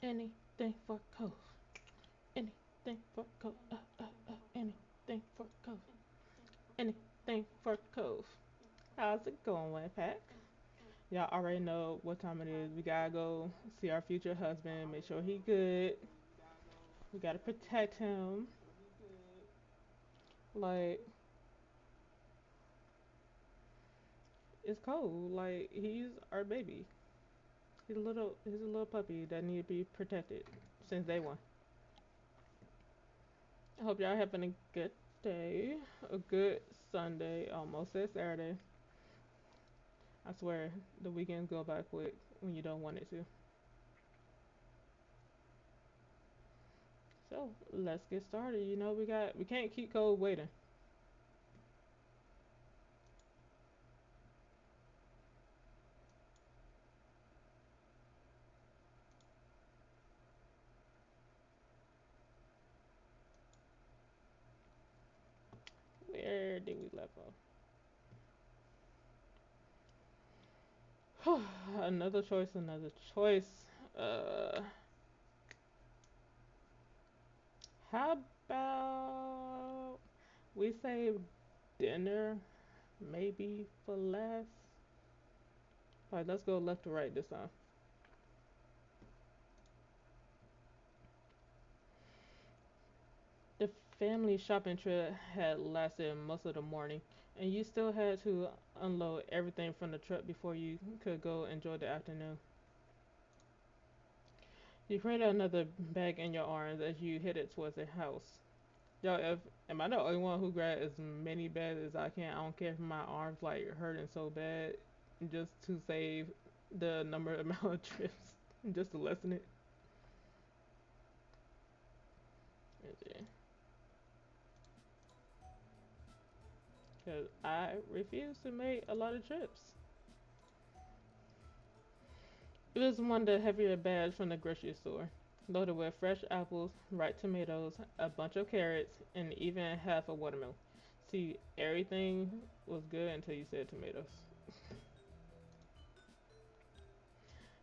Anything for Cove. Anything for Cove. Anything for Cove. Anything for Cove. How's it going, Pack? Y'all already know what time it is. We gotta go see our future husband, make sure he good. We gotta protect him. Like, it's cold. Like, he's our baby. He's a little puppy that need to be protected since day one. I hope y'all having a good day, a good Sunday, almost at Saturday. I swear, the weekends go by quick when you don't want it to. So let's get started. We can't keep cold waiting. Where did we left off? Another choice, another choice. Uh, how about we save dinner maybe for last? Alright, let's go left to right this time. The family shopping trip had lasted most of the morning, and you still had to unload everything from the truck before you could go enjoy the afternoon. You carried another bag in your arms as you headed towards the house. Yo, if am I the only one who grabbed as many bags as I can? I don't care if my arms like hurting so bad, just to save the number amount of trips, just to lessen it. Cause I refuse to make a lot of trips. It was one of the heavier bags from the grocery store, loaded with fresh apples, ripe tomatoes, a bunch of carrots, and even half a watermelon. See, everything was good until you said tomatoes.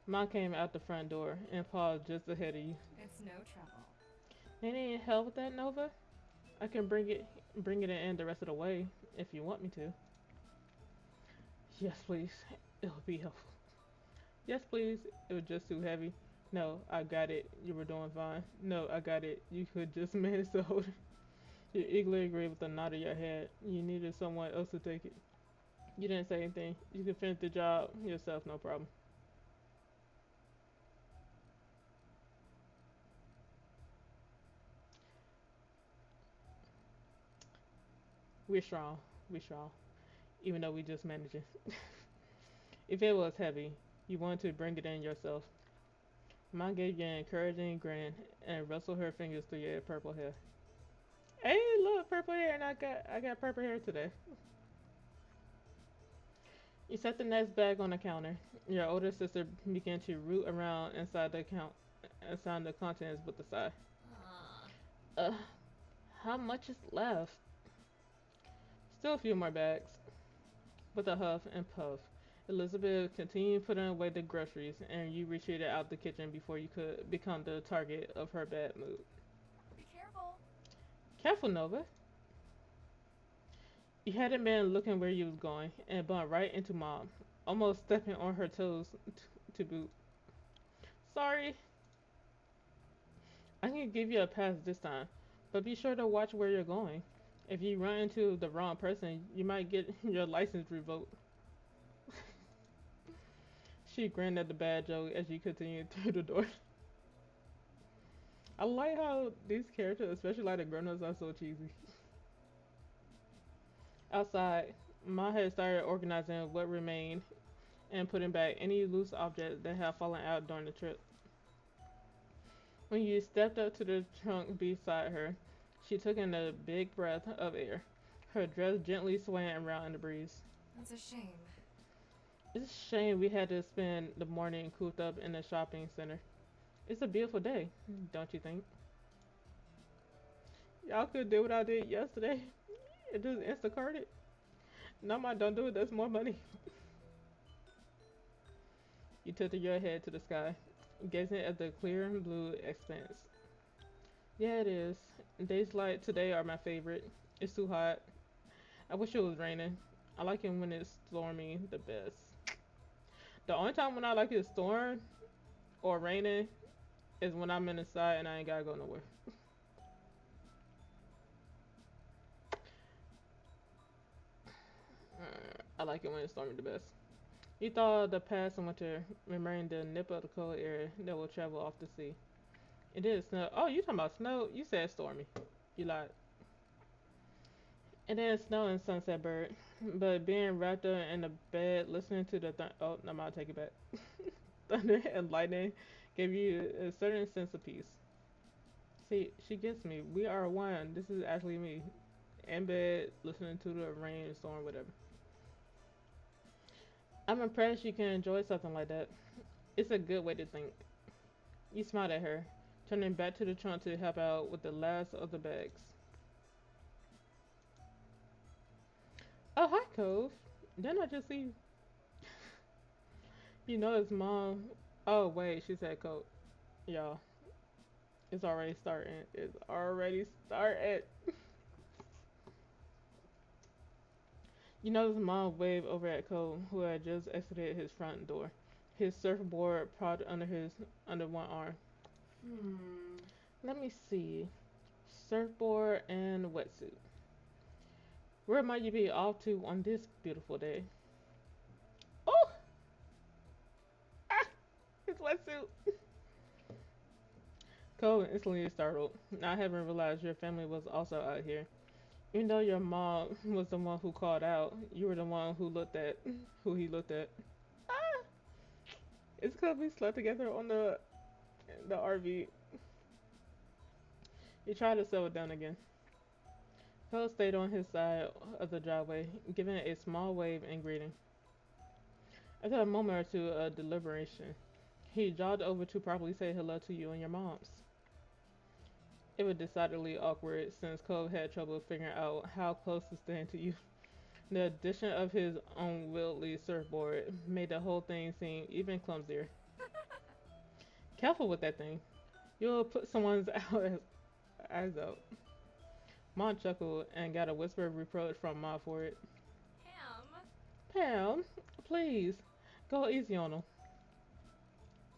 Mom came out the front door and paused just ahead of you. It's no trouble. They need help with that, Nova? I can bring it in the rest of the way if you want me to. Yes, please. It'll be helpful. Yes, please. It was just too heavy. No, I got it. You were doing fine. No, I got it. You could just manage to hold it. You eagerly agreed with a nod of your head. You needed someone else to take it. You didn't say anything. You can finish the job yourself, no problem. We're strong. We're strong. Even though we just managing. If it was heavy, you wanted to bring it in yourself. Mom gave you an encouraging grin and rustled her fingers through your purple hair. Hey, look, purple hair, and I got purple hair today. You set the next bag on the counter. Your older sister began to root around inside the account, inside the contents with a sigh. Ah. Uh, how much is left? Still a few more bags. With a huff and puff, Elizabeth continued putting away the groceries, and you retreated out the kitchen before you could become the target of her bad mood. Be careful. Careful, Nova. You hadn't been looking where you was going, and bumped right into Mom, almost stepping on her toes to boot. Sorry, I can give you a pass this time, but be sure to watch where you're going. If you run into the wrong person, you might get your license revoked. She grinned at the bad joke as you continued through the door. I like how these characters, especially like the grown-ups, are so cheesy. Outside, Ma had started organizing what remained and putting back any loose objects that had fallen out during the trip. When you stepped up to the trunk beside her, she took in a big breath of air, her dress gently swaying around in the breeze. That's a shame. It's a shame we had to spend the morning cooped up in the shopping center. It's a beautiful day, don't you think? Y'all could do what I did yesterday and just Instacart it. No, ma, don't do it. That's more money. You tilted your head to the sky. gazing at the clear blue expanse. Yeah, it is. Days like today are my favorite. It's too hot. I wish it was raining. I like it when it's stormy the best. The only time when I like it storm or raining is when I'm inside and I ain't gotta go nowhere. I like it when it's stormy the best. You thought the past and winter, remembering the nip of the cold air that will travel off the sea. It did snow. Oh, you talking about snow? You said stormy. You lied. It didn't snow in Sunset Bird, but being wrapped up in the bed, listening to the oh, no, I'm gonna take it back. Thunder and lightning gave you a certain sense of peace. See, she gets me. We are one. This is actually me in bed, listening to the rain, storm, whatever. I'm impressed you can enjoy something like that. It's a good way to think. You smiled at her, turning back to the trunk to help out with the last of the bags. Oh, hi, Cove. Didn't I just see you? You know his mom. Oh, wait, she said Cove. Y'all, it's already starting. It's already started. You know his mom waved over at Cove, who had just exited his front door, his surfboard propped under one arm. Hmm. Let me see. Surfboard and wetsuit. Where might you be off to on this beautiful day? Oh, ah, his wetsuit. Cole instantly startled, not having realized your family was also out here. Even though your mom was the one who called out, you were the one who he looked at. Ah, it's because we slept together on the RV. He tried to settle down again. Cole stayed on his side of the driveway, giving it a small wave in greeting. After a moment or two of deliberation, he jogged over to properly say hello to you and your moms. It was decidedly awkward since Cole had trouble figuring out how close to stand to you. The addition of his unwieldy surfboard made the whole thing seem even clumsier. Careful with that thing. You'll put someone's eyes out. Mom chuckled and got a whisper of reproach from Ma for it. Pam. Pam, please, go easy on him.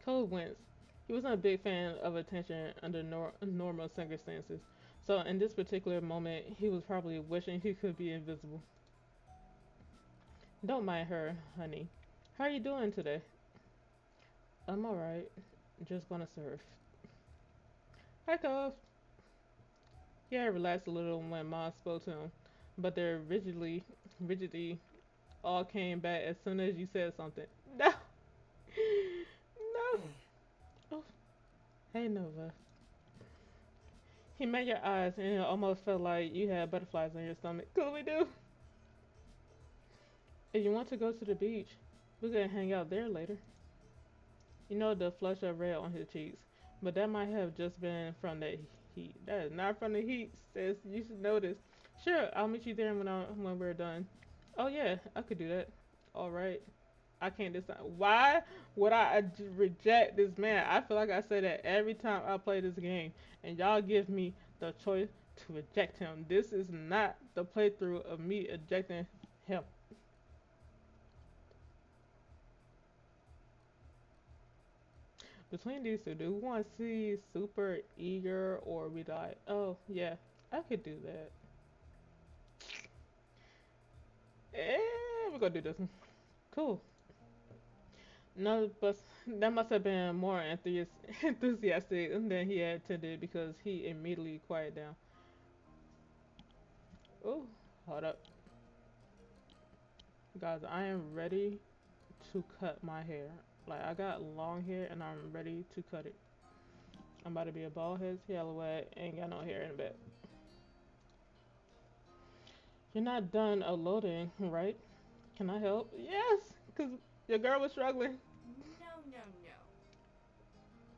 Cole winced. He wasn't a big fan of attention under normal circumstances, so in this particular moment, he was probably wishing he could be invisible. Don't mind her, honey. How are you doing today? I'm alright. Just gonna surf. Hi, Cove. Yeah, relaxed a little when Mom spoke to him, but their rigidity all came back as soon as you said something. No, no. Oh, hey, Nova. He met your eyes and it almost felt like you had butterflies in your stomach. Cool, we do. If you want to go to the beach, we can hang out there later. You know the flush of red on his cheeks, but that might have just been from the heat. That is not from the heat, sis. You should know this. Sure, I'll meet you there when we're done. Oh yeah, I could do that. All right. I can't decide. Why would I reject this man? I feel like I say that every time I play this game, and y'all give me the choice to reject him. This is not the playthrough of me ejecting him. Between these two, do we want to see super eager or be like, oh yeah, I could do that. We're gonna do this one. Cool. No, but that must have been more enthusiastic than he had intended because he immediately quieted down. Oh, hold up. Guys, I am ready to cut my hair. Like, I got long hair and I'm ready to cut it. I'm about to be a bald head scallywag, ain't got no hair in the back. You're not done uploading, right? Can I help? Yes, because your girl was struggling. No, no,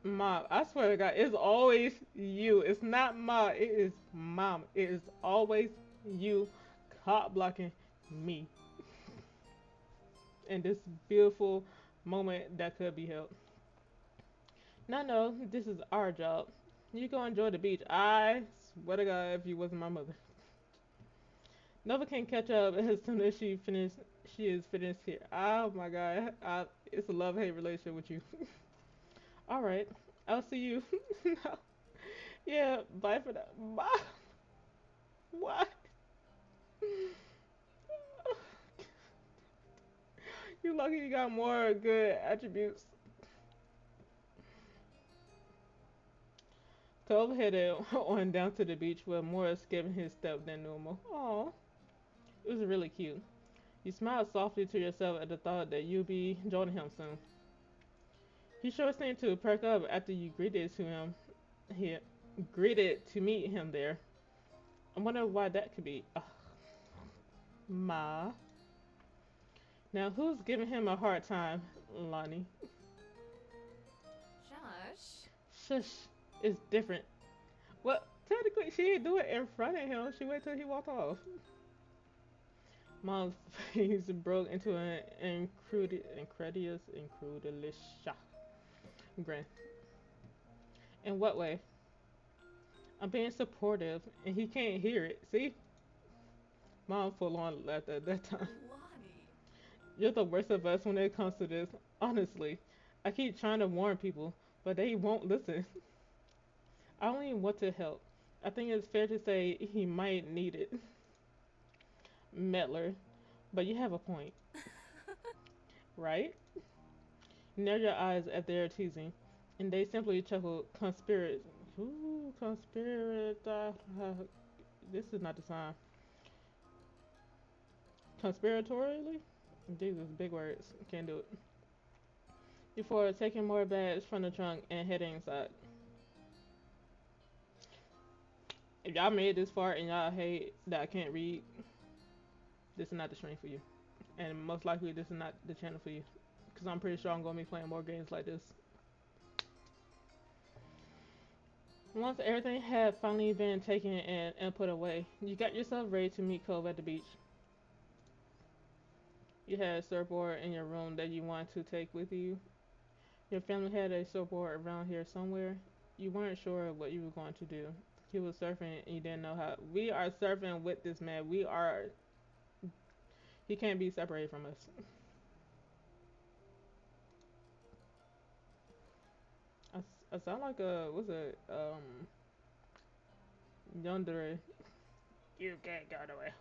no. Mom, I swear to God, it's always you. It's not Ma, it is Mom. It is always you cop blocking me in this beautiful moment that could be held. No, no, this is our job. You go enjoy the beach. I swear to God, if you wasn't my mother. Nova can catch up as soon as she is finished here. Oh my God, it's a love-hate relationship with you. All right, I'll see you. No. Yeah, bye for now. Bye. What? You lucky you got more good attributes. Cove headed on down to the beach with more skipping his step than normal. Aw, it was really cute. You smiled softly to yourself at the thought that you'd be joining him soon. He sure seemed to perk up after you greeted to him. He greeted to meet him there. I wonder why that could be. Ugh, Ma. Now who's giving him a hard time, Lonnie? Shush. Shush, it's different. Well, technically she didn't do it in front of him. She waited till he walked off. Mom's face broke into an incredulous grin. In what way? I'm being supportive, and he can't hear it. See? Mom full on laughed at that time. Lonnie. You're the worst of us when it comes to this. Honestly, I keep trying to warn people, but they won't listen. I only want to help. I think it's fair to say he might need it. Mettler, but you have a point, right? You narrow your eyes at their teasing, and they simply chuckled, conspirat. Ooh, conspirat. This is not the sign. Conspiratorially? Jesus, big words. Can't do it. Before taking more bags from the trunk and heading inside. If y'all made this far and y'all hate that I can't read, this is not the stream for you. And most likely this is not the channel for you. Because I'm pretty sure I'm going to be playing more games like this. Once everything had finally been taken and put away, you got yourself ready to meet Cove at the beach. You had a surfboard in your room that you wanted to take with you. Your family had a surfboard around here somewhere. You weren't sure what you were going to do. He was surfing and you didn't know how. We are surfing with this man. We are. He can't be separated from us. I sound like a. What's it? Yandere. You can't go nowhere.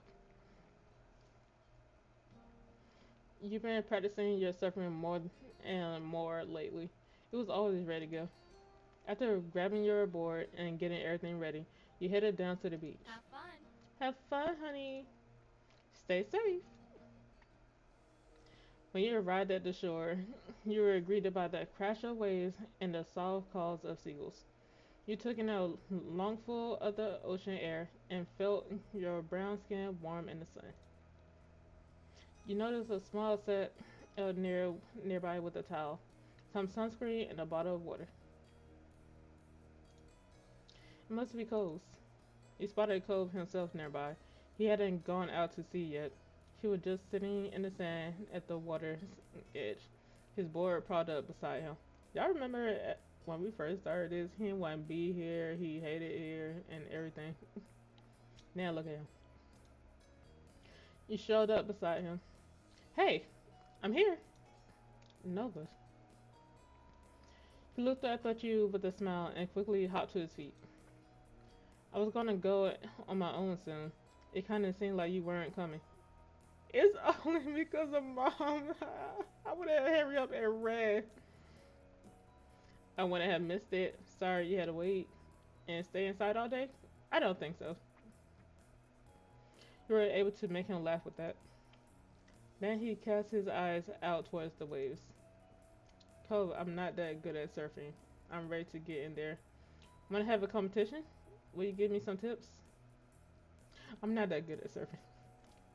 You've been practicing your surfing more and more lately. It was always ready to go. After grabbing your board and getting everything ready, you headed down to the beach. Have fun. Have fun, honey. Stay safe. When you arrived at the shore, you were greeted by the crash of waves and the soft calls of seagulls. You took in a lungful of the ocean air and felt your brown skin warm in the sun. You noticed a small set nearby with a towel, some sunscreen, and a bottle of water. It must be Cole's. You spotted Cove himself nearby. He hadn't gone out to sea yet. He was just sitting in the sand at the water's edge, his board propped up beside him. Y'all remember when we first started this, he didn't want to be here, he hated here, and everything. Now look at him. You showed up beside him. Hey, I'm here. Nova. He looked up at you with a smile and quickly hopped to his feet. I was gonna go on my own soon. It kinda seemed like you weren't coming. It's only because of Mom. I would have hurry up and ran. I wouldn't have missed it. Sorry you had to wait and stay inside all day. I don't think so. You were able to make him laugh with that. Then he cast his eyes out towards the waves. Cove, I'm not that good at surfing. I'm ready to get in there. Wanna have a competition? Will you give me some tips? I'm not that good at surfing.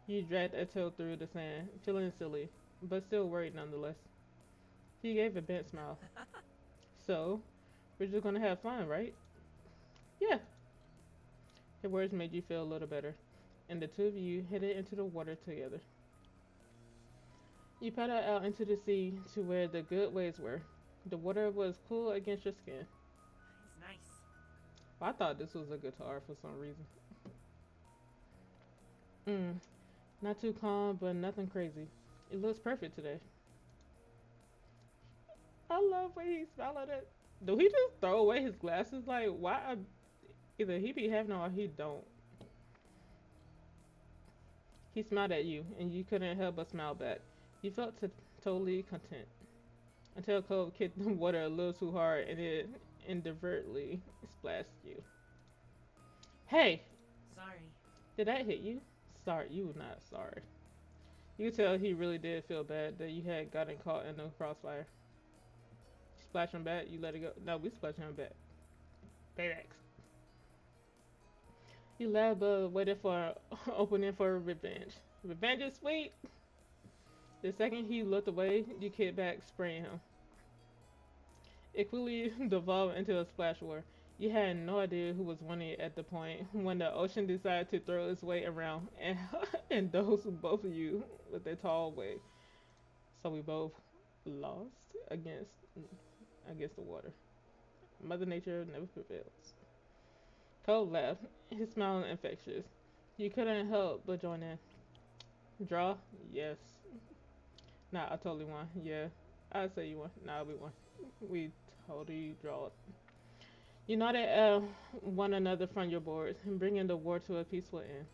You dragged a toe through the sand, feeling silly, but still worried nonetheless. He gave a bent smile. So, we're just gonna have fun, right? Yeah. His words made you feel a little better, and the two of you headed into the water together. You paddled out into the sea to where the good waves were. The water was cool against your skin. It's nice. I thought this was a guitar for some reason. Mm, not too calm, but nothing crazy. It looks perfect today. I love when he smiled at it. Do he just throw away his glasses? Like, why? Either he be having them or he don't. He smiled at you, and you couldn't help but smile back. You felt totally content until Cole kicked the water a little too hard, and it inadvertently splashed you. Hey, Sorry. did that hit you? Sorry, you were not sorry. You could tell he really did feel bad that you had gotten caught in the crossfire. Splash him back, you let it go. No, we splash him back. Paybacks. You laughed but waited for opening for revenge. Revenge is sweet. The second he looked away, you kicked back, spraying him. It quickly devolved into a splash war. You had no idea who was winning at the point when the ocean decided to throw its weight around and indulge both of you with a tall wave. So we both lost against the water. Mother Nature never prevails. Cole laughed, his smile infectious. You couldn't help but join in. Draw? Yes. Nah, I totally won. Yeah. I'd say you won. Nah, we won. We totally draw it. United one another from your boards, bringing the war to a peaceful end.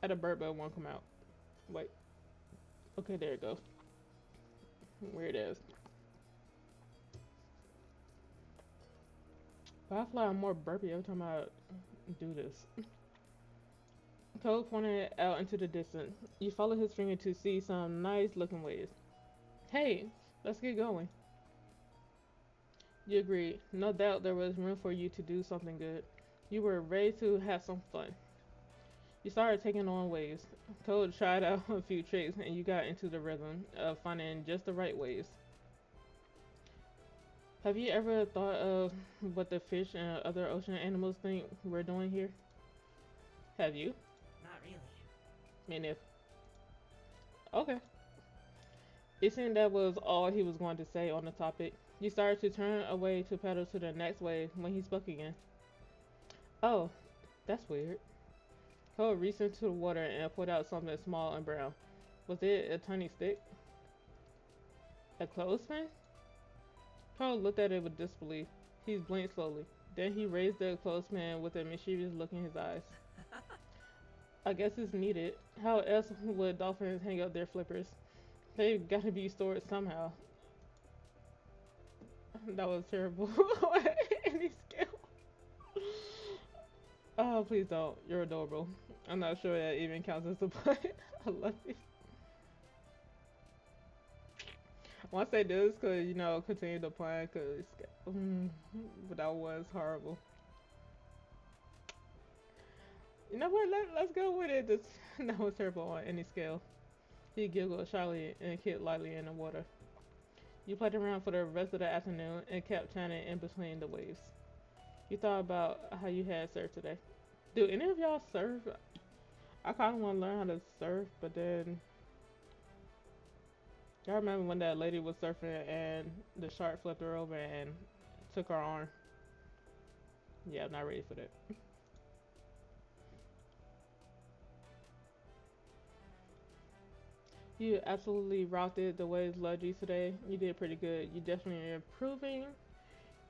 At a bird, but won't come out. Wait. Okay, there it goes. Where it is. But I feel like I'm more burpy every time I do this. Cole pointed out into the distance. You follow his finger to see some nice looking waves. Hey, let's get going. You agreed. No doubt there was room for you to do something good. You were ready to have some fun. You started taking on waves. Cole tried out a few tricks and you got into the rhythm of finding just the right waves. Have you ever thought of what the fish and other ocean animals think we're doing here? Have you? Not really. Me neither. Okay. It seemed that was all he was going to say on the topic. You started to turn away to paddle to the next wave when he spoke again. Oh, that's weird. Cole reached into the water and pulled out something small and brown. Was it a tiny stick? A clothespin? Cole looked at it with disbelief. He blinked slowly. Then he raised the clothespin with a mischievous look in his eyes. I guess it's needed. How else would dolphins hang up their flippers? They've got to be stored somehow. That was terrible. Any skill. Oh, please don't. You're adorable. I'm not sure that even counts as a pun. I love it. I want to say this because, continue the pun because, but that was horrible. You know what? Let's go with it. This, that was terrible on any scale. He giggled shyly and kicked lightly in the water. You played around for the rest of the afternoon and kept chatting in between the waves. You thought about how you had surfed today. Do any of y'all surf? I kind of want to learn how to surf, but then y'all remember when that lady was surfing and the shark flipped her over and took her arm? Yeah, I'm not ready for that. You absolutely rocked it. The waves loved you today. You did pretty good. You definitely are improving.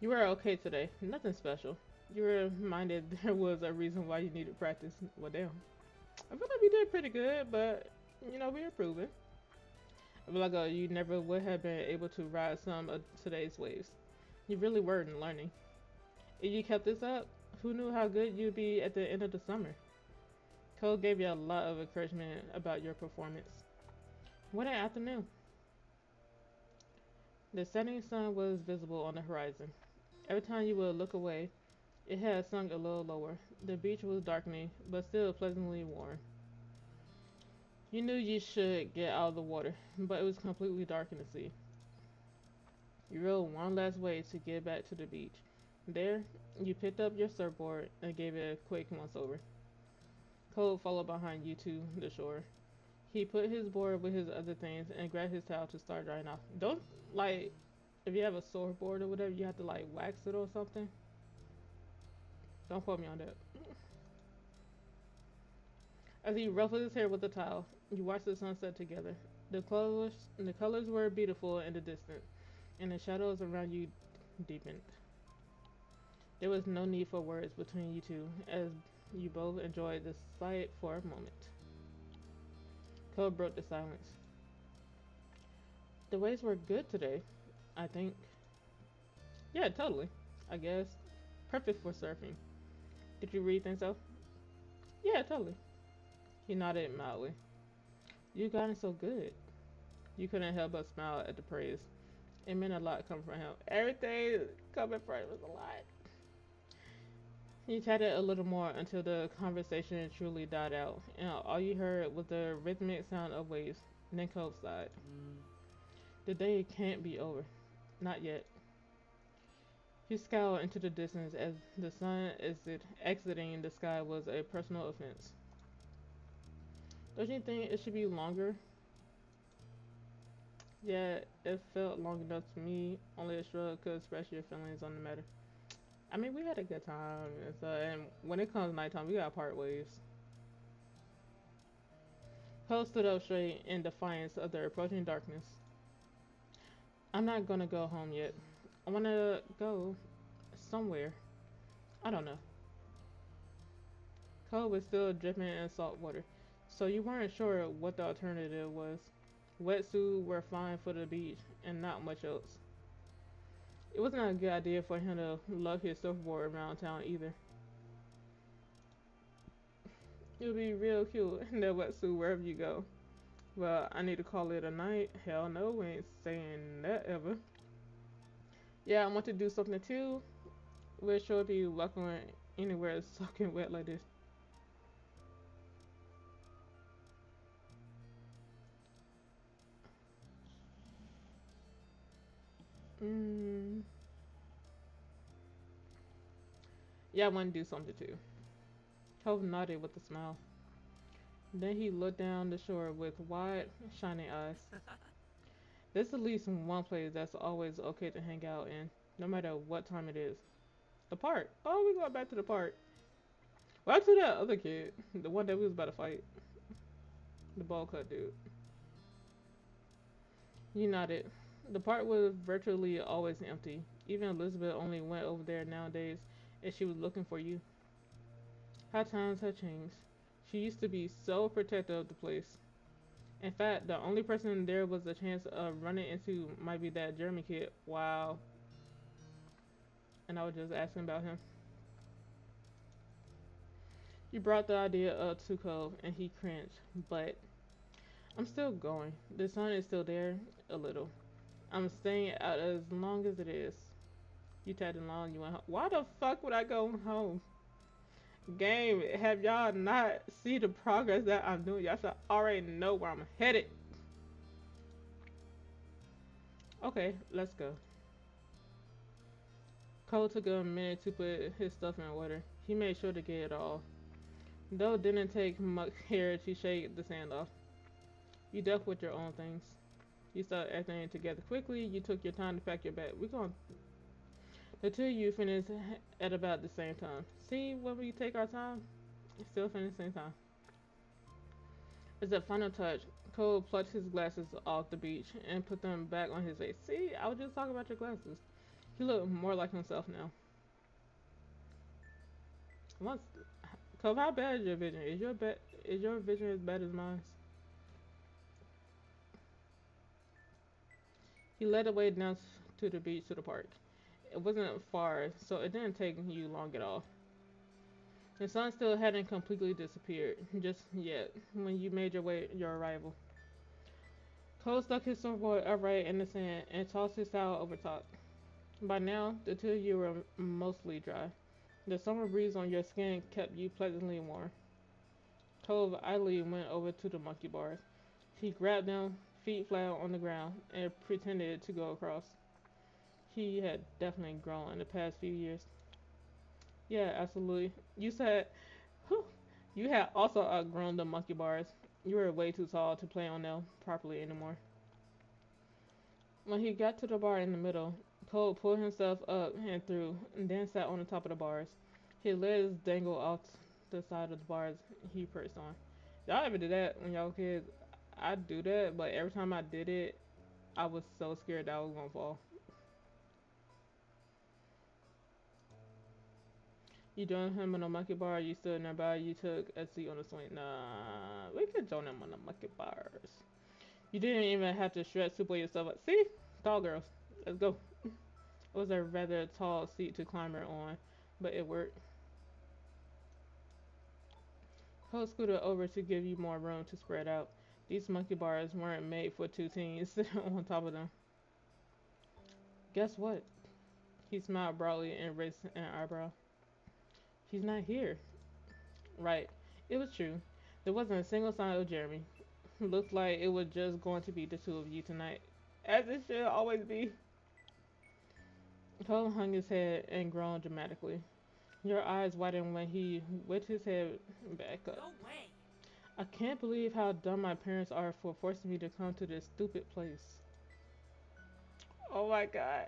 You were okay today. Nothing special. You were reminded there was a reason why you needed practice. Well, damn. I feel like we did pretty good, but we're improving. I feel like you never would have been able to ride some of today's waves. You really were in learning. If you kept this up, who knew how good you'd be at the end of the summer? Cole gave you a lot of encouragement about your performance. What an afternoon. The setting sun was visible on the horizon. Every time you would look away, it had sunk a little lower. The beach was darkening, but still pleasantly warm. You knew you should get out of the water, but it was completely dark in the sea. You rowed one last wave to get back to the beach. There, you picked up your surfboard and gave it a quick once over. Cole followed behind you to the shore. He put his board with his other things and grabbed his towel to start drying off. Don't like if you have a surfboard or whatever, you have to like wax it or something. Don't quote me on that. As he ruffled his hair with the towel, you watched the sunset together. The colors were beautiful in the distance, and the shadows around you deepened. There was no need for words between you two, as you both enjoyed the sight for a moment. Cole broke the silence. The waves were good today, I think. Yeah, totally. I guess. Perfect for surfing. Did you really think so? Yeah, totally. He nodded mildly. You got it so good. You couldn't help but smile at the praise. It meant a lot coming from him. Everything coming from him was a lot. He chatted a little more until the conversation truly died out, and all you heard was the rhythmic sound of waves. Then Cole sighed. The day can't be over. Not yet. He scowled into the distance as the sun exiting the sky was a personal offense. Don't you think it should be longer? Yeah, it felt long enough to me. Only a shrug could express your feelings on the matter. I mean, we had a good time, and when it comes nighttime, we gotta part ways. Cole stood up straight in defiance of the approaching darkness. I'm not gonna go home yet. I wanna go somewhere. I don't know. Cole was still dripping in salt water, so you weren't sure what the alternative was. Wetsuit were fine for the beach, and not much else. It wasn't a good idea for him to lug his surfboard around town either. It would be real cute in that wetsuit wherever you go. Well, I need to call it a night. Hell no, we ain't saying that ever. Yeah, I want to do something too. We'll sure be welcome anywhere soaking wet like this. Mm. Yeah, I want to do something too. Cove nodded with a smile. Then he looked down the shore with wide, shining eyes. There's at least one place that's always okay to hang out in, no matter what time it is. The park. Oh, we going back to the park. Well, to that other kid, the one that we was about to fight, the bowl cut dude. You nodded. The park was virtually always empty. Even Elizabeth only went over there nowadays if she was looking for you. How times have changed. She used to be so protective of the place. In fact, the only person there was a chance of running into might be that Jeremy kid. Wow. And I was just asking about him. You brought the idea up to Cole, and he cringed. But I'm still going. The sun is still there, a little. I'm staying out as long as it is. You tagged along, you went home. Why the fuck would I go home? Game, have y'all not see the progress that I'm doing? Y'all should already know where I'm headed. Okay, let's go. Cole took a minute to put his stuff in order. He made sure to get it all. Though it didn't take much hair to shake the sand off. You dealt with your own things. You started everything together quickly. You took your time to pack your bag. The two of you finished at about the same time. See, when we take our time, it still finish the same time. As a final touch, Cole plucked his glasses off the beach and put them back on his face. See, I was just talking about your glasses. He looked more like himself now. Once, Cole, how bad is your vision? Is your vision as bad as mine? He led the way down to the beach to the park. It wasn't far, so it didn't take you long at all. The sun still hadn't completely disappeared just yet when you made your arrival. Cole stuck his surfboard upright in the sand and tossed his towel over top. By now, the two of you were mostly dry. The summer breeze on your skin kept you pleasantly warm. Cole idly went over to the monkey bars. He grabbed them, feet flat on the ground, and pretended to go across. He had definitely grown in the past few years. Yeah, absolutely. You said, whew, you had also outgrown the monkey bars. You were way too tall to play on them properly anymore. When he got to the bar in the middle, Cole pulled himself up and through, and then sat on the top of the bars. His legs dangled off the side of the bars he perched on. Y'all ever did that when y'all were kids? I do that, but every time I did it, I was so scared that I was gonna fall. You joined him on a monkey bar, you stood nearby, you took a seat on the swing. Nah, we could join him on the monkey bars. You didn't even have to stretch super yourself up. See? Tall girls. Let's go. It was a rather tall seat to climb her on, but it worked. Cole scooted over to give you more room to spread out. These monkey bars weren't made for two teens sitting on top of them. Guess what? He smiled broadly and raised an eyebrow. He's not here. Right. It was true. There wasn't a single sign of Jeremy. Looked like it was just going to be the two of you tonight. As it should always be. Cole hung his head and groaned dramatically. Your eyes widened when he whipped his head back up. No way. I can't believe how dumb my parents are for forcing me to come to this stupid place. Oh my god.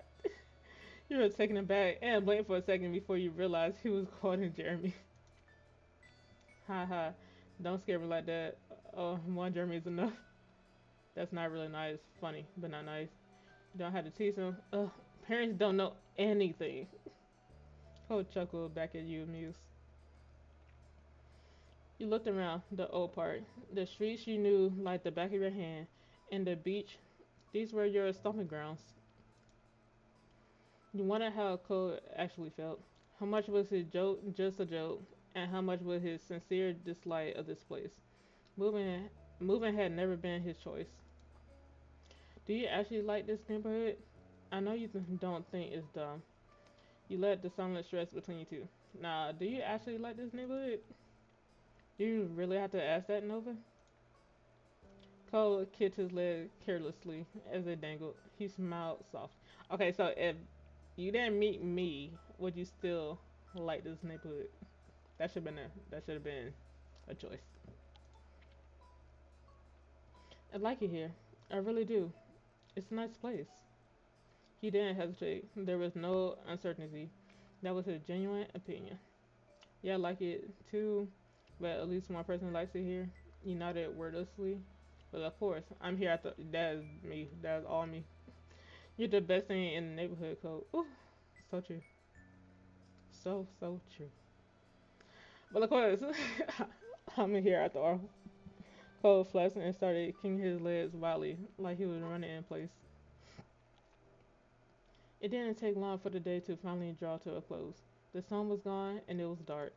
You were taken aback and blinked for a second before you realized he was quoting Jeremy. Ha ha. Don't scare me like that. Oh, one Jeremy is enough. That's not really nice. Funny, but not nice. You don't have to tease him. Ugh, parents don't know anything. Cole chuckled back at you, amused. You looked around the old part, the streets you knew like the back of your hand, and the beach. These were your stomping grounds. You wondered how Cole actually felt. How much was his joke just a joke, and how much was his sincere dislike of this place. Moving, moving had never been his choice. Do you actually like this neighborhood? I know you don't think it's dumb. You let the silent stress between you two. Nah, do you actually like this neighborhood? Do you really have to ask that, Nova? Cole kicked his leg carelessly as it dangled. He smiled soft. Okay, so if you didn't meet me, would you still like this neighborhood? That should have been a choice. I like it here. I really do. It's a nice place. He didn't hesitate. There was no uncertainty. That was his genuine opinion. Yeah, I like it too, but at least one person likes it here. You nodded wordlessly. But of course, I'm here at the. That is me. That is all me. You're the best thing in the neighborhood, Cole. Ooh, so true. So true. But of course, I'm here at the all. Cole flexed and started kicking his legs wildly, like he was running in place. It didn't take long for the day to finally draw to a close. The sun was gone and it was dark.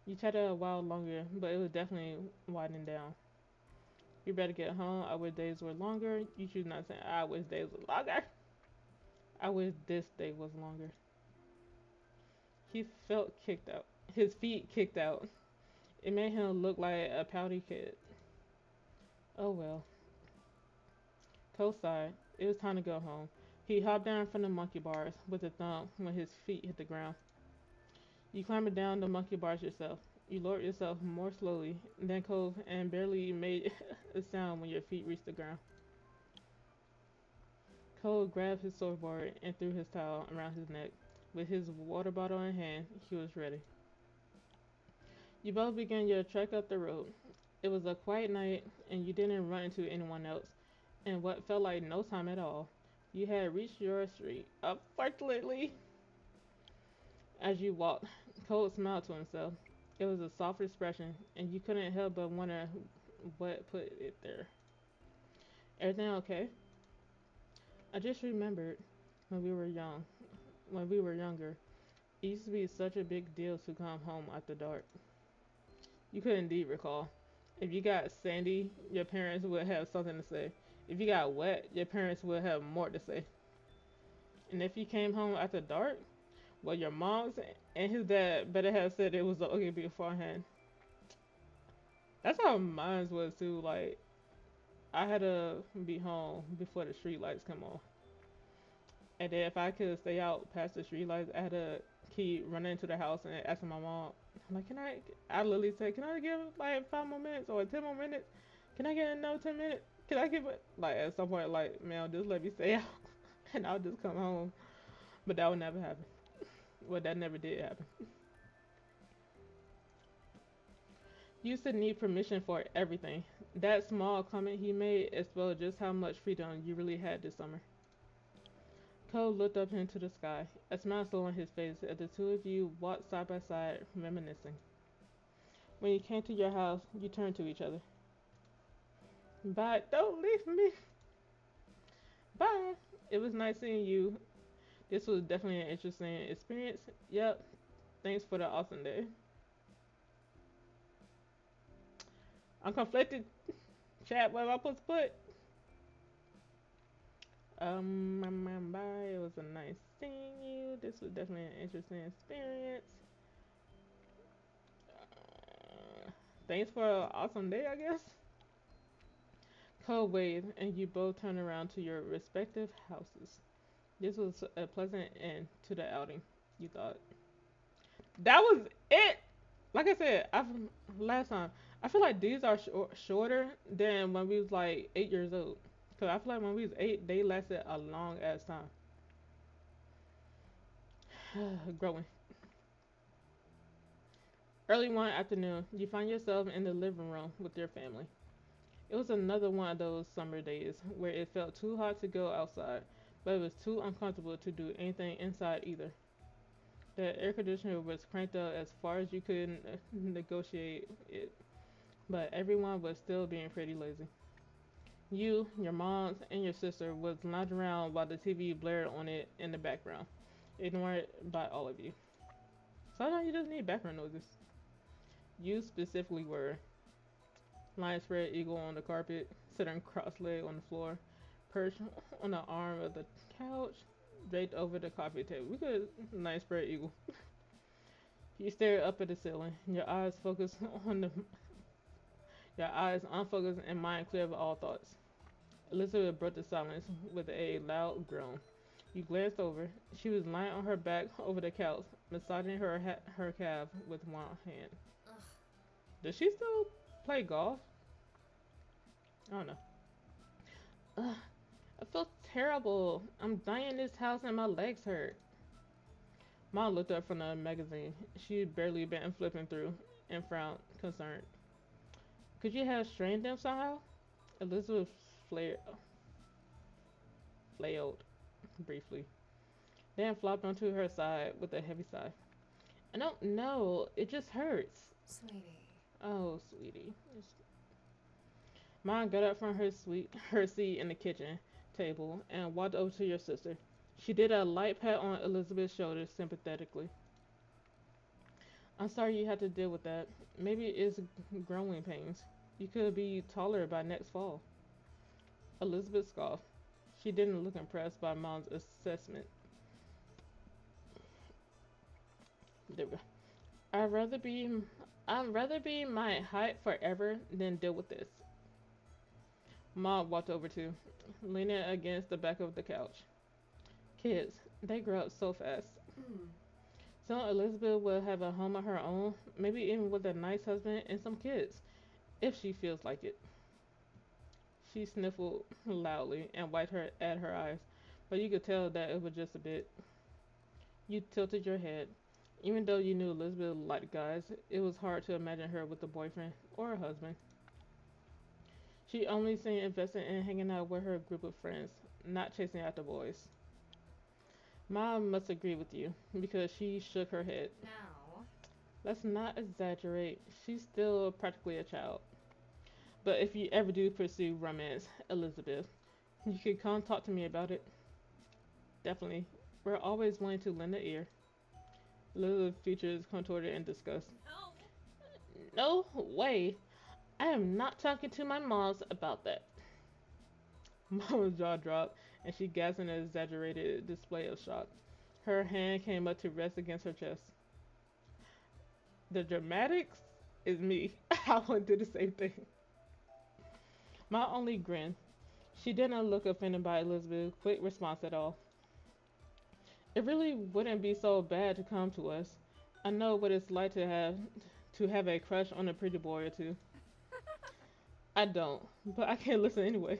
You chatted a while longer, but it was definitely winding down. You better get home. I wish days were longer. You should not say, I wish days were longer. I wish this day was longer. He felt kicked out. His feet kicked out. It made him look like a pouty kid. Oh well. Cole sighed. It was time to go home. He hopped down from the monkey bars with a thump when his feet hit the ground. You clambered down the monkey bars yourself. You lowered yourself more slowly than Cole and barely made a sound when your feet reached the ground. Cole grabbed his surfboard and threw his towel around his neck. With his water bottle in hand, he was ready. You both began your trek up the road. It was a quiet night, and you didn't run into anyone else in what felt like no time at all. You had reached your street. Unfortunately, as you walked, Cole smiled to himself. It was a soft expression, and you couldn't help but wonder what put it there. Everything okay? I just remembered when we were young, when we were younger, it used to be such a big deal to come home after dark. You could indeed recall. If you got sandy, your parents would have something to say. If you got wet, your parents would have more to say. And if you came home after dark, well, your mom's and his dad better have said it was okay beforehand. That's how mine was too. Like, I had to be home before the street lights come on. And then if I could stay out past the street lights, I had to keep running into the house and asking my mom. I'm like, can I literally said, can I get like 5 more minutes or 10 more minutes? Can I get another 10 minutes? Can I give it like at some point like, man, just let me stay out and I'll just come home. But that would never happen. Well, that never did happen. You used to need permission for everything. That small comment he made exposed just how much freedom you really had this summer. Cole looked up into the sky, a smile still on his face as the two of you walked side by side, reminiscing. When you came to your house, you turned to each other. Bye, don't leave me. Bye. It was nice seeing you. This was definitely an interesting experience. Yep. Thanks for the awesome day. I'm conflicted. Chat, what am I supposed to put? Bye. It was a nice seeing you. This was definitely an interesting experience. Thanks for an awesome day, I guess. Cole waved, and you both turned around to your respective houses. This was a pleasant end to the outing, you thought. That was it. Like I said, last time, I feel like these are shorter than when we was like 8 years old. Cause I feel like when we was 8, they lasted a long ass time. Growing. Early one afternoon, you find yourself in the living room with your family. It was another one of those summer days where it felt too hot to go outside, but it was too uncomfortable to do anything inside either. The air conditioner was cranked up as far as you could negotiate it, but everyone was still being pretty lazy. You, your moms, and your sister was lounging around while the TV blared on it in the background, ignored by all of you. Sometimes you just need background noises. You specifically were lying spread eagle on the carpet, sitting cross-legged on the floor, perched on the arm of the couch, draped over the coffee table. We could nice spread eagle. You stared up at the ceiling, your eyes focused on the your eyes unfocused and mind clear of all thoughts. Elizabeth broke the silence with a loud groan. You glanced over. She was lying on her back over the couch, massaging her calf with one hand. Ugh. Does she still play golf? I don't know. Ugh, I feel terrible. I'm dying in this house and my legs hurt. Mom looked up from the magazine she'd barely been flipping through and frowned, concerned. Could you have strained them somehow? Elizabeth flailed briefly, then flopped onto her side with a heavy sigh. I don't know. It just hurts. Sweetie. Oh, sweetie. Mom got up from her seat in the kitchen table and walked over to your sister. She did a light pat on Elizabeth's shoulder sympathetically. I'm sorry you had to deal with that. Maybe it's growing pains. You could be taller by next fall. Elizabeth scoffed. She didn't look impressed by Mom's assessment. There we go. I'd rather be my height forever than deal with this. Mom walked over to, leaning against the back of the couch. Kids, they grow up so fast. Hmm. Soon Elizabeth will have a home of her own, maybe even with a nice husband and some kids, if she feels like it. She sniffled loudly and wiped at her eyes, but you could tell that it was just a bit. You tilted your head. Even though you knew Elizabeth liked guys, it was hard to imagine her with a boyfriend or a husband. She only seemed invested in hanging out with her group of friends, not chasing after boys. Mom must agree with you, because she shook her head. Now. Let's not exaggerate. She's still practically a child. But if you ever do pursue romance, Elizabeth, you can come talk to me about it. Definitely. We're always willing to lend an ear. Elizabeth's features contorted in disgust. No. No way. I am not talking to my moms about that. Mama's jaw dropped, and she gasped in an exaggerated display of shock. Her hand came up to rest against her chest. The dramatics is me. I want to do the same thing. Ma only grinned. She didn't look offended by Elizabeth's quick response at all. It really wouldn't be so bad to come to us. I know what it's like to have a crush on a pretty boy or two. I don't, but I can't listen anyway.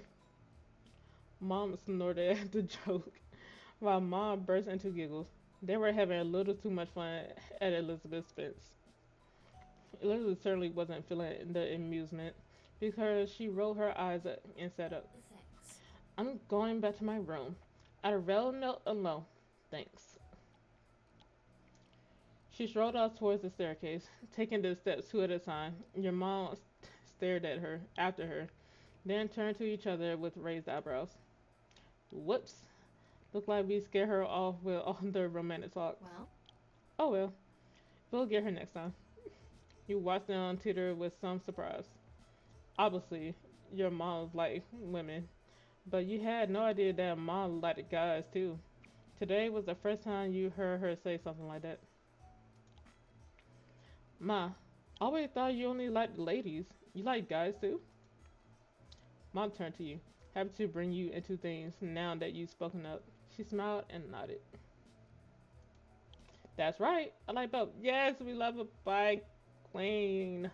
Mom snorted at the joke, while Mom burst into giggles. They were having a little too much fun at Elizabeth's expense. Elizabeth certainly wasn't feeling the amusement because she rolled her eyes up and sat up. Thanks. I'm going back to my room. I'd rather not alone. Thanks. She strolled off towards the staircase, taking the steps two at a time. Your mom stared at her, after her, then turned to each other with raised eyebrows. Whoops. Looked like we scared her off with all the romantic talk. Well, Oh well, we'll get her next time. You watched them teeter with some surprise. Obviously, your mom liked women, but you had no idea that mom liked guys too. Today was the first time you heard her say something like that. Ma, I always thought you only liked ladies. You like guys too? Mom turned to you, happy to bring you into things now that you've spoken up. She smiled and nodded. That's right. I like both. Yes, we love a bike queen.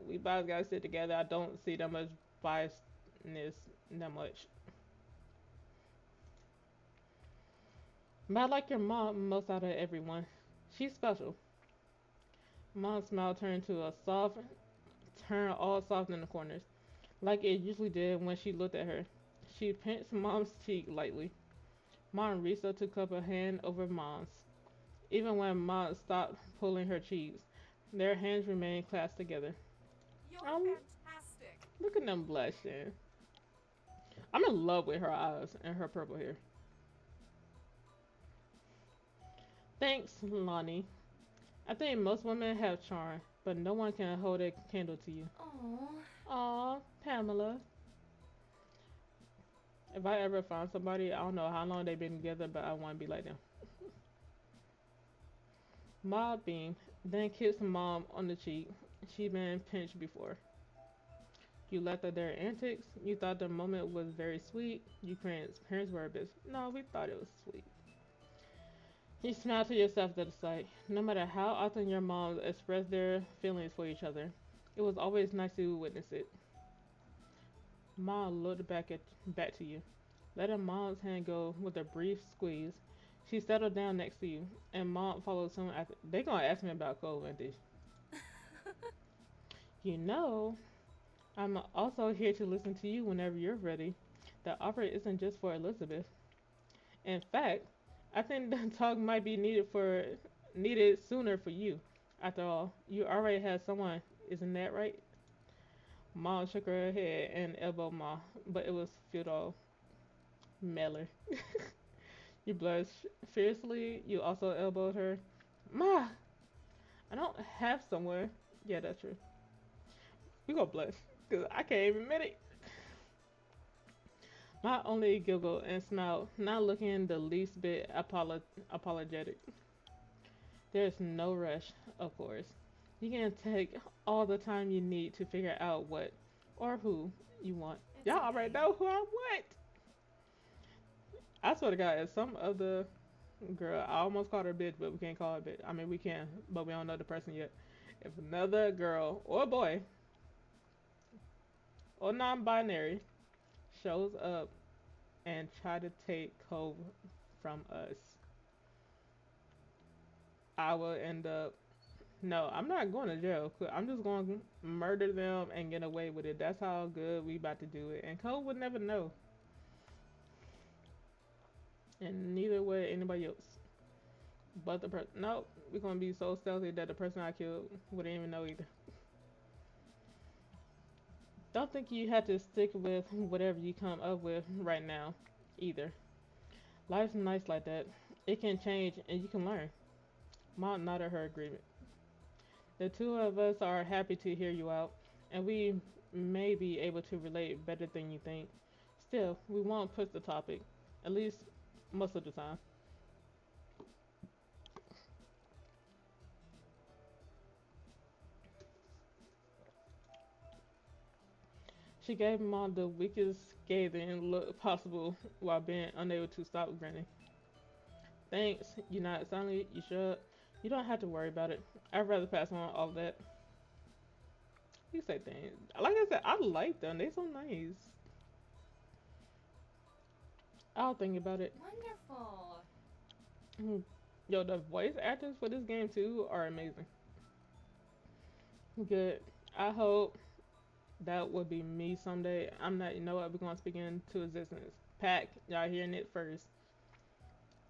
We both gotta sit together. I don't see that much biasness that much. But I like your mom most out of everyone. She's special. Mom's smile turned all soft in the corners, like it usually did when she looked at her. She pinched Mom's cheek lightly. Mom reached up to cup a hand over Mom's. Even when Mom stopped pulling her cheeks, their hands remained clasped together. You're Um, fantastic. Look at them blushing. I'm in love with her eyes and her purple hair. Thanks, Lonnie. I think most women have charm, but no one can hold a candle to you. oh, Aw, Pamela. If I ever find somebody, I don't know how long they've been together, but I want to be like them. Ma beamed, then kissed Mom on the cheek. She'd been pinched before. You laughed at their antics. You thought the moment was very sweet. You parents were a bit. No, we thought it was sweet. You smiled to yourself at the sight. No matter how often your moms expressed their feelings for each other, it was always nice to witness it. Mom looked back to you, letting Mom's hand go with a brief squeeze. She settled down next to you, and Mom followed soon after. They gonna ask me about Cole, ain't they? You know, I'm also here to listen to you whenever you're ready. The offer isn't just for Elizabeth. In fact, I think the talk might be needed sooner for you. After all, you already have someone, isn't that right? Mom shook her head and elbowed Ma, but it was futile. Meller. You blushed fiercely. You also elbowed her. Ma, I don't have someone. Yeah, that's true. We gonna blush, cause I can't even admit it. Ma only giggled and smiled, not looking the least bit apologetic. There's no rush, of course. You can take all the time you need to figure out what or who you want. It's Y'all already okay. know who I want. I swear to God, if some other girl, I almost called her a bitch, but we can't call her a bitch. I mean, we can, but we don't know the person yet. If another girl or boy or non-binary shows up and try to take Cove from us, I will end up. No, I'm not going to jail. I'm just going to murder them and get away with it. That's how good we about to do it. And Cole would never know, and neither would anybody else. But the person, no, we're gonna be so stealthy that the person I killed wouldn't even know either. Don't think you have to stick with whatever you come up with right now, either. Life's nice like that. It can change and you can learn. Mom nodded her agreement. The two of us are happy to hear you out, and we may be able to relate better than you think. Still, we won't push the topic, at least most of the time. She gave Mom the weakest scathing look possible while being unable to stop grinning. thanks, you nod silently, you shrug. You don't have to worry about it. I'd rather pass on all that. You say things. Like I said, I like them. They so nice. I'll think about it. Wonderful. Mm. Yo, the voice actors for this game too are amazing. Good. I hope that would be me someday. I'm not. You know what? We're gonna speak into existence. Pack, y'all hearing it first.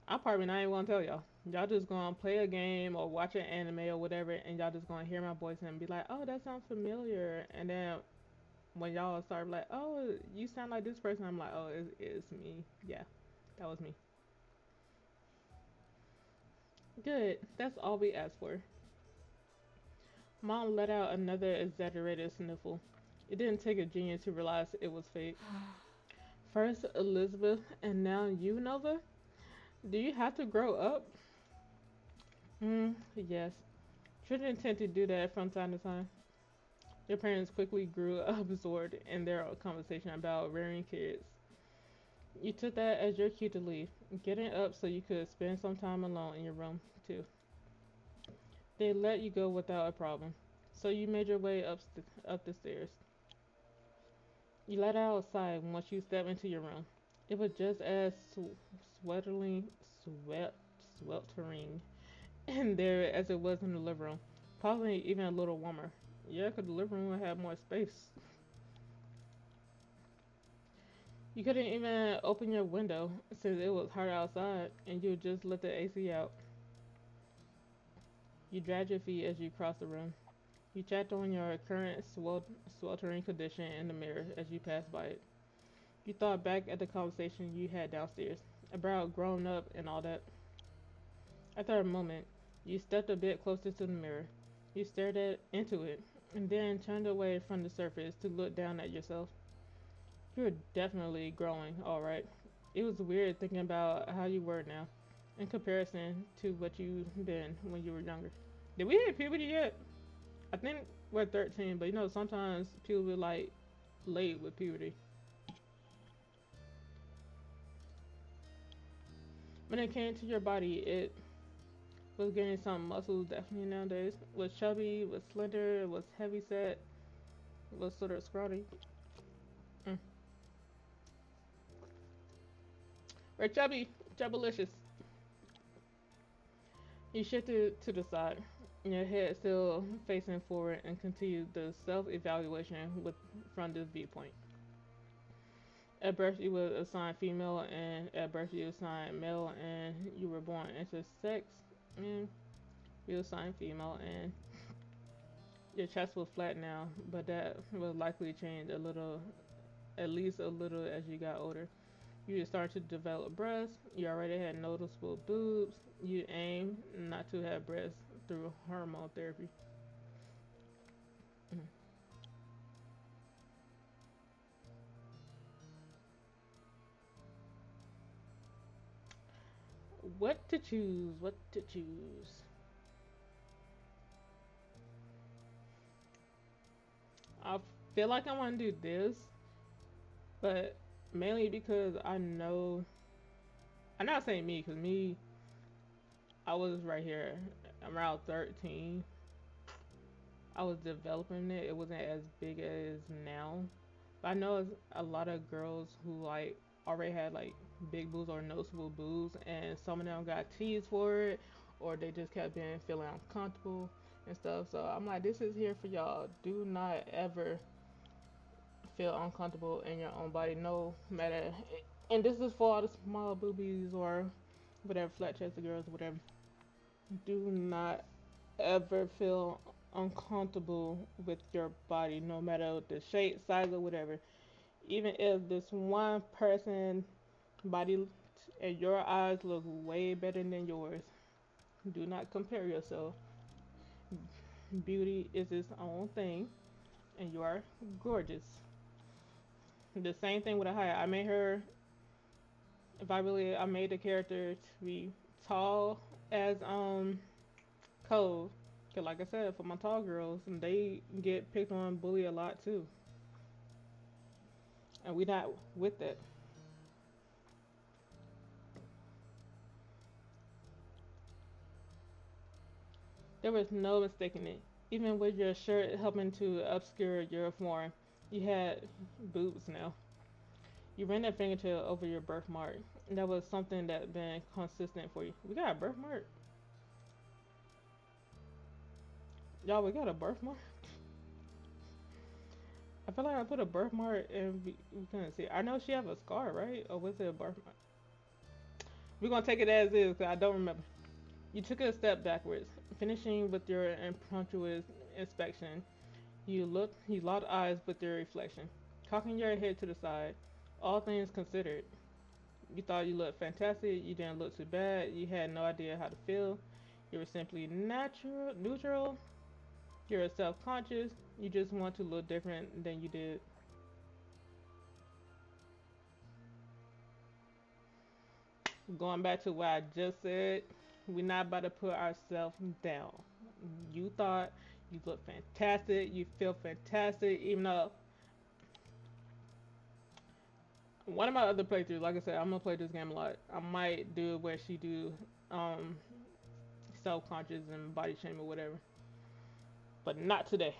I probably not even gonna tell y'all. Y'all just gonna play a game or watch an anime or whatever, and y'all just gonna hear my voice and be like, "Oh, that sounds familiar." And then when y'all start like, "Oh, you sound like this person," I'm like, "Oh, it's me." Yeah, that was me. Good. That's all we asked for. Mom let out another exaggerated sniffle. It didn't take a genius to realize it was fate. First Elizabeth, and now you, Nova? Do you have to grow up? Yes. Children tend to do that from time to time. Their parents quickly grew absorbed in their conversation about rearing kids. You took that as your cue to leave, getting up so you could spend some time alone in your room, too. They let you go without a problem. So you made your way up the stairs. You let out a sigh once you stepped into your room. It was just as sweatingly sweltering in there as it was in the living room. Probably even a little warmer. Yeah, 'cause the living room had more space. You couldn't even open your window since it was hot outside and you just let the AC out. You dragged your feet as you crossed the room. You checked on your current sweltering condition in the mirror as you passed by it. You thought back at the conversation you had downstairs about growing up and all that. After a moment, you stepped a bit closer to the mirror. You stared into it and then turned away from the surface to look down at yourself. You're definitely growing, alright. It was weird thinking about how you were now in comparison to what you've been when you were younger. Did we hit puberty yet? I think we're 13, but you know, sometimes people be like late with puberty. When it came to your body, it was getting some muscles definitely nowadays. Was chubby, was slender, was heavy set, was sort of scrawny. Mm. We're chubby, chubbylicious. You shifted to the side, your head still facing forward, and continued the self-evaluation from this viewpoint. At birth, you were assigned female, and at birth, you were assigned male, and you were born into sex, and you were assigned female, and your chest was flat now, but that will likely change a little, at least a little, as you got older. You started to develop breasts. You already had noticeable boobs. You aim not to have breasts through hormone therapy. Mhm. What to choose? What to choose? I feel like I want to do this, but mainly because I know. I'm not saying me, because me, I was right here around 13. I was developing it. It wasn't as big as now. But I know a lot of girls who like already had like big boobs or noticeable boobs, and some of them got teased for it, or they just kept being feeling uncomfortable and stuff. So I'm like, this is here for y'all. Do not ever feel uncomfortable in your own body, no matter. And this is for all the small boobies or whatever, flat chested girls, whatever. Do not ever feel uncomfortable with your body, no matter the shape, size, or whatever. Even if this one person body and your eyes look way better than yours, do not compare yourself. Beauty is its own thing, and you are gorgeous. The same thing with a height. I made her. If I really, I made the character to be tall as Cove. Cause like I said, for my tall girls, and they get picked on, bully a lot too, and we not with that. There was no mistaking it. Even with your shirt helping to obscure your form, you had boobs now. You ran that fingertip over your birthmark. That was something that been consistent for you. We got a birthmark? Y'all, we got a birthmark? I feel like I put a birthmark and we couldn't see it. I know she have a scar, right? Or was it a birthmark? We're gonna take it as is because I don't remember. You took a step backwards, finishing with your impromptu inspection. You locked eyes with your reflection, cocking your head to the side. All things considered, you thought you looked fantastic. You didn't look too bad. You had no idea how to feel. You were simply neutral. You were self-conscious. You just want to look different than you did. Going back to what I just said, we're not about to put ourselves down. You thought you look fantastic. You feel fantastic, even though one of my other playthroughs, like I said, I'm gonna play this game a lot. I might do where she do um self-conscious and body shame or whatever, but not today.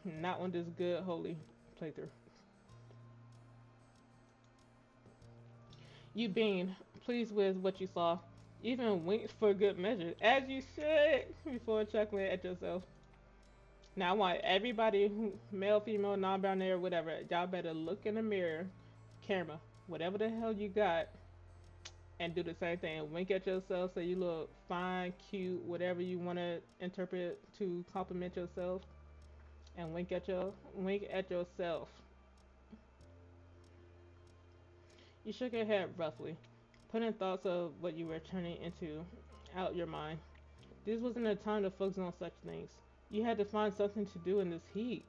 Not on this good holy playthrough. You being pleased with what you saw, even winked for good measure, as you should, before chuckling at yourself. Now I want everybody, male, female, non-binary, whatever, y'all better look in the mirror, camera, whatever the hell you got, and do the same thing. Wink at yourself so you look fine, cute, whatever you want to interpret to compliment yourself, and wink at yourself. You shook your head roughly, putting thoughts of what you were turning into out your mind. This wasn't a time to focus on such things. You had to find something to do in this heat.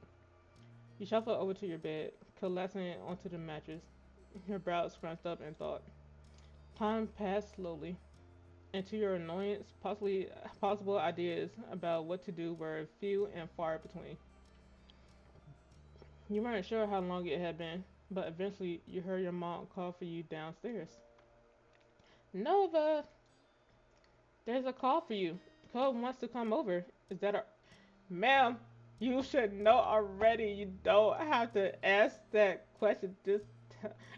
You shuffled over to your bed, collapsing onto the mattress, your brows scrunched up in thought. Time passed slowly, and to your annoyance, possible ideas about what to do were few and far between. You weren't sure how long it had been, but eventually you heard your mom call for you downstairs. Nova, there's a call for you. Cole wants to come over. Is that a... Ma'am, you should know already. You don't have to ask that question just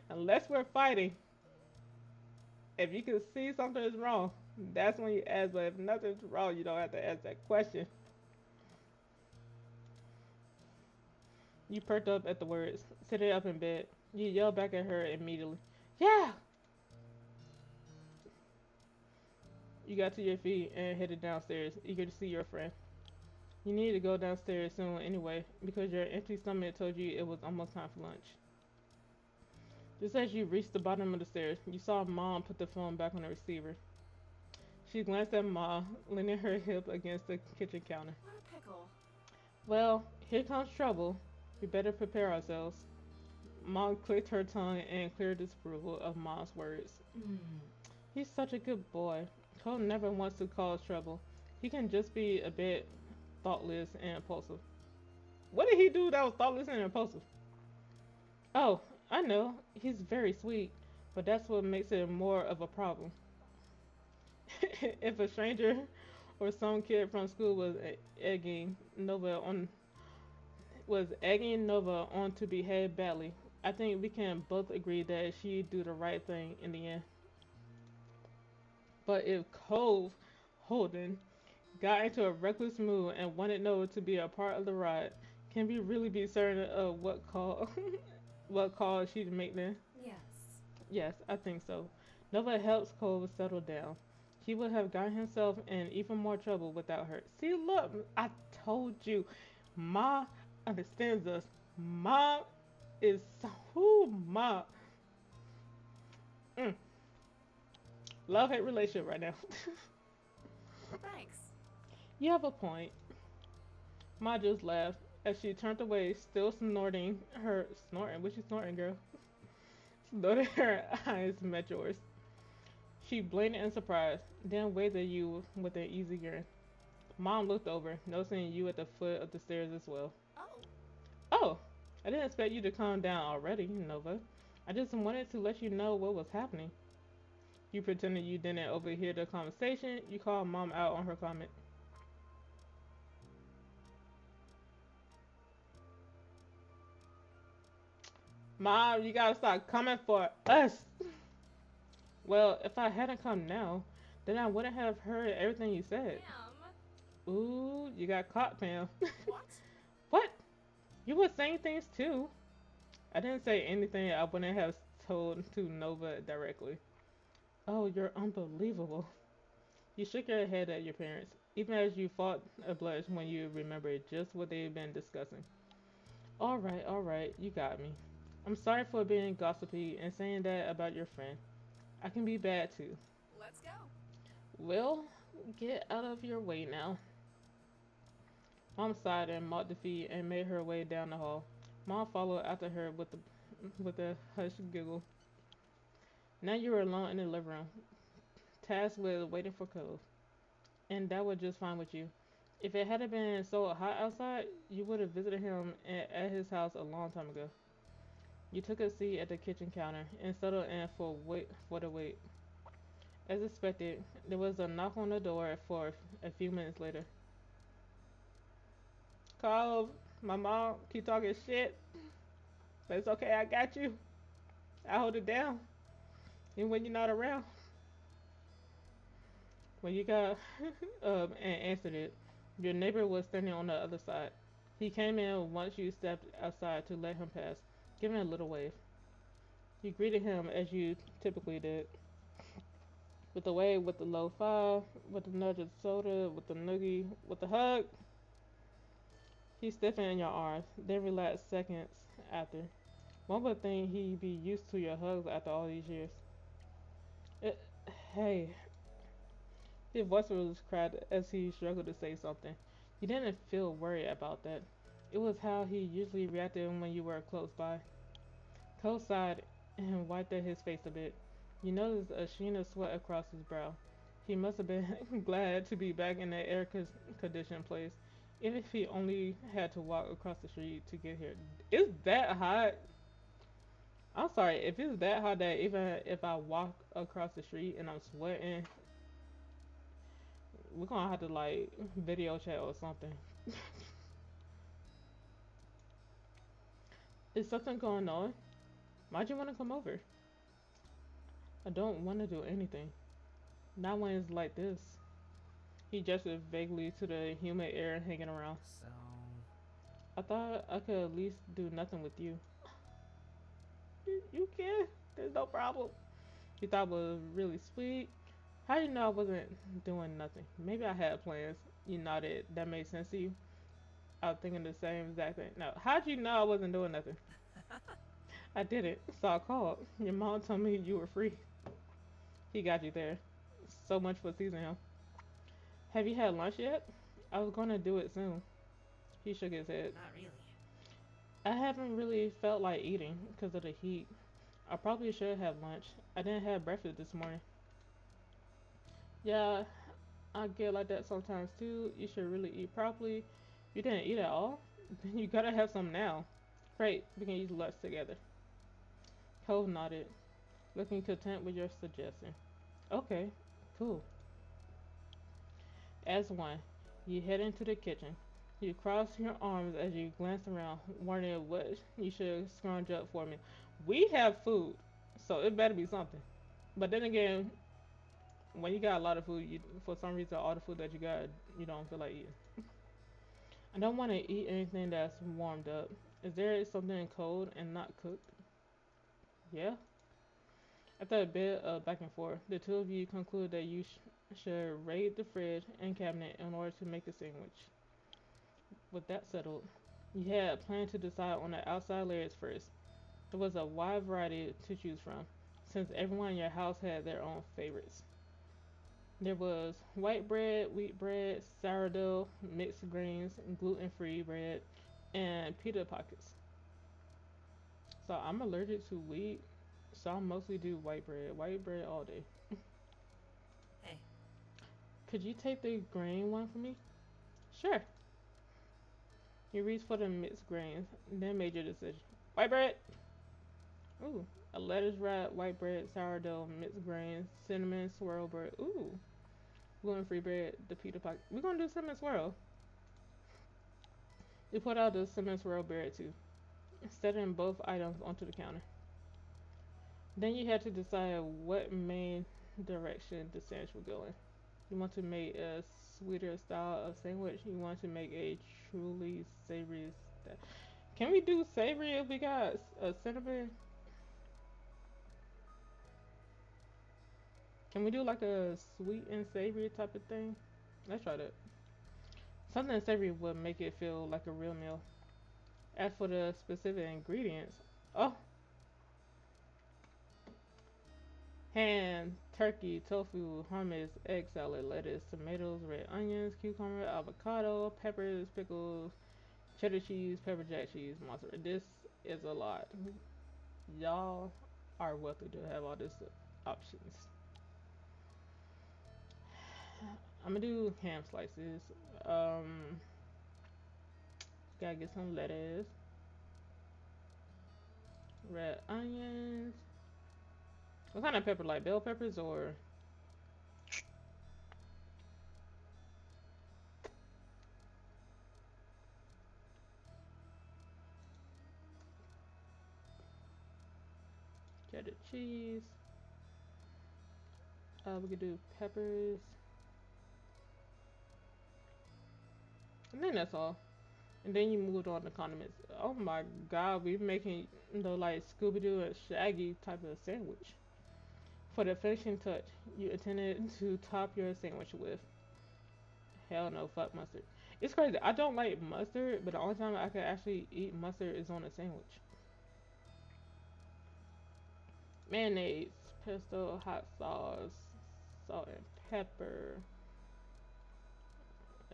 unless we're fighting. If you can see something is wrong, that's when you ask. But if nothing's wrong, you don't have to ask that question. You perked up at the words, sitting up in bed. You yelled back at her immediately. Yeah! You got to your feet and headed downstairs, eager to see your friend. You needed to go downstairs soon anyway, because your empty stomach told you it was almost time for lunch. Just as you reached the bottom of the stairs, you saw Mom put the phone back on the receiver. She glanced at Ma, leaning her hip against the kitchen counter. What a pickle. Well, here comes trouble. We better prepare ourselves. Mom clicked her tongue in clear disapproval of Mom's words. Mm. He's such a good boy. Cole never wants to cause trouble. He can just be a bit thoughtless and impulsive. What did he do that was thoughtless and impulsive? Oh, I know. He's very sweet, but that's what makes it more of a problem. If a stranger or some kid from school egging Nova on to behave badly, I think we can both agree that she'd do the right thing in the end. But if Cove Holden got into a reckless mood and wanted Nova to be a part of the ride, can we really be certain of what call what call she'd make then? Yes. Yes, I think so. Nova helps Cove settle down. He would have gotten himself in even more trouble without her. See, look, I told you, Ma understands us. Ma is so Ma. Mm. Love-hate relationship right now. Thanks. You have a point. Ma just laughed as she turned away, still snorting. What you snorting, girl? Snorting her eyes met yours. She blinked in surprise, then waved at you with an easy grin. Mom looked over, noticing you at the foot of the stairs as well. Oh. Oh, I didn't expect you to calm down already, Nova. I just wanted to let you know what was happening. You pretended you didn't overhear the conversation. You called Mom out on her comment. Mom, you gotta stop coming for us. Well, if I hadn't come now, then I wouldn't have heard everything you said. Pam. Ooh, you got caught, Pam. What? What? You were saying things too. I didn't say anything I wouldn't have told to Nova directly. Oh, you're unbelievable. You shook your head at your parents, even as you fought a blush when you remembered just what they'd been discussing. All right, you got me. I'm sorry for being gossipy and saying that about your friend. I can be bad too. Let's go. Well, get out of your way now. Mom sighed and mopped the feet and made her way down the hall. Mom followed after her with a hushed giggle. Now you were alone in the living room, tasked with waiting for Cove, and that was just fine with you. If it hadn't been so hot outside, you would have visited him at his house a long time ago. You took a seat at the kitchen counter and settled in for the wait. As expected, there was a knock on the door for a few minutes later. Cove, my mom keep talking shit, but it's okay. I got you. I hold it down, even when you're not around. When you got and answered it, your neighbor was standing on the other side. He came in once you stepped outside to let him pass, giving a little wave. You greeted him as you typically did, with the wave, with the low five, with the nudge of soda, with the noogie, with the hug. He stiffened in your arms, then relaxed seconds after. One would think he'd be used to your hugs after all these years. It, hey, his voice was cracked as he struggled to say something. You didn't feel worried about that. It was how he usually reacted when you were close by. Cole sighed and wiped at his face a bit. You noticed a sheen of sweat across his brow. He must have been glad to be back in the air-conditioned place, even if he only had to walk across the street to get here. It's that hot. I'm sorry, if it's that hot that even if I walk across the street and I'm sweating, we're gonna have to like video chat or something. Is something going on? Why'd you want to come over? I don't want to do anything. Not when it's like this. He gestured vaguely to the humid air hanging around. So, I thought I could at least do nothing with you. You can. There's no problem. You thought it was really sweet. How do you know I wasn't doing nothing? Maybe I had plans. You nodded. That made sense to you. I was thinking the same exact thing. No, how'd you know I wasn't doing nothing? I didn't. So I called. Your mom told me you were free. He got you there. So much for teasing him. Have you had lunch yet? I was gonna do it soon. He shook his head. Not really. I haven't really felt like eating because of the heat. I probably should have lunch. I didn't have breakfast this morning. Yeah, I get like that sometimes too. You should really eat properly. You didn't eat at all? Then you gotta have some now. Great, we can eat lunch together. Cole nodded, looking content with your suggestion. Okay, cool. As one, you head into the kitchen. You cross your arms as you glance around, wondering what you should scrounge up for me. We have food, so it better be something. But then again, when you got a lot of food, for some reason, all the food that you got, you don't feel like eating. I don't want to eat anything that's warmed up. Is there something cold and not cooked? Yeah. After a bit of back and forth, the two of you conclude that you should raid the fridge and cabinet in order to make a sandwich. With that settled, you had planned to decide on the outside layers first. There was a wide variety to choose from, since everyone in your house had their own favorites. There was white bread, wheat bread, sourdough, mixed grains, gluten-free bread, and pita pockets. So I'm allergic to wheat, so I mostly do white bread. White bread all day. Hey, Could you take the grain one for me? Sure. You reached for the mixed grains, then made your decision. White bread! Ooh. A lettuce wrap, white bread, sourdough, mixed grains, cinnamon swirl bread. Ooh. Gluten free bread, the pita pocket. We're gonna do cinnamon swirl. You put out the cinnamon swirl bread too. setting both items onto the counter. Then you had to decide what main direction the sandwich will go in. You want to make a sweeter style of sandwich. You want to make a truly savory style. Can we do savory if we got a cinnamon? Can we do like a sweet and savory type of thing? Let's try that. Something savory would make it feel like a real meal. As for the specific ingredients, oh, ham, turkey, tofu, hummus, egg salad, lettuce, tomatoes, red onions, cucumber, avocado, peppers, pickles, cheddar cheese, pepper jack cheese, mozzarella. This is a lot. Y'all are wealthy to have all these options. I'm gonna do ham slices. Um, Gotta get some lettuce, red onions. What kind of pepper? Like bell peppers or cheddar cheese? We could do peppers. I think that's all. And then you moved on to condiments. Oh my god, we're making the like Scooby Doo and Shaggy type of sandwich. For the finishing touch, you intended to top your sandwich with. Hell no, fuck mustard. It's crazy. I don't like mustard, but the only time I can actually eat mustard is on a sandwich. Mayonnaise, pesto, hot sauce, salt and pepper.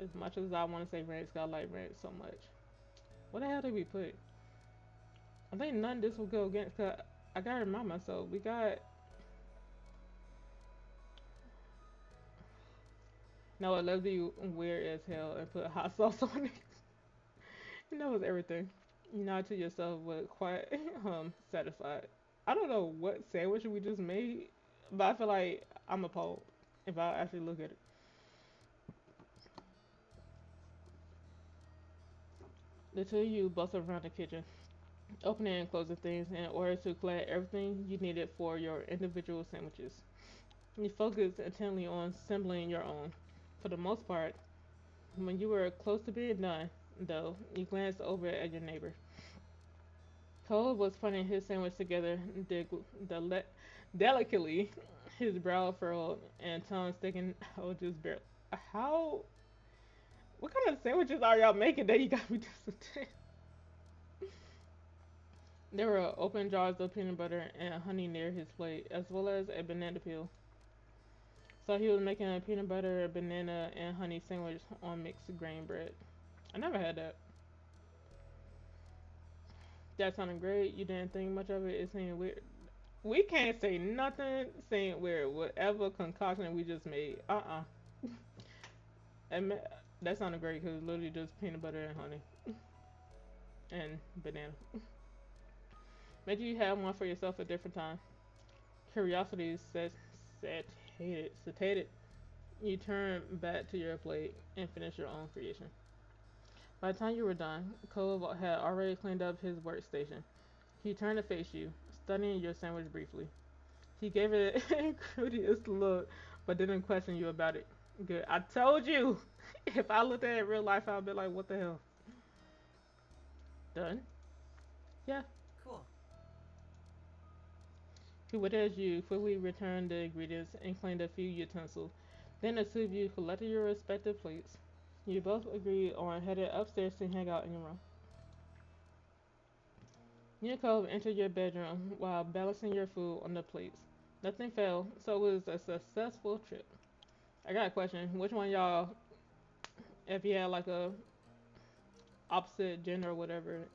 As much as I want to say ranch, 'cause I like ranch so much. What the hell did we put? I think none of this will go against. Cause I gotta remind myself we got. No, let's be weird as hell and put hot sauce on it. And that was everything. You nod to yourself, but quite satisfied. I don't know what sandwich we just made, but I feel like I'm appalled if I actually look at it. The two of you bustle around the kitchen, opening and closing things in order to collect everything you needed for your individual sandwiches. You focus intently on assembling your own. For the most part, when you were close to being done, though, you glanced over at your neighbor. Cole was putting his sandwich together delicately, his brow furrowed and tongue sticking out just barely. How? What kind of sandwiches are y'all making that you got me this? There were open jars of peanut butter and honey near his plate, as well as a banana peel. So he was making a peanut butter, banana, and honey sandwich on mixed grain bread. I never had that. That sounded great. You didn't think much of it. It seemed weird. We can't say nothing saying weird. Whatever concoction we just made. And that sounded great because literally just peanut butter and honey and banana. Maybe you have one for yourself at a different time. Curiosity satiated. You turn back to your plate and finish your own creation. By the time you were done, Cove had already cleaned up his workstation. He turned to face you, studying your sandwich briefly. He gave it an incredulous look, but didn't question you about it. Good. I told you! If I looked at it in real life, I'd be like, what the hell? Done? Yeah. Cool. He waited as you quickly returned the ingredients and cleaned a few utensils. Then the two of you collected your respective plates. You both agreed on headed upstairs to hang out in your room. You and Cove entered your bedroom while balancing your food on the plates. Nothing fell, so it was a successful trip. I got a question. Which one y'all, if you had like a opposite gender or whatever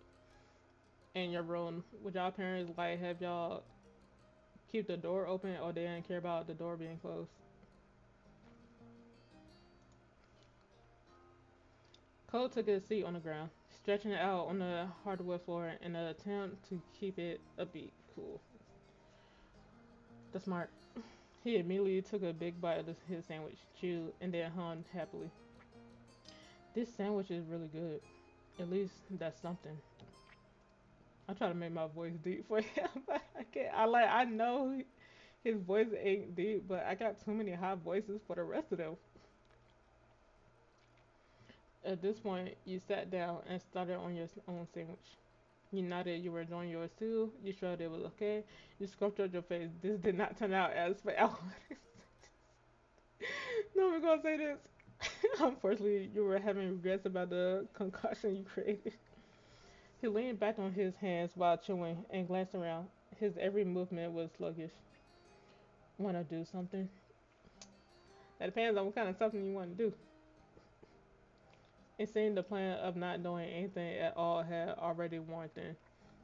in your room, would y'all parents like have y'all keep the door open or they didn't care about the door being closed? Cole took his seat on the ground, stretching it out on the hardwood floor in an attempt to keep it a beat cool. That's smart. He immediately took a big bite of his sandwich, chewed, and then hummed happily. This sandwich is really good. At least that's something. I'm trying to make my voice deep for him, but I can't. I know his voice ain't deep, but I got too many high voices for the rest of them. At this point, you sat down and started on your own sandwich. You nodded you were enjoying yours too. You shrugged it was okay. You sculpted up your face. This did not turn out as for Alvin. No, we're gonna say this. Unfortunately, you were having regrets about the concoction you created. He leaned back on his hands while chewing and glanced around. His every movement was sluggish. Wanna do something? That depends on what kind of something you want to do. It seemed the plan of not doing anything at all had already worn thin,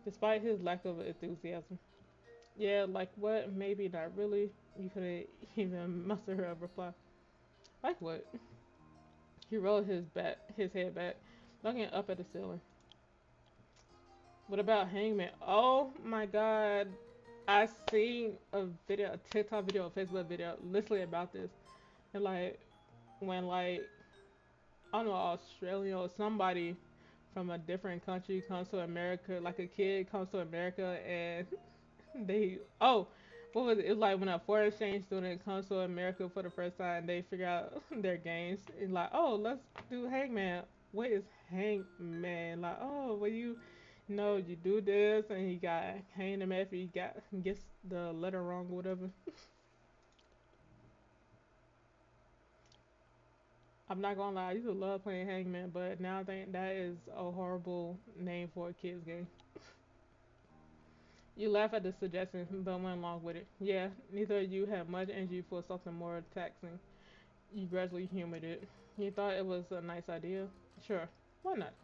despite his lack of enthusiasm. Yeah, like what? Maybe not really. You couldn't even muster a reply. Like what? He rolled his head back, looking up at the ceiling. What about Hangman? Oh my God! I seen a video, a TikTok video, a Facebook video, literally about this, and like when like I don't know Australia or somebody from a different country comes to America, like a kid comes to America and they what was it? It's like when a foreign exchange student comes to America for the first time, they figure out their games and like, oh, let's do Hangman. What is Hangman? Like, oh, well you do this and he got hanged him after he gets the letter wrong or whatever. I'm not gonna lie, I used to love playing Hangman, but now I think that is a horrible name for a kids game. You laugh at the suggestion, but went along with it. Yeah, neither of you had much energy for something more taxing. You gradually humored it. You thought it was a nice idea? Sure, why not?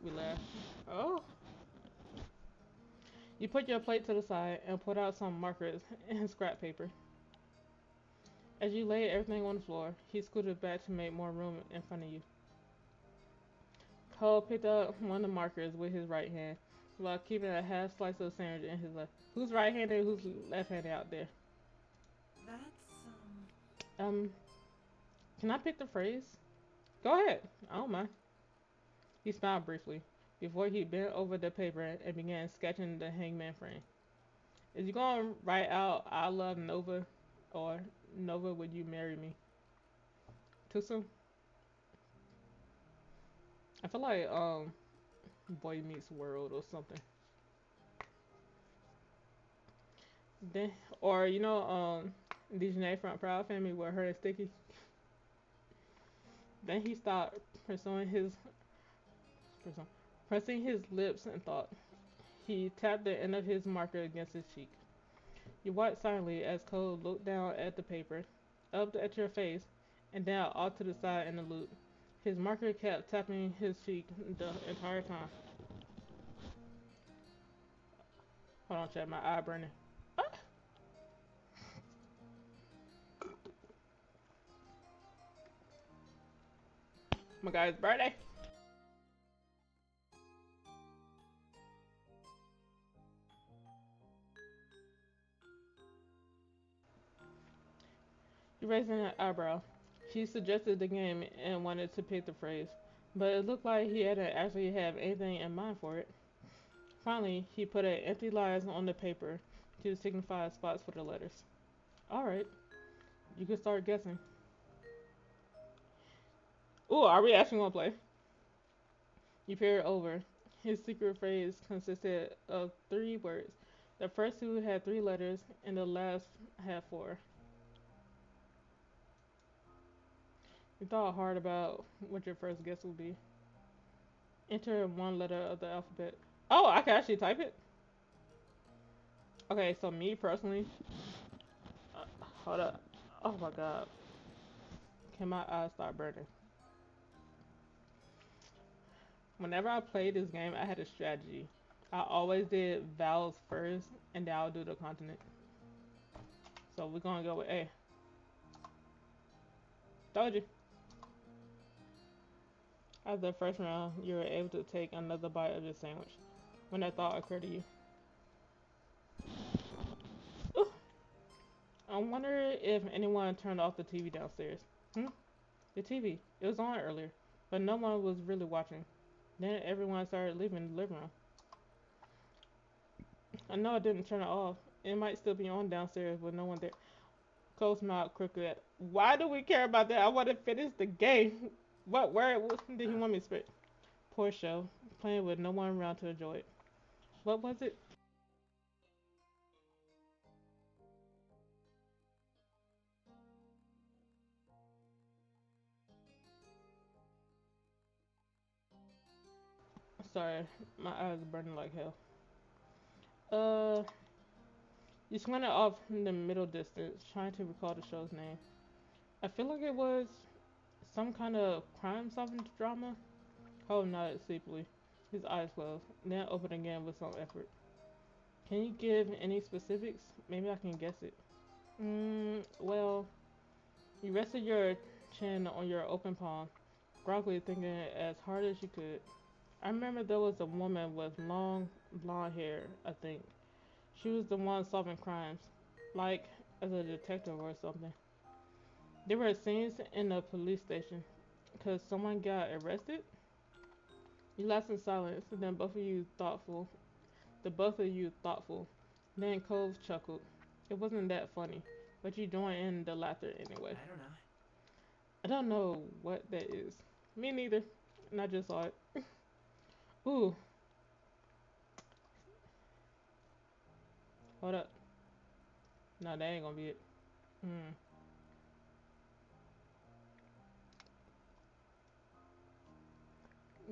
We laughed. Oh. You put your plate to the side and put out some markers and scrap paper. As you laid everything on the floor, he scooted back to make more room in front of you. Cole picked up one of the markers with his right hand while keeping a half slice of sandwich in his left. Who's right-handed? Who's left-handed out there? That's. Um, can I pick the phrase? Go ahead. I don't mind. He smiled briefly before he bent over the paper and began sketching the hangman frame. Is you gonna write out "I love Nova" or "Nova, would you marry me"? Too soon? I feel like Boy Meets World or something. Then or Dejanay from Proud Family with her and Sticky. Then he stopped pursuing, pressing his lips in thought. He tapped the end of his marker against his cheek. You watched silently as Cole looked down at the paper, up at your face, and down off to the side in the loop. His marker kept tapping his cheek the entire time. Hold on, chat, my eye burning. Ah, my guy's birthday. He raised an eyebrow. She suggested the game and wanted to pick the phrase, but it looked like he hadn't actually have anything in mind for it. Finally, he put an empty lines on the paper to signify spots for the letters. Alright, you can start guessing. Ooh, are we actually gonna play? You peered over. His secret phrase consisted of three words. The first two had three letters, and the last had four. You thought hard about what your first guess would be. Enter one letter of the alphabet. Oh, I can actually type it? Okay, so me personally. Uh, hold up. Oh my god. Can my eyes start burning? Whenever I played this game, I had a strategy. I always did vowels first, and then I'll do the continent. So we're gonna go with A. Told you. After the first round, you were able to take another bite of the sandwich when that thought occurred to you. Ooh, I wonder if anyone turned off the TV downstairs. Hmm? The TV. It was on earlier. but no one was really watching. Then everyone started leaving the living room. I know I didn't turn it off. It might still be on downstairs with no one there. Cole smiled crooked. Why do we care about that? I want to finish the game. What word did he want me to speak? Poor show. Playing with no one around to enjoy it. What was it? Sorry, my eyes are burning like hell. Uh, you squinted off in the middle distance, trying to recall the show's name. I feel like it was some kind of crime-solving drama. Cole nodded sleepily, his eyes closed, then opened again with some effort. Can you give any specifics? Maybe I can guess it. Well, you rested your chin on your open palm, groggily thinking as hard as you could. I remember there was a woman with long blonde hair, I think. She was the one solving crimes, like as a detective or something. There were scenes in the police station because someone got arrested. You laughed in silence, and then both of you thoughtful. The both of you thoughtful. Then Cove chuckled. It wasn't that funny, but you joined in the laughter anyway. I don't know. I don't know what that is. Me neither. And I just saw it. Ooh, hold up. No, that ain't gonna be it. Hmm.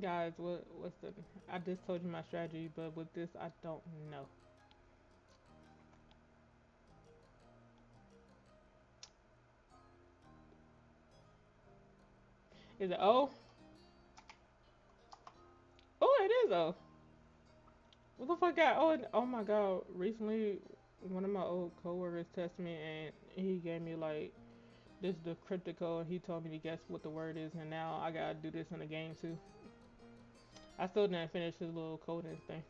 Guys, what's the? I just told you my strategy, but with this, I don't know. Is it O? Oh, it is O. What the fuck got O? Oh my god! Recently, one of my old coworkers texted me and he gave me like this the cryptic code. He told me to guess what the word is, and now I gotta do this in the game too. I still didn't finish his little coding thing.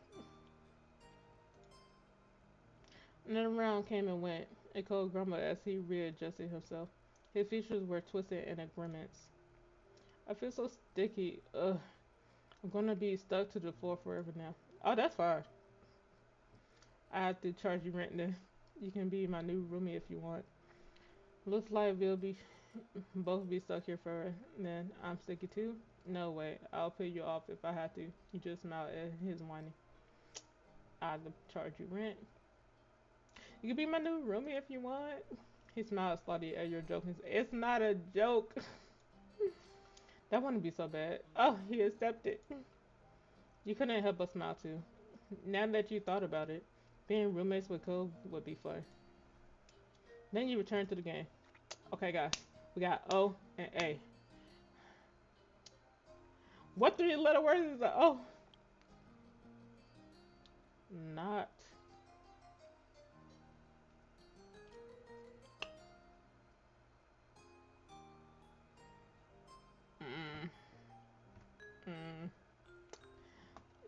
Another round came and went. A cold grumbled as he readjusted himself. His features were twisted in a grimace. I feel so sticky. Ugh. I'm gonna be stuck to the floor forever now. Oh, that's fine. I have to charge you rent then. You can be my new roomie if you want. Looks like we'll be both be stuck here forever. Then I'm sticky too. No way. I'll pay you off if I have to. He just smiled at his whining. I have to charge you rent. You can be my new roomie if you want. He smiled slightly at your joke. It's not a joke. That wouldn't be so bad. Oh, he accepted. You couldn't help but smile too. Now that you thought about it, being roommates with Cole would be fun. Then you return to the game. Okay, guys, we got O and A. What three-letter word is the O? Not. Mm, mm.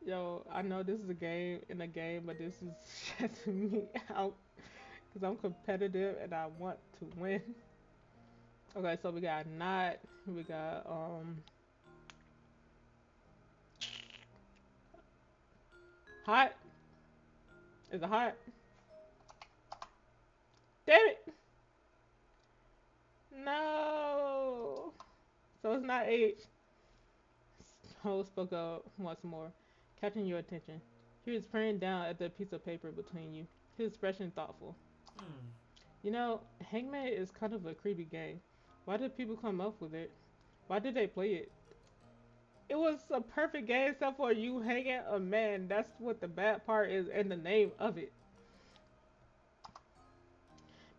Yo, I know this is a game in a game, but this is stressing me out because I'm competitive and I want to win. Okay, so we got not. We got hot. Is it hot? Damn it! No. So it's not H. Ho spoke up once more, catching your attention. He was peering down at the piece of paper between you, his expression thoughtful. Hmm. You know, Hangman is kind of a creepy game. Why did people come up with it? Why did they play it? It was a perfect game except for you hanging a man. That's what the bad part is in the name of it.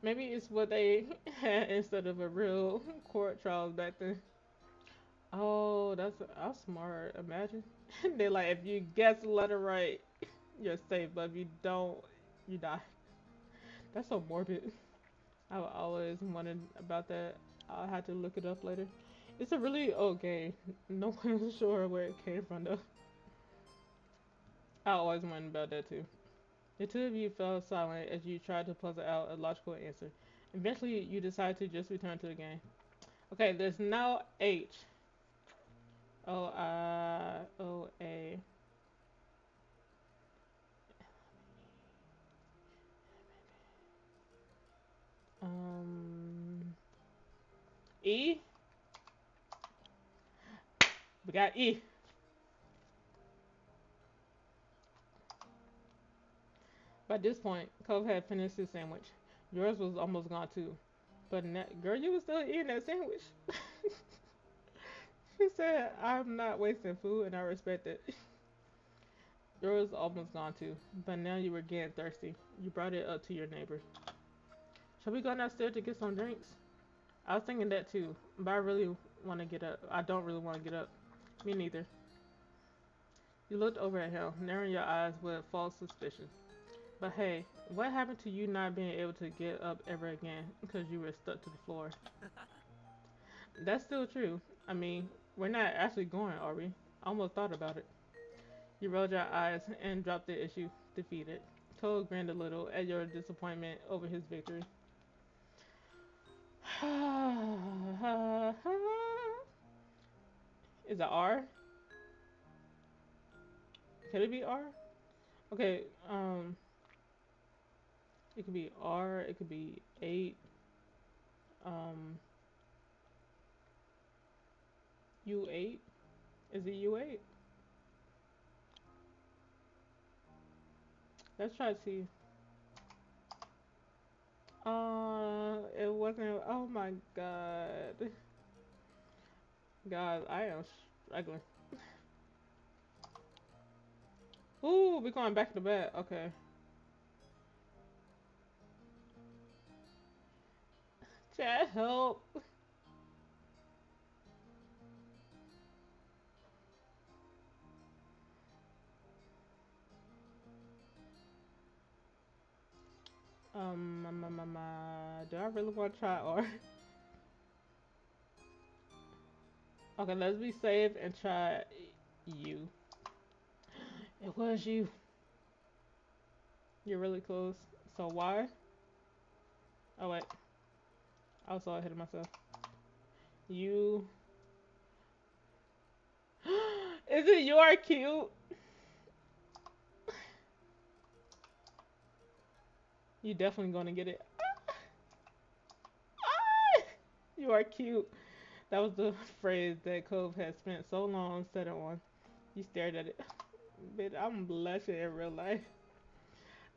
Maybe it's what they had instead of a real court trial back then. Oh, that's smart. Imagine. They like if you guess the letter right, you're safe, but if you don't, you die. That's so morbid. I always wondered about that. I'll have to look it up later. It's a really old game. No one's sure where it came from though. I always wondered about that too. The two of you fell silent as you tried to puzzle out a logical answer. Eventually, you decided to just return to the game. Okay, there's now H. Oioa. Um, E. We got E. By this point, Cove had finished his sandwich. Yours was almost gone too. But girl, you was still eating that sandwich. She said, "I'm not wasting food, and I respect it." Yours was almost gone too. But now you were getting thirsty. You brought it up to your neighbor. Shall we go downstairs to get some drinks? I was thinking that too, but I really want to get up. I don't really want to get up. Me neither. You looked over at him, narrowing your eyes with false suspicion. But hey, what happened to you not being able to get up ever again because you were stuck to the floor? That's still true. I mean, we're not actually going, are we? I almost thought about it. You rolled your eyes and dropped the issue, defeated. Cole grinned a little at your disappointment over his victory. Is it R? Could it be R? Okay, it could be R, it could be 8, um, U8. Is it U8? Let's try to see. It wasn't. Oh my god. God, I am struggling. Ooh, we're going back to bed. Okay. Chat, help. Do I really want to try R? Okay, let's be safe and try U. It was you. You're really close. So Y? Oh wait, I was so ahead of myself. U. Is it you are cute? You definitely gonna get it. You are cute. That was the phrase that Cove had spent so long setting on. You stared at it. Bitch, I'm blushing in real life.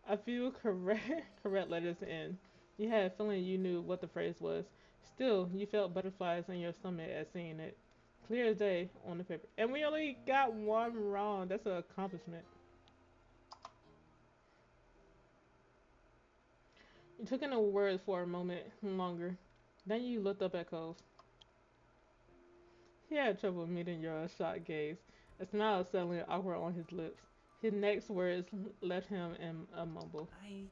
A few correct letters in. You had a feeling you knew what the phrase was. Still, you felt butterflies in your stomach at seeing it. Clear as day on the paper. And we only got one wrong. That's an accomplishment. You took in the words for a moment longer. Then you looked up at Cove. He had trouble meeting your shocked gaze. A smile settling awkward on his lips. His next words left him in a mumble. I mean,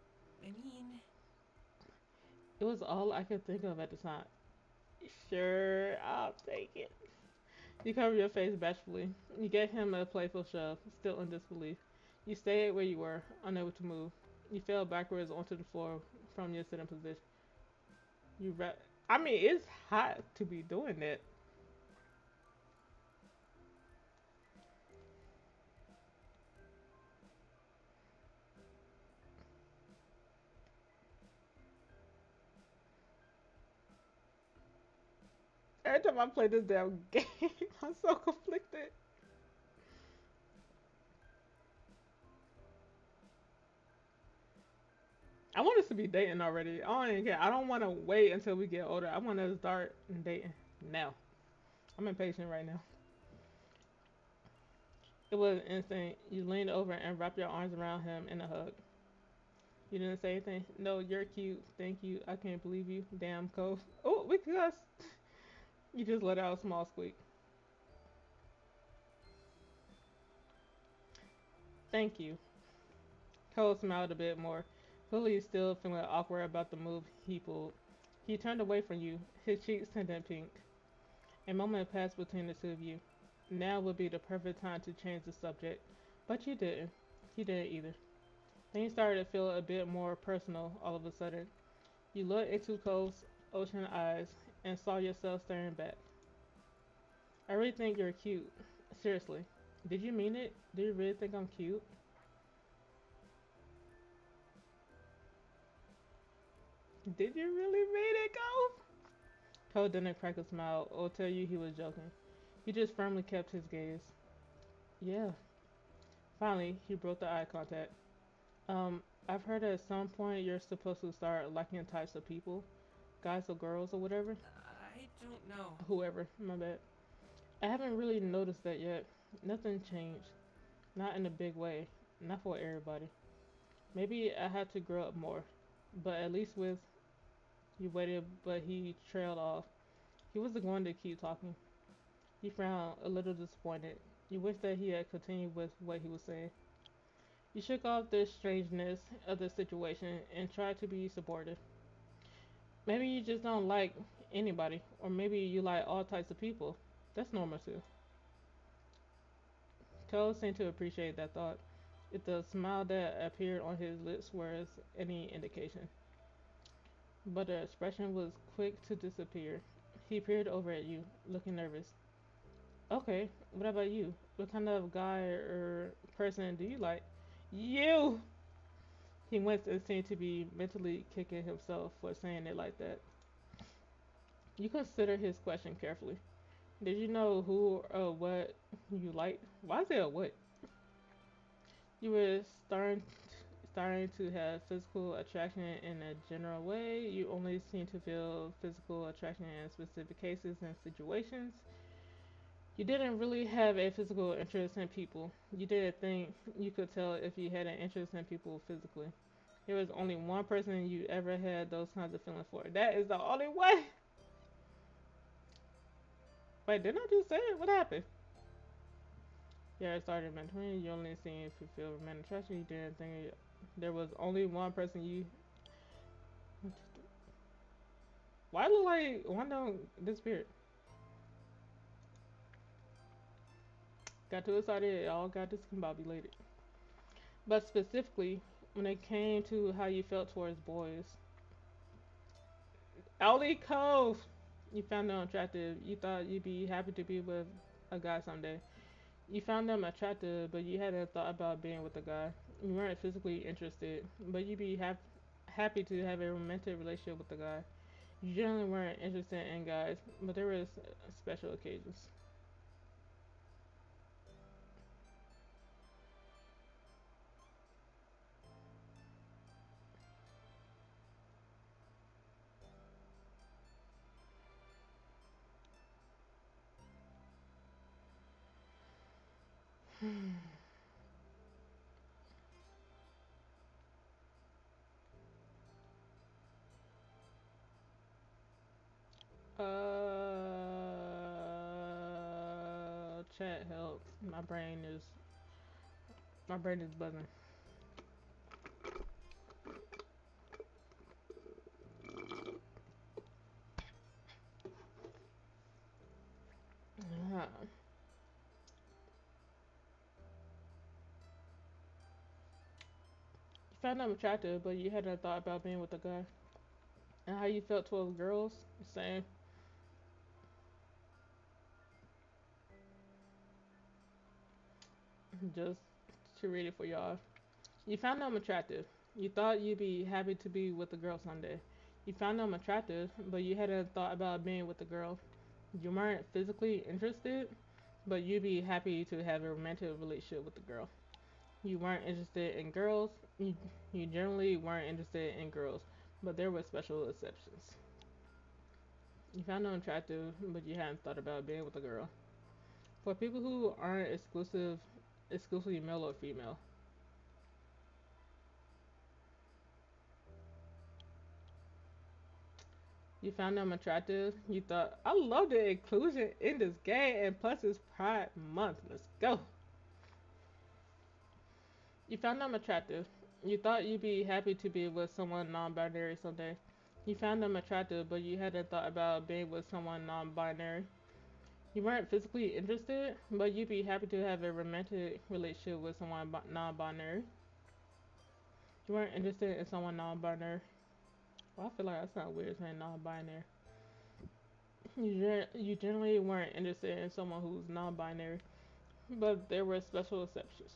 It was all I could think of at the time. Sure, I'll take it. You cover your face bashfully. You gave him a playful shove, still in disbelief. You stayed where you were, unable to move. You fell backwards onto the floor from your sitting position. You ra- I mean, it's hot to be doing that. Every time I play this damn game, I'm so conflicted. I want us to be dating already. I don't even care. I don't want to wait until we get older. I want to start dating now. I'm impatient right now. It was instant. You leaned over and wrapped your arms around him in a hug. You didn't say anything. No, you're cute. Thank you. I can't believe you. Damn, Cove. Oh, we cussed. You just let out a small squeak. Thank you. Cole smiled a bit more, clearly still feeling awkward about the move he pulled. He turned away from you, his cheeks tinted pink. A moment passed between the two of you. Now would be the perfect time to change the subject, but you didn't. He didn't either. Things started to feel a bit more personal all of a sudden. You looked into Cole's ocean eyes and saw yourself staring back. I really think you're cute. Seriously. Did you mean it? Do you really think I'm cute? Did you really mean it, Cole? Cole didn't crack a smile or tell you he was joking. He just firmly kept his gaze. Yeah. Finally, he broke the eye contact. I've heard at some point you're supposed to start liking types of people, guys or girls or whatever. I don't know. Whoever, my bad. I haven't really noticed that yet. Nothing changed. Not in a big way. Not for everybody. Maybe I had to grow up more. But at least with he waited, but he trailed off. He wasn't going to keep talking. He frowned, a little disappointed. He wished that he had continued with what he was saying. He shook off the strangeness of the situation and tried to be supportive. Maybe you just don't like anybody, or maybe you like all types of people. That's normal too. Cole seemed to appreciate that thought, if the smile that appeared on his lips was any indication. But the expression was quick to disappear. He peered over at you, looking nervous. Okay, what about you? What kind of guy or person do you like? You! He winced and seemed to be mentally kicking himself for saying it like that. You considered his question carefully. Did you know who or what you liked? Why is there a what? You were starting to have physical attraction in a general way. You only seem to feel physical attraction in specific cases and situations. You didn't really have a physical interest in people. You didn't think you could tell if you had an interest in people physically. There was only one person you ever had those kinds of feelings for. That is the only way. Wait, didn't I just say it? What happened? Yeah, it started mentoring. You only seen if you feel romantic attraction. You didn't think there was only one person you. Why look like one don't disappear? Got too excited. It all got discombobulated. But specifically, when it came to how you felt towards boys, Ellie Cove, you found them attractive. You thought you'd be happy to be with a guy someday. You found them attractive, but you hadn't thought about being with a guy. You weren't physically interested, but you'd be happy to have a romantic relationship with a guy. You generally weren't interested in guys, but there was special occasions. Chat help. My brain is buzzing. Uh, you found them attractive, but you hadn't thought about being with a guy. And how you felt towards girls, same. Just to read it for y'all. You found them attractive. You thought you'd be happy to be with a girl someday. You found them attractive, but you hadn't thought about being with a girl. You weren't physically interested, but you'd be happy to have a romantic relationship with a girl. You weren't interested in girls. You generally weren't interested in girls, but there were special exceptions. You found them attractive, but you hadn't thought about being with a girl. For people who aren't exclusively male or female, you found them attractive. You thought, I love the inclusion in this game, and plus it's Pride Month. Let's go. You found them attractive. You thought you'd be happy to be with someone non-binary someday. You found them attractive, but you hadn't thought about being with someone non-binary. You weren't physically interested, but you'd be happy to have a romantic relationship with someone non-binary. You weren't interested in someone non-binary. Well, I feel like I sound weird saying non-binary. You generally weren't interested in someone who's non-binary, but there were special exceptions.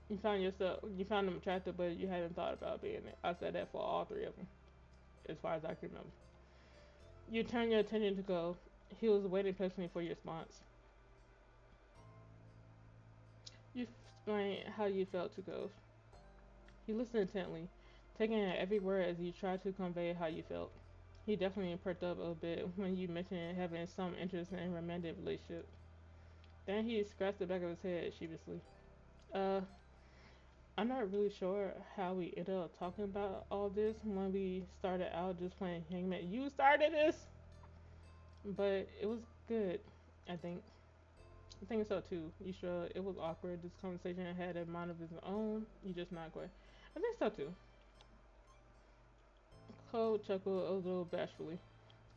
You found them attractive, but you hadn't thought about being it. I said that for all three of them, as far as I can remember. You turned your attention to go. He was waiting patiently for your response. You explained how you felt to Ghost. He listened intently, taking in every word as you tried to convey how you felt. He definitely perked up a bit when you mentioned having some interest in romantic relationships. Then he scratched the back of his head sheepishly. Uh, I'm not really sure how we ended up talking about all this when we started out just playing Hangman. You started this, but it was good. I think. I think so too. You sure it was awkward? This conversation had a mind of its own. You just not quite. I think so too. Cole chuckled a little bashfully.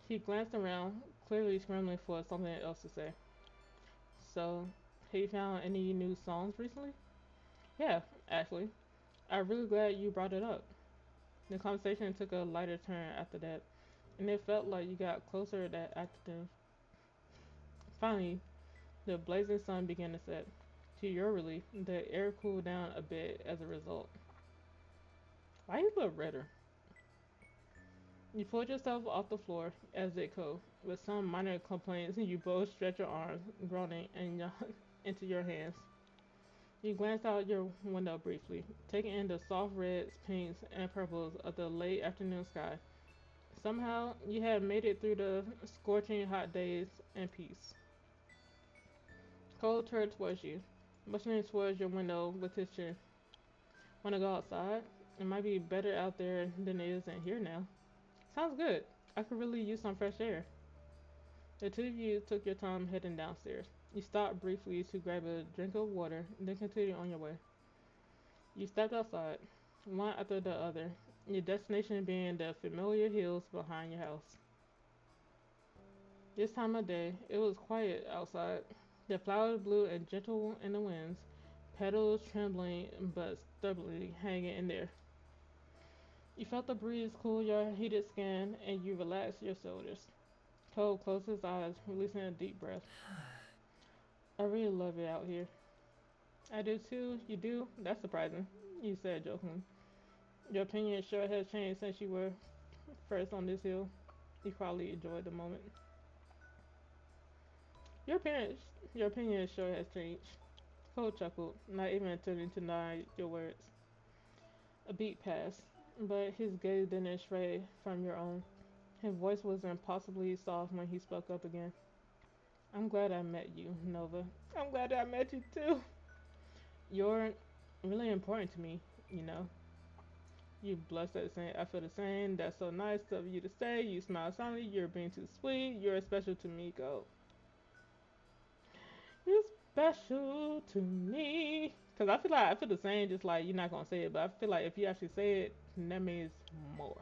He glanced around, clearly scrambling for something else to say. So, have you found any new songs recently? Yeah, actually. I'm really glad you brought it up. The conversation took a lighter turn after that, and it felt like you got closer that afternoon. Finally, the blazing sun began to set. To your relief, the air cooled down a bit as a result. Why you look redder? You pulled yourself off the floor as it could. With some minor complaints, you both stretched your arms, groaning, and into your hands. You glanced out your window briefly, taking in the soft reds, pinks, and purples of the late afternoon sky. Somehow, you had made it through the scorching hot days in peace. Cole turned towards you, motioning towards your window with his chin. Want to go outside? It might be better out there than it is in here now. Sounds good. I could really use some fresh air. The two of you took your time heading downstairs. You stopped briefly to grab a drink of water, then continued on your way. You stepped outside, one after the other, your destination being the familiar hills behind your house. This time of day, it was quiet outside. The flowers blew and gentle in the winds, petals trembling but stubbornly hanging in there. You felt the breeze cool your heated skin and you relaxed your shoulders. Cole closed his eyes, releasing a deep breath. I really love it out here. I do too. You do? That's surprising, you said jokingly. Your opinion sure has changed since you were first on this hill. You probably enjoyed the moment. Your opinion, your opinion sure has changed. Cole chuckled, not even attempting to nod your words. A beat passed, but his gaze didn't stray from your own. His voice was impossibly soft when he spoke up again. I'm glad I met you, Nova. I'm glad I met you too. You're really important to me, you know. You blushed at the same. I feel the same. That's so nice of you to say. You smile silently. You're being too sweet. You're special to me. Go. You're special to me. Cause I feel the same. Just like you're not gonna say it, but I feel like if you actually say it, that means more.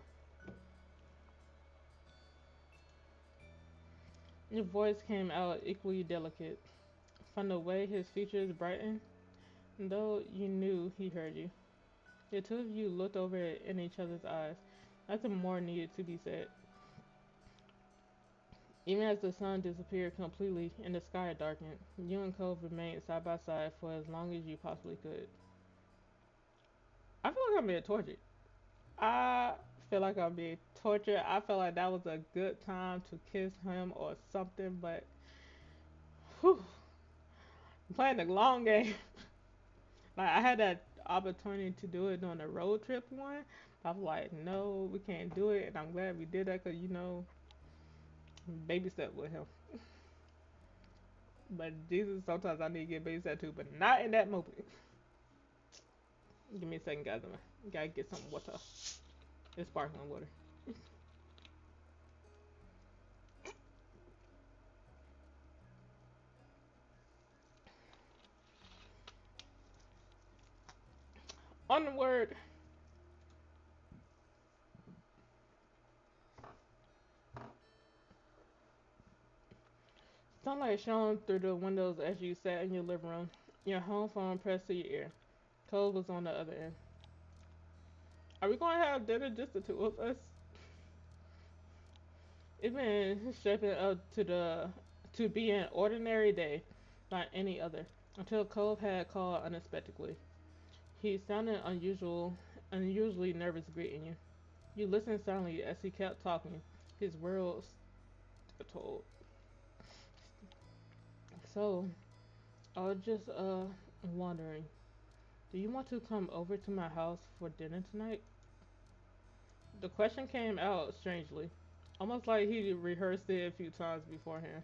Your voice came out equally delicate. From the way his features brightened, though you knew he heard you. The two of you looked over in each other's eyes. Nothing more needed to be said. Even as the sun disappeared completely and the sky darkened, you and Cove remained side by side for as long as you possibly could. I feel like I'm being tortured. I feel like I'm being tortured. I feel like that was a good time to kiss him or something, but whew, I'm playing the long game. Like I had that opportunity to do it on the road trip one. I was like, no, we can't do it, and I'm glad we did that because baby step with him. But Jesus, sometimes I need to get babysat too, but not in that moment. Give me a second, guys. I gotta get some water. It's sparkling water. Onward! Sunlight shone through the windows as you sat in your living room, your home phone pressed to your ear. Cole was on the other end. Are we gonna have dinner just the two of us? It's been shaping up to be an ordinary day, like any other, until Cove had called unexpectedly. He sounded unusually nervous greeting you. You listened silently as he kept talking, his words told. So, I was just wondering, do you want to come over to my house for dinner tonight? The question came out strangely, almost like he rehearsed it a few times beforehand.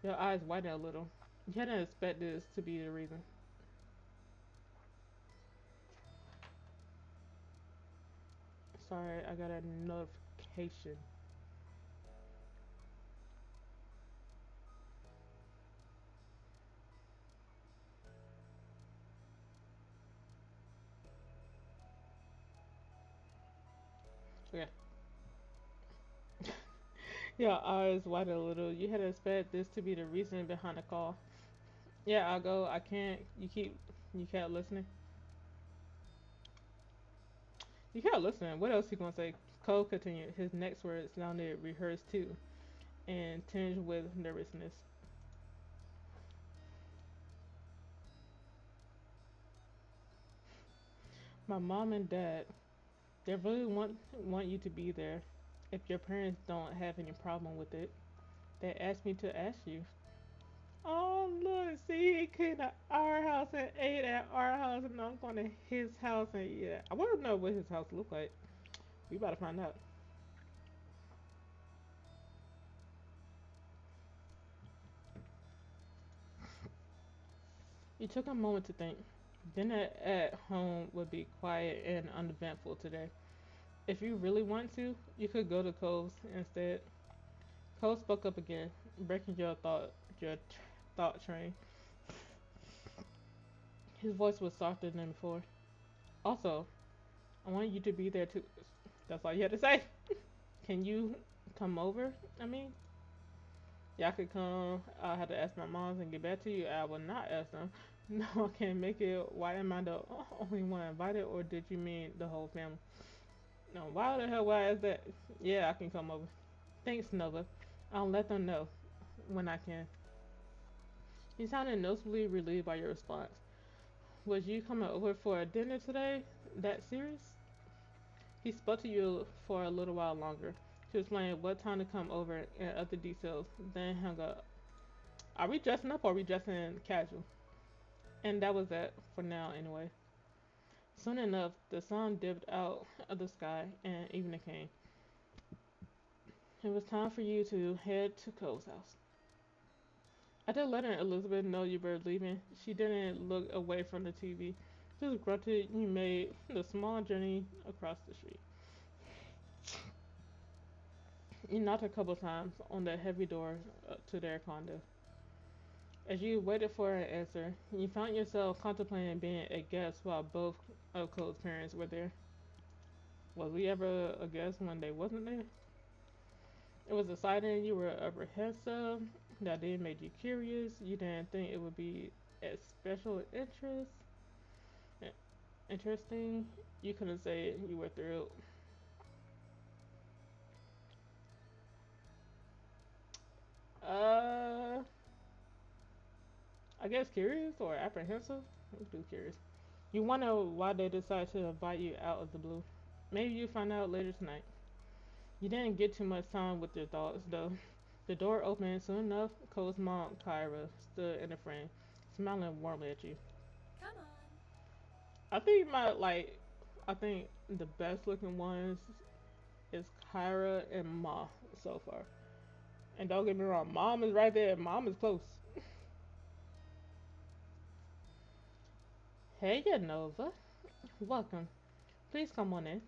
Your eyes widened a little. You hadn't expected this to be the reason. Sorry, I got a notification. Okay. Your eyes widened a little. You hadn't expected this to be the reason behind the call. Yeah, I'll go. I can't. You kept listening. You kept listening. What else he gonna say? Cole continued. His next words sounded rehearsed too, and tinged with nervousness. My mom and dad, they really want you to be there. If your parents don't have any problem with it, they asked me to ask you. Oh look, see, he came to our house and ate at our house, and I'm going to his house and eat at. I want to know what his house look like. We about to find out. You took a moment to think. Dinner at home would be quiet and uneventful today. If you really want to, you could go to Cole's instead. Cole spoke up again, breaking your thought train. His voice was softer than before. Also, I want you to be there too. That's all you had to say. Can you come over? I mean, y'all could come. I had to ask my moms and get back to you. I will not ask them. No, I can't make it. Why am I the only one invited, or did you mean the whole family? No, why the hell would I ask that? Yeah, I can come over. Thanks, Nova. I'll let them know when I can. You sounded noticeably relieved by your response. Was you coming over for a dinner today? That serious? He spoke to you for a little while longer to explain what time to come over and other details, then hung up. Are we dressing up or are we dressing casual? And that was that for now, anyway. Soon enough, the sun dipped out of the sky and evening came. It was time for you to head to Cole's house. After letting Elizabeth know you were leaving, she didn't look away from the TV. Just grunted you made the small journey across the street. You knocked a couple times on the heavy door to their condo. As you waited for an answer, you found yourself contemplating being a guest while both of Cole's parents were there. Was we ever a guest when they wasn't there? It was exciting, you were apprehensive, that did made you curious, you didn't think it would be a special interest. Interesting. You couldn't say you were thrilled. Uh, I guess curious or apprehensive. Let's do curious. You wonder why they decided to invite you out of the blue. Maybe you find out later tonight. You didn't get too much time with your thoughts though. The door opened soon enough. Cole's mom, Kyra, stood in the frame, smiling warmly at you. Come on. I think my like, I think the best looking ones is Kyra and Ma so far. And don't get me wrong, Mom is right there. Mom is close. Hey, Nova. Welcome. Please come on in.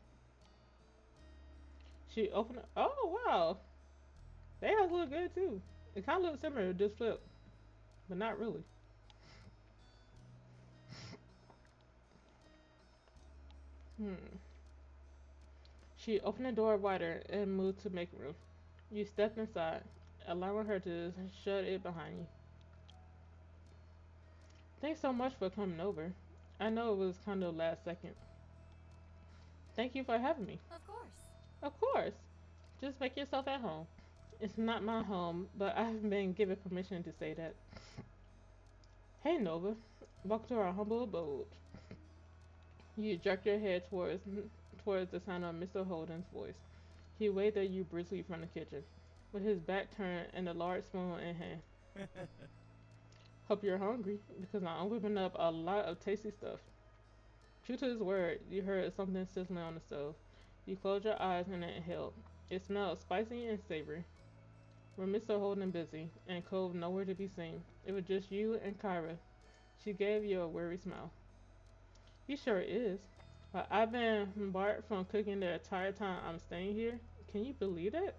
She opened it. Oh, wow. They house look good too. It kind of looks similar to this flip, but not really. Hmm. She opened the door wider and moved to make room. You stepped inside, allowing her to shut it behind you. Thanks so much for coming over. I know it was kind of last second. Thank you for having me. Of course. Of course. Just make yourself at home. It's not my home, but I've been given permission to say that. Hey, Nova. Welcome to our humble abode. You jerk your head towards the sound of Mr. Holden's voice. He waved at you briskly from the kitchen, with his back turned and a large spoon in hand. Hope you're hungry, because I'm whipping up a lot of tasty stuff. True to his word, you heard something sizzling on the stove. You closed your eyes and inhaled. It smelled spicy and savory. With Mr. Holden busy, and Cove nowhere to be seen, it was just you and Kyra. She gave you a weary smile. He sure is. But I've been barred from cooking the entire time I'm staying here. Can you believe that?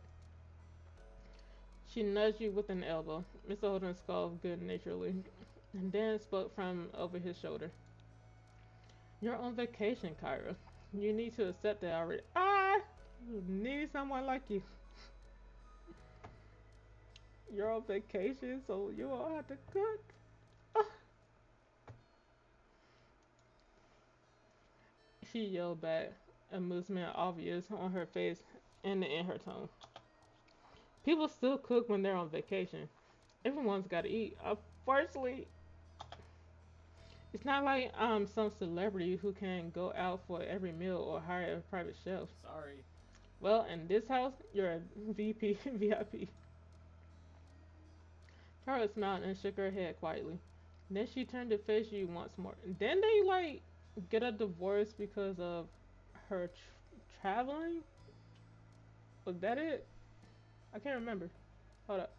She nudged you with an elbow. Mr. Holden scoffed good naturedly, and then spoke from over his shoulder. You're on vacation, Kyra. You need to accept that already. I need someone like you. You're on vacation, so you won't have to cook. Ah. She yelled back, amusement obvious on her face and in her tone. People still cook when they're on vacation. Everyone's got to eat. Unfortunately, it's not like I'm some celebrity who can go out for every meal or hire a private chef. Sorry. Well, in this house, you're a VP VIP. Tara smiled and shook her head quietly. Then she turned to face you once more. Then they like get a divorce because of her traveling. Was that it? I can't remember. Hold up.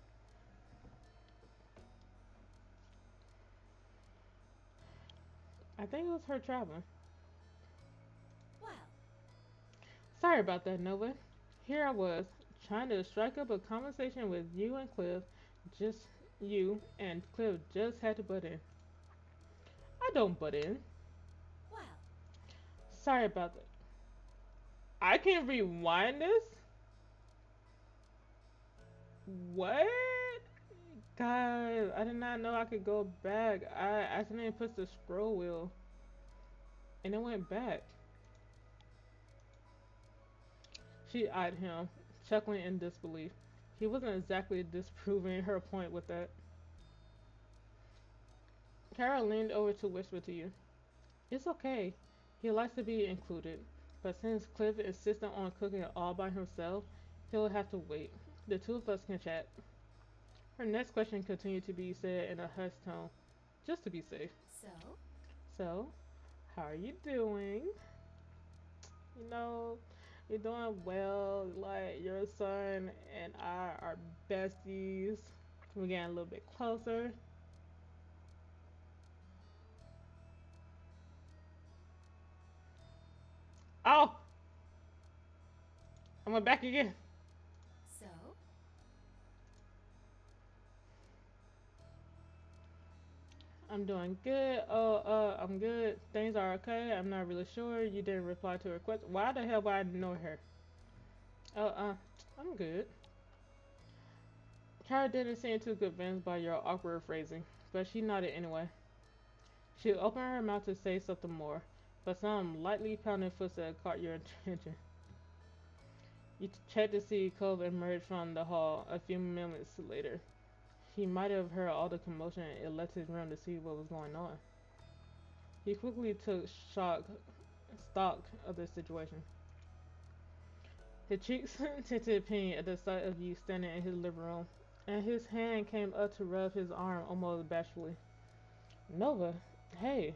I think it was her traveling. Well, Sorry about that, Nova. Here I was, trying to strike up a conversation with you and Cliff. Just you, and Cliff just had to butt in. I don't butt in. well, Sorry about that. I can rewind this? What? Guys, I did not know I could go back. I accidentally pushed the scroll wheel and it went back. She eyed him, chuckling in disbelief. He wasn't exactly disproving her point with that. Carol leaned over to whisper to you. It's okay. He likes to be included. But since Cliff insisted on cooking it all by himself, he'll have to wait. The two of us can chat. Her next question continued to be said in a hushed tone, just to be safe. so, So, how are you doing? You know, you're doing well. Like, your son and I are besties. We're getting a little bit closer. Oh, I went back again. so, I'm doing good. I'm good. Things are okay. I'm not really sure. You didn't reply to her question. Why the hell would I know her? Oh, I'm good. Kara didn't seem too convinced by your awkward phrasing, but she nodded anyway. She opened her mouth to say something more, but some lightly pounding footsteps caught your attention. You checked to see Cove emerge from the hall a few minutes later. He might have heard all the commotion and left his room to see what was going on. He quickly took stock of the situation. His cheeks tinted pink at the sight of you standing in his living room, and his hand came up to rub his arm almost bashfully. Nova, hey,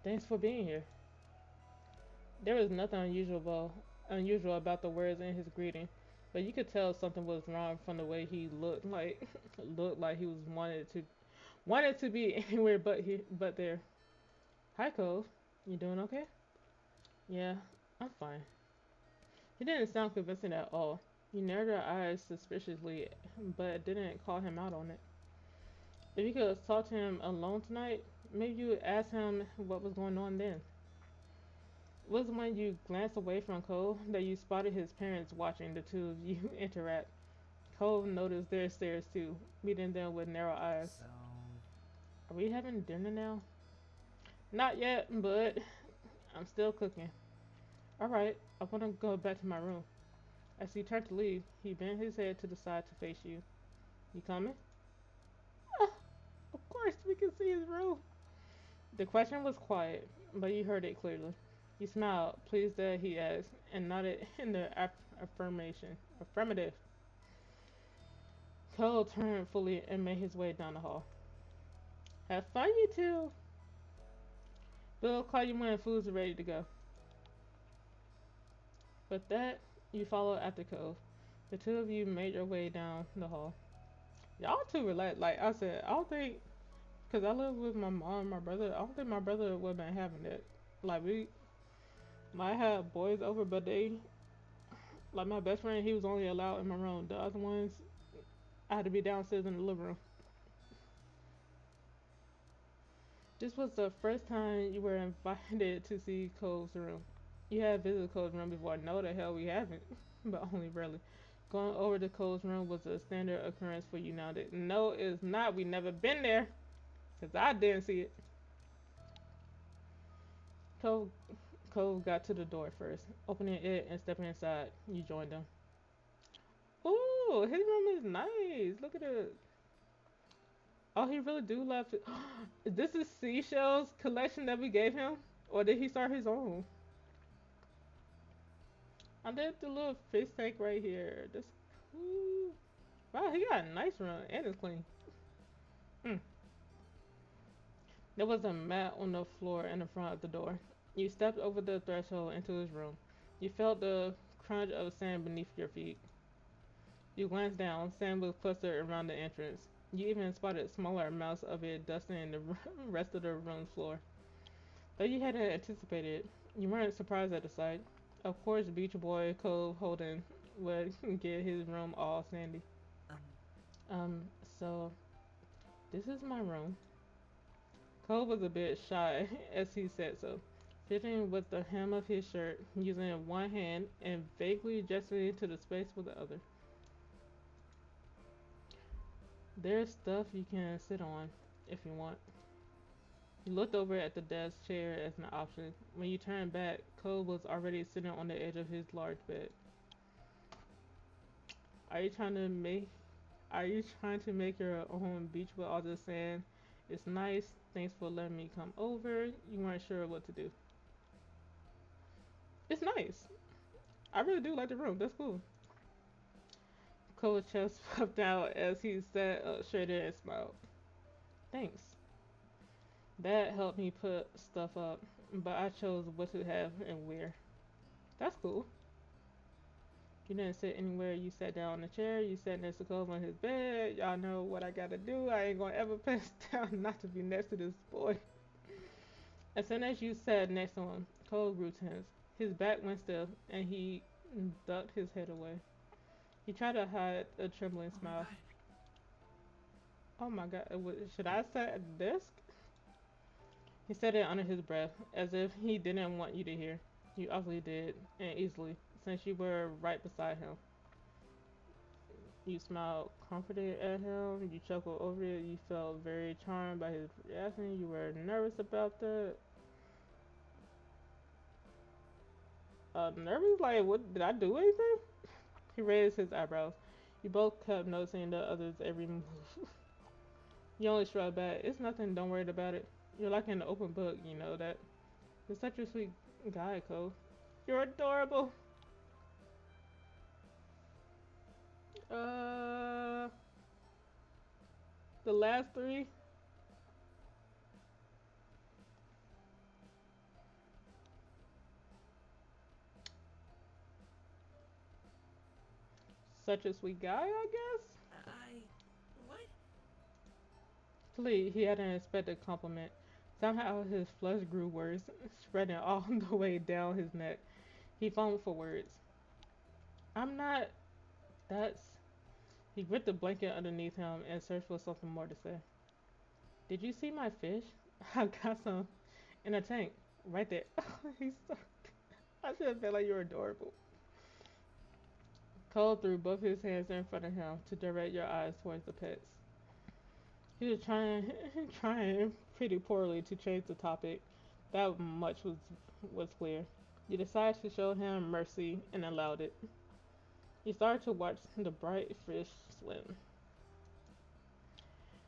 thanks for being here. There was nothing unusual about the words in his greeting, but you could tell something was wrong from the way he looked like looked like he was wanted to be anywhere but there. Hi Cove, you doing okay? Yeah, I'm fine. He didn't sound convincing at all. You narrowed your eyes suspiciously, but didn't call him out on it. If you could talk to him alone tonight, maybe you would ask him what was going on then. It was when you glanced away from Cole that you spotted his parents watching the two of you interact. Cole noticed their stares too, meeting them with narrow eyes. So, Are we having dinner now? Not yet, but I'm still cooking. Alright, I want to go back to my room. As he turned to leave, he bent his head to the side to face you. You coming? Of course, we can see his room. The question was quiet, but you heard it clearly. He smiled, pleased that he asked, and nodded in the affirmation. Affirmative. Cole turned fully and made his way down the hall. Have fun, you two. Bill, call you when food's ready to go. With that, you followed after Cove. The two of you made your way down the hall. Y'all too relaxed. Like I said, I don't think, because I live with my mom and my brother, I don't think my brother would have been having it. Like, we might have boys over, but like my best friend, he was only allowed in my room. The other ones, I had to be downstairs in the living room. This was the first time you were invited to see Cole's room. You had visited Cole's room before. No, the hell we haven't, but only rarely. Going over to Cole's room was a standard occurrence for you now. No, it's not. We never been there, cause I didn't see it. Cole, Cole got to the door first, opening it and stepping inside. You joined him. Ooh, his room is nice. Look at it. Oh, he really do love to. Is this a seashells collection that we gave him, or did he start his own? I did the little fish tank right here. This cool. Wow, he got a nice run and it's clean. Mm. There was a mat on the floor in the front of the door. You stepped over the threshold into his room. You felt the crunch of sand beneath your feet. You glanced down. Sand was clustered around the entrance. You even spotted smaller amounts of it dusting the rest of the room floor. Though you hadn't anticipated it, you weren't surprised at the sight. Of course, Beach Boy Cole Holden would get his room all sandy. Um, Um, so this is my room. Cole was a bit shy as he said so, fidgeting with the hem of his shirt, using one hand and vaguely gesturing to the space with the other. There's stuff you can sit on if you want. He looked over at the desk chair as an option. When you turned back, Cole was already sitting on the edge of his large bed. Are you trying to make Are you trying to make your own beach with all the sand? It's nice. Thanks for letting me come over. You weren't sure what to do. It's nice. I really do like the room. That's cool. Cole's chest puffed out as he sat up straighter and smiled. Thanks. That helped me put stuff up, but I chose what to have and where. That's cool. You didn't sit anywhere. You sat down on a chair. You sat next to Cole on his bed. Y'all know what I gotta do. I ain't gonna ever pass down not to be next to this boy. As soon as you sat next to him, Cole grew tense. His back went stiff, and he ducked his head away. He tried to hide a trembling oh my smile. god. Oh my god, should I sit at the desk? He said it under his breath, as if he didn't want you to hear. You obviously did, and easily, since you were right beside him. You smiled confident at him, you chuckled over it, you felt very charmed by his reaction, you were nervous about that. Nervous? Like, what, did I do anything? He raised his eyebrows. You both kept noticing the other's every move. You only shrugged back. It's nothing, don't worry about it. You're like an open book, you know that. You're such a sweet guy, Cole. You're adorable. Uh, the last three. Such a sweet guy, I guess. I. What? Clearly, he hadn't expected a compliment. Somehow his flush grew worse, spreading all the way down his neck. He foamed for words. I'm not. That's. He gripped the blanket underneath him and searched for something more to say. Did you see my fish? I've got some in a tank right there. He's so. I should have felt like you were adorable. Cole threw both his hands in front of him to direct your eyes towards the pets. He was trying pretty poorly to change the topic. That much was clear. You decided to show him mercy and allowed it. He started to watch the bright fish swim.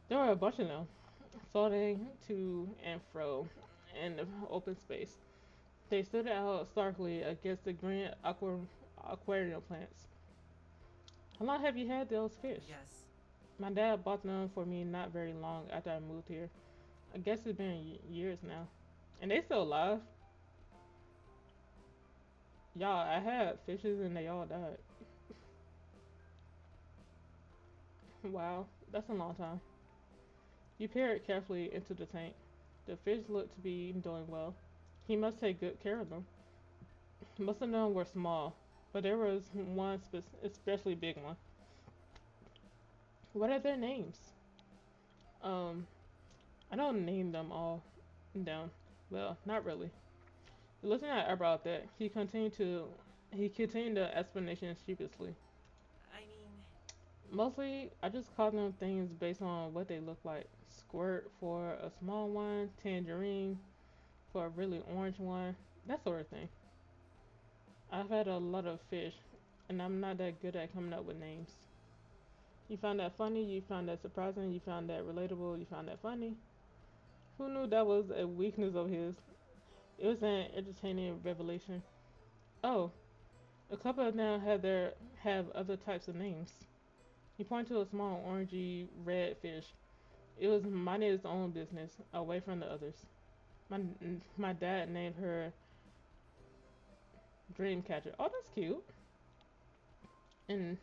There were a bunch of them, floating to and fro in the open space. They stood out starkly against the green aquarium plants. How long have you had those fish? Yes. My dad bought them for me not very long after I moved here. I guess it's been years now. And they still alive. Y'all, I had fishes and they all died. Wow, that's a long time. You peer it carefully into the tank. The fish looked to be doing well. He must take good care of them. Most of them were small, but there was one especially big one. What are their names? Um, I don't name them all down. Well, not really. Looking at eyebrow at that, he continued the explanation sheepishly. I mean, Mostly, I just call them things based on what they look like. Squirt for a small one, tangerine for a really orange one, that sort of thing. I've had a lot of fish, and I'm not that good at coming up with names. You found that funny, you found that surprising, you found that relatable, you found that funny. Who knew that was a weakness of his? It was an entertaining revelation. Oh, a couple of them have other types of names. He pointed to a small orangey red fish. It was minding its own business, away from the others. My my dad named her Dreamcatcher. Oh, that's cute. And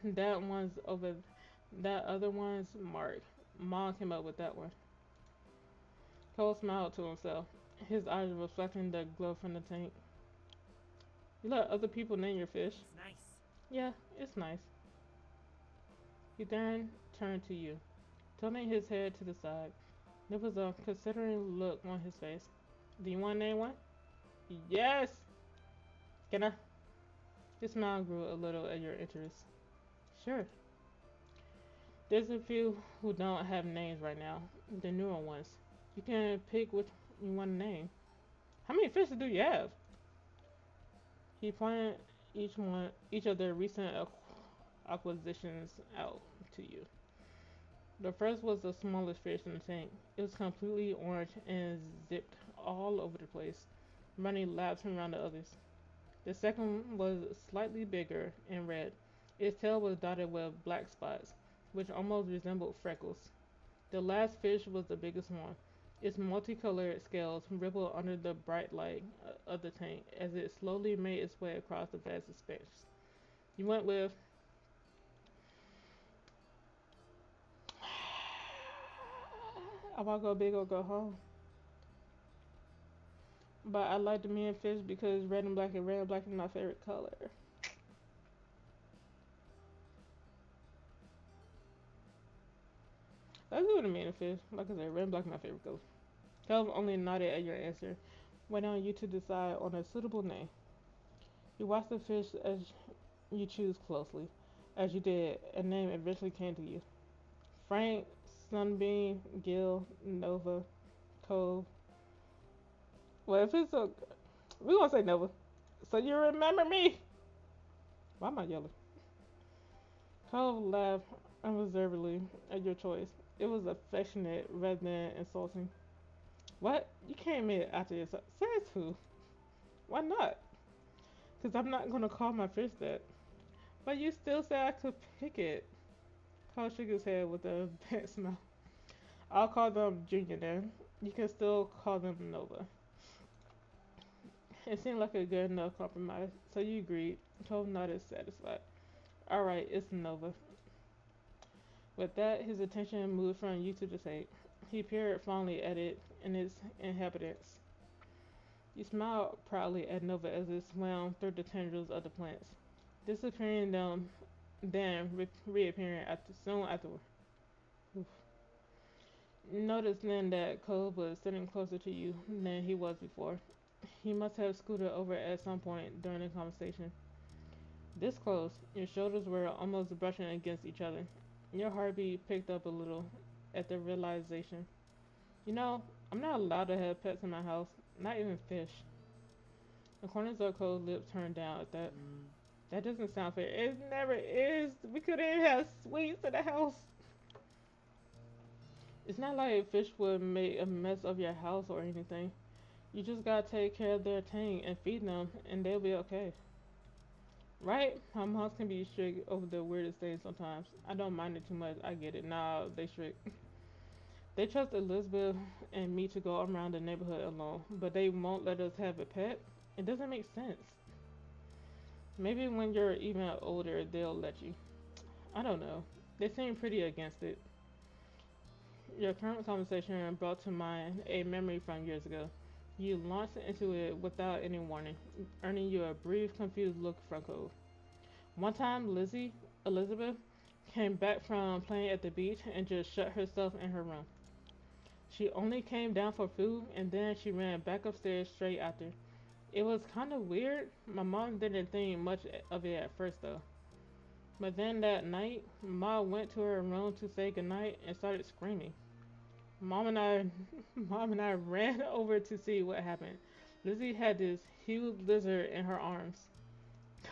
that other one's Mark. Mom came up with that one. Cole smiled to himself, his eyes reflecting the glow from the tank. You let other people name your fish? it's nice. Yeah, it's nice. He then turned to you, tilting his head to the side. There was a considering look on his face. Do you want to name one? Yes! Can I? His smile grew a little at your interest. Sure. There's a few who don't have names right now, the newer ones. You can pick which you want to name. How many fishes do you have? He pointed each of their recent acquisitions out to you. The first was the smallest fish in the tank. It was completely orange and zipped all over the place, running laps around the others. The second was slightly bigger and red. Its tail was dotted with black spots, which almost resembled freckles. The last fish was the biggest one. Its multicolored scales rippled under the bright light of the tank as it slowly made its way across the vast expanse. You went with I want to go big or go home. But I like the man fish because red and black is my favorite color. Let's do the man fish. Like I said, red and black is my favorite color. Caleb only nodded at your answer, waiting on you to decide on a suitable name. You watched the fish as you choose closely. As you did, a name eventually came to you. Frank, Sunbeam, Gil, Nova, Cove. Well, if it's a, we're gonna say Nova. So you remember me? Why am I yelling? Cove laughed unreservedly at your choice. It was affectionate rather than insulting. What? You came in after this? Says who? Why not? Because I'm not gonna call my fish that. But you still said I could pick it. Cole shook his head with a bad smile. I'll call them Junior then. You can still call them Nova. It seemed like a good enough compromise, so you agreed. Cole nodded satisfied. Alright, it's Nova. With that, his attention moved from you to the tape. He peered fondly at it and its inhabitants. You smiled proudly at Nova as it swam through the tendrils of the plants, disappearing them, then reappearing soon afterward. Oof. Notice then that Cole was sitting closer to you than he was before. He must have scooted over at some point during the conversation. This close, your shoulders were almost brushing against each other. Your heartbeat picked up a little at the realization. You know, I'm not allowed to have pets in my house, not even fish. The corners of Cole's lips turned down at that. Mm, That doesn't sound fair. It never is. We couldn't have sweets in the house. It's not like fish would make a mess of your house or anything. You just gotta take care of their tank and feed them, and they'll be okay. Right? My moms can be strict over the weirdest things sometimes. I don't mind it too much. I get it. Nah, they strict. They trust Elizabeth and me to go around the neighborhood alone, but they won't let us have a pet. It doesn't make sense. Maybe when you're even older, they'll let you. I don't know. They seem pretty against it. Your current conversation brought to mind a memory from years ago. You launched into it without any warning, earning you a brief, confused look from Cove. One time, Elizabeth, came back from playing at the beach and just shut herself in her room. She only came down for food and then she ran back upstairs straight after. It was kind of weird. My mom didn't think much of it at first though. But then that night, Ma went to her room to say goodnight and started screaming. Mom and I, Mom and I ran over to see what happened. Lizzie had this huge lizard in her arms.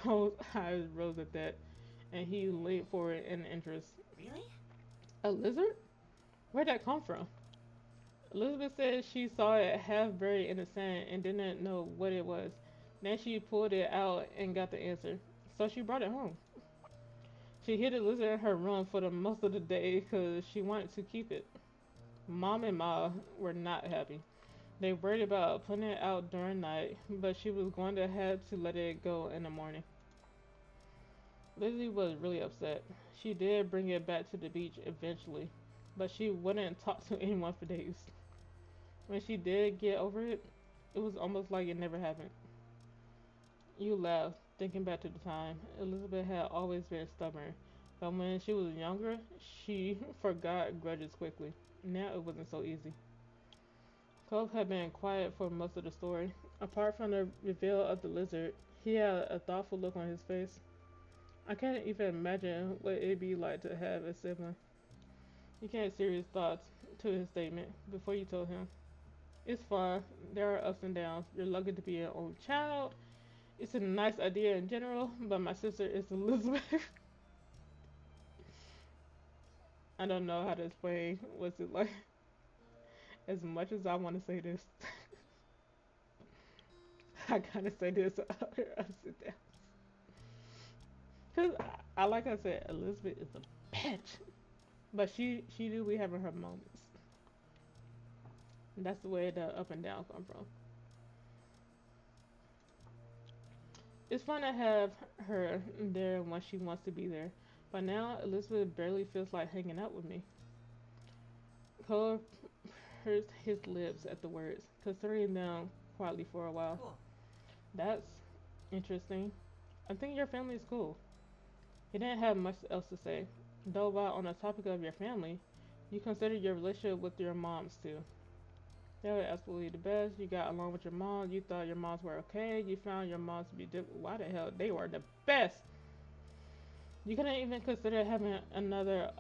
Cole's eyes rose at that, and he leaned forward in interest. Really? A lizard? Where'd that come from? Elizabeth said she saw it half buried in the sand and didn't know what it was. Then she pulled it out and got the answer. So she brought it home. She hid the lizard in her room for the most of the day because she wanted to keep it. Mom and Ma were not happy. They worried about putting it out during night, but she was going to have to let it go in the morning. Lizzie was really upset. She did bring it back to the beach eventually, but she wouldn't talk to anyone for days. When she did get over it, it was almost like it never happened. You laughed, thinking back to the time. Elizabeth had always been stubborn, but when she was younger, she forgot grudges quickly. Now it wasn't so easy. Cove had been quiet for most of the story. Apart from the reveal of the lizard, he had a thoughtful look on his face. I can't even imagine what it'd be like to have a sibling. He gave serious thoughts to his statement before you told him. It's fine. There are ups and downs. You're lucky to be an only child. It's a nice idea in general, but my sister is Elizabeth. I don't know how to explain what's it like. As much as I want to say this, I gotta say this other ups and downs. Cause like I said, Elizabeth is a bitch, but she do be having her moments. That's the way the up and down come from. It's fun to have her there when she wants to be there, but now Elizabeth barely feels like hanging out with me. Cole pursed his lips at the words, considering them quietly for a while. Cool. That's interesting. I think your family is cool. He didn't have much else to say, though while on the topic of your family, you consider your relationship with your moms too. They were absolutely the best. You got along with your mom. You thought your moms were okay. You found your moms to be why the hell they were the best. You couldn't even consider having another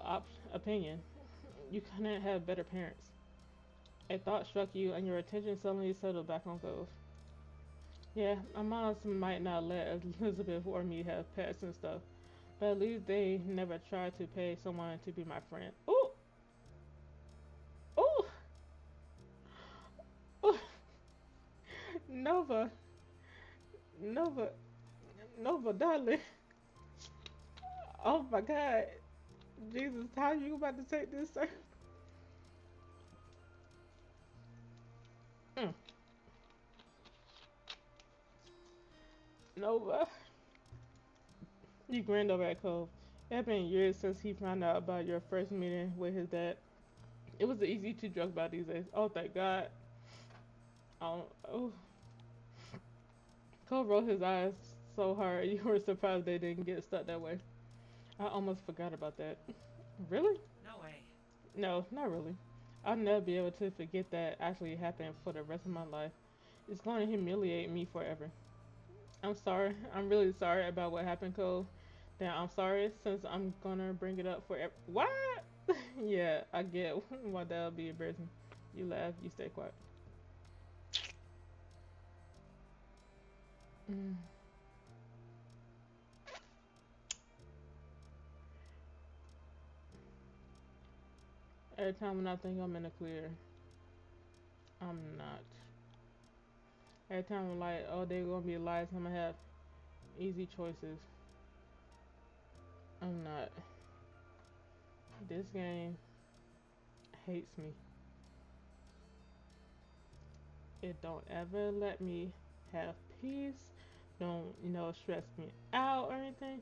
opinion. You couldn't have better parents. A thought struck you, and your attention suddenly settled back on Gove. Yeah, my moms might not let Elizabeth or me have pets and stuff, but at least they never tried to pay someone to be my friend. Ooh, ooh, ooh. Nova, Nova, Nova, darling. Oh my God, Jesus, how you about to take this, sir? Mm. Nova, you grinned over at Cole. It had been years since he found out about your first meeting with his dad. It was easy to joke about these days. Oh, thank God. Oh, Cole rolled his eyes so hard you were surprised they didn't get stuck that way. I almost forgot about that. Really? No way. No, not really. I'll never be able to forget that actually happened for the rest of my life. It's going to humiliate me forever. I'm sorry. I'm really sorry about what happened, Cole. Then I'm sorry since I'm gonna bring it up forever. What? Yeah, I get why that'll be embarrassing. You laugh, you stay quiet. Mm. Every time when I think I'm in the clear, I'm not. Every time I'm like, oh, they're gonna be lies, I'm gonna have easy choices. I'm not. This game hates me. It don't ever let me have peace. Don't, stress me out or anything.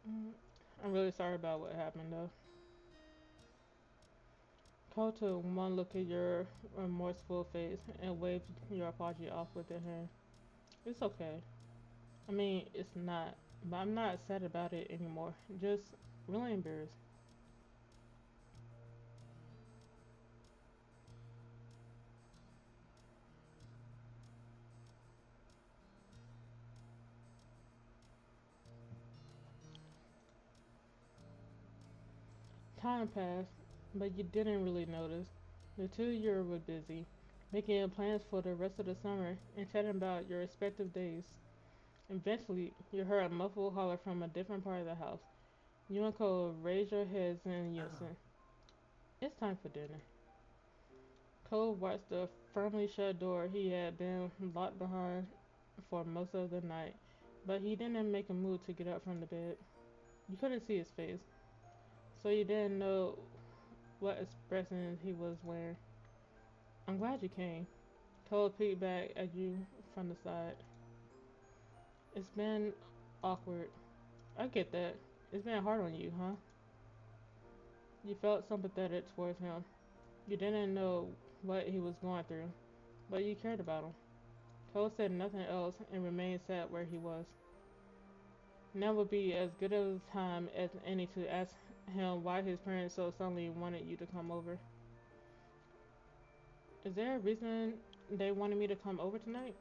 Mm, I'm really sorry about what happened though. Cole took one look at your remorseful face and waved your apology off with her hand. It's okay. I mean, it's not, but I'm not sad about it anymore. Just really embarrassed. Time passed, but you didn't really notice. The two of you were busy, making plans for the rest of the summer and chatting about your respective days. Eventually, you heard a muffled holler from a different part of the house. You and Cole raised your heads in unison. It's time for dinner. Cole watched the firmly shut door he had been locked behind for most of the night, but he didn't make a move to get up from the bed. You couldn't see his face, so you didn't know what expression he was wearing. I'm glad you came. Cole peeked back at you from the side. It's been awkward. I get that. It's been hard on you, huh? You felt sympathetic towards him. You didn't know what he was going through, but you cared about him. Cole said nothing else and remained sat where he was. Now would be as good a time as any to ask him why his parents so suddenly wanted you to come over. Is there a reason they wanted me to come over tonight?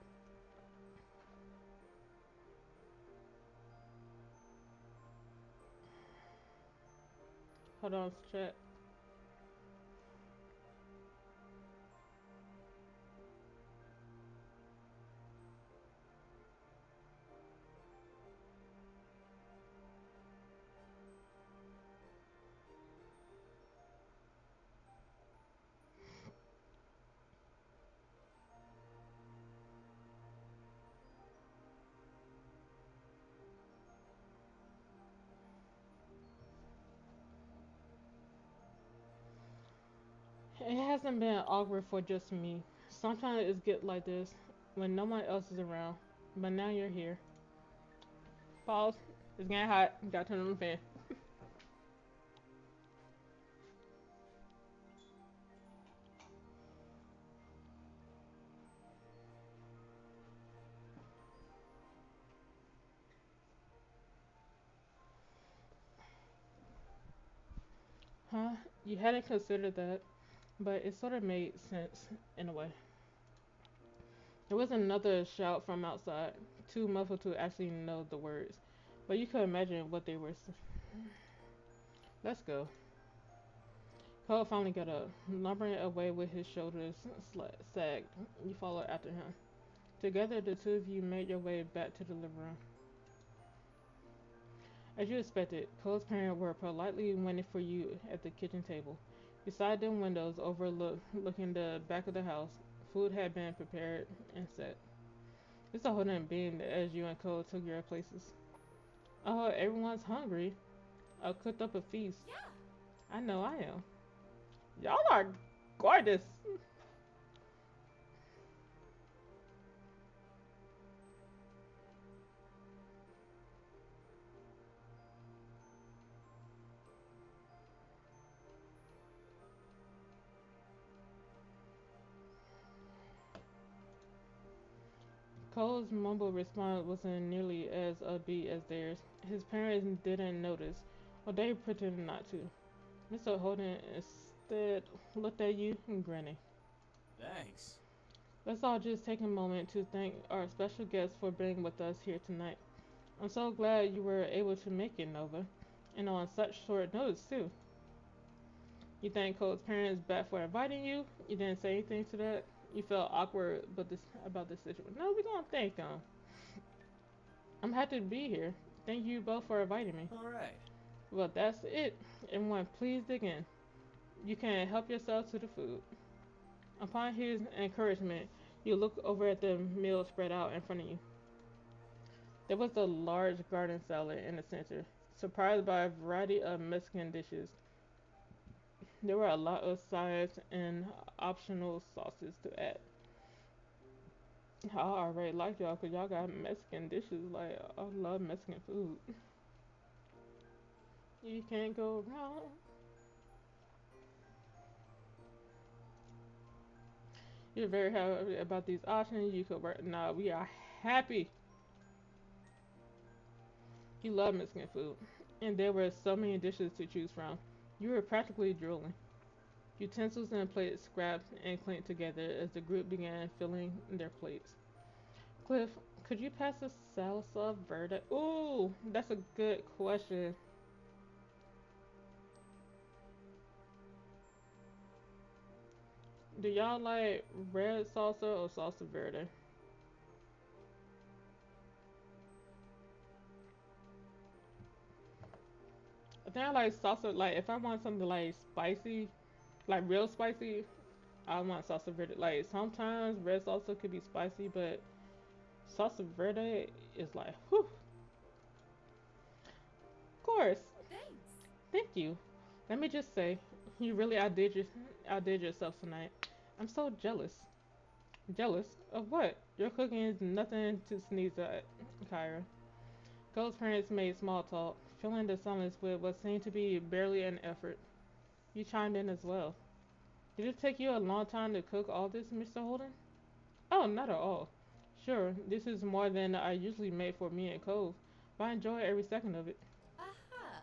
Hold on, chat. It hasn't been awkward for just me. Sometimes it's get like this when no one else is around. But now you're here. Pause. It's getting hot. Got to turn on the fan. Huh? You hadn't considered that, but it sort of made sense in a way. There was another shout from outside, too muffled to actually know the words, but you could imagine what they were. Let's go. Cole finally got up, lumbering away with his shoulders sagged. You followed after him. Together, the two of you made your way back to the living room. As you expected, Cole's parents were politely waiting for you at the kitchen table. Beside them windows overlooking the back of the house, food had been prepared and set. It's a whole being as you and Cole took your places. Oh, everyone's hungry. I cooked up a feast. Yeah. I know I am. Y'all are gorgeous. Cole's mumbled response wasn't nearly as upbeat as theirs. His parents didn't notice, or they pretended not to. Mr. Holden instead looked at you and grinning. Thanks. Let's all just take a moment to thank our special guest for being with us here tonight. I'm so glad you were able to make it, Nova, and on such short notice too. You thank Cole's parents back for inviting you. You didn't say anything to that. You felt awkward but this about this situation. No, we gonna thank them. I'm happy to be here. Thank you both for inviting me. All right. Well, that's it. Everyone, please dig in. You can help yourself to the food. Upon his encouragement, you look over at the meal spread out in front of you. There was a large garden salad in the center, surprised by a variety of Mexican dishes. There were a lot of sides and optional sauces to add. I already like y'all because y'all got Mexican dishes. Like, I love Mexican food. You can't go wrong. You're very happy about these options. You could work. Nah, we are happy. You love Mexican food. And there were so many dishes to choose from. You were practically drooling. Utensils and plates scrapped and clanked together as the group began filling their plates. Cliff, could you pass the salsa verde? Ooh, that's a good question. Do y'all like red salsa or salsa verde? I think I like salsa. Like, if I want something like spicy, like real spicy, I want salsa verde. Like, sometimes red salsa could be spicy, but salsa verde is like, whew. Of course. Thanks. Thank you. Let me just say, you really outdid yourself tonight. I'm so jealous. Jealous of what? Your cooking is nothing to sneeze at, Kyra. Cole's parents made small talk, filling the silence with what seemed to be barely an effort. You chimed in as well. Did it take you a long time to cook all this, Mr. Holden? Oh, not at all. Sure, this is more than I usually make for me and Cole, but I enjoy every second of it. Aha.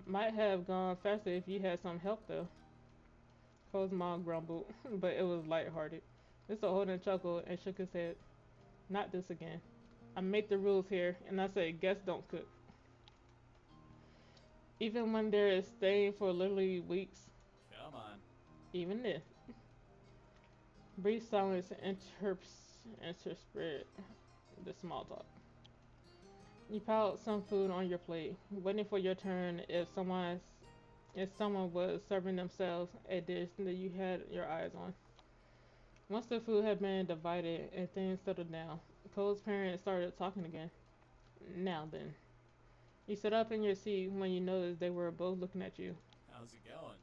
Might have gone faster if you had some help, though. Cole's mom grumbled, but it was lighthearted. Mr. Holden chuckled and shook his head. Not this again. I make the rules here, and I say guests don't cook. Even when there is staying for literally weeks, Come on. even if. Brief silence interspersed the small talk. You piled some food on your plate, waiting for your turn if someone was serving themselves a dish that you had your eyes on. Once the food had been divided and things settled down, Cole's parents started talking again. Now then. You sat up in your seat when you noticed they were both looking at you. How's it going?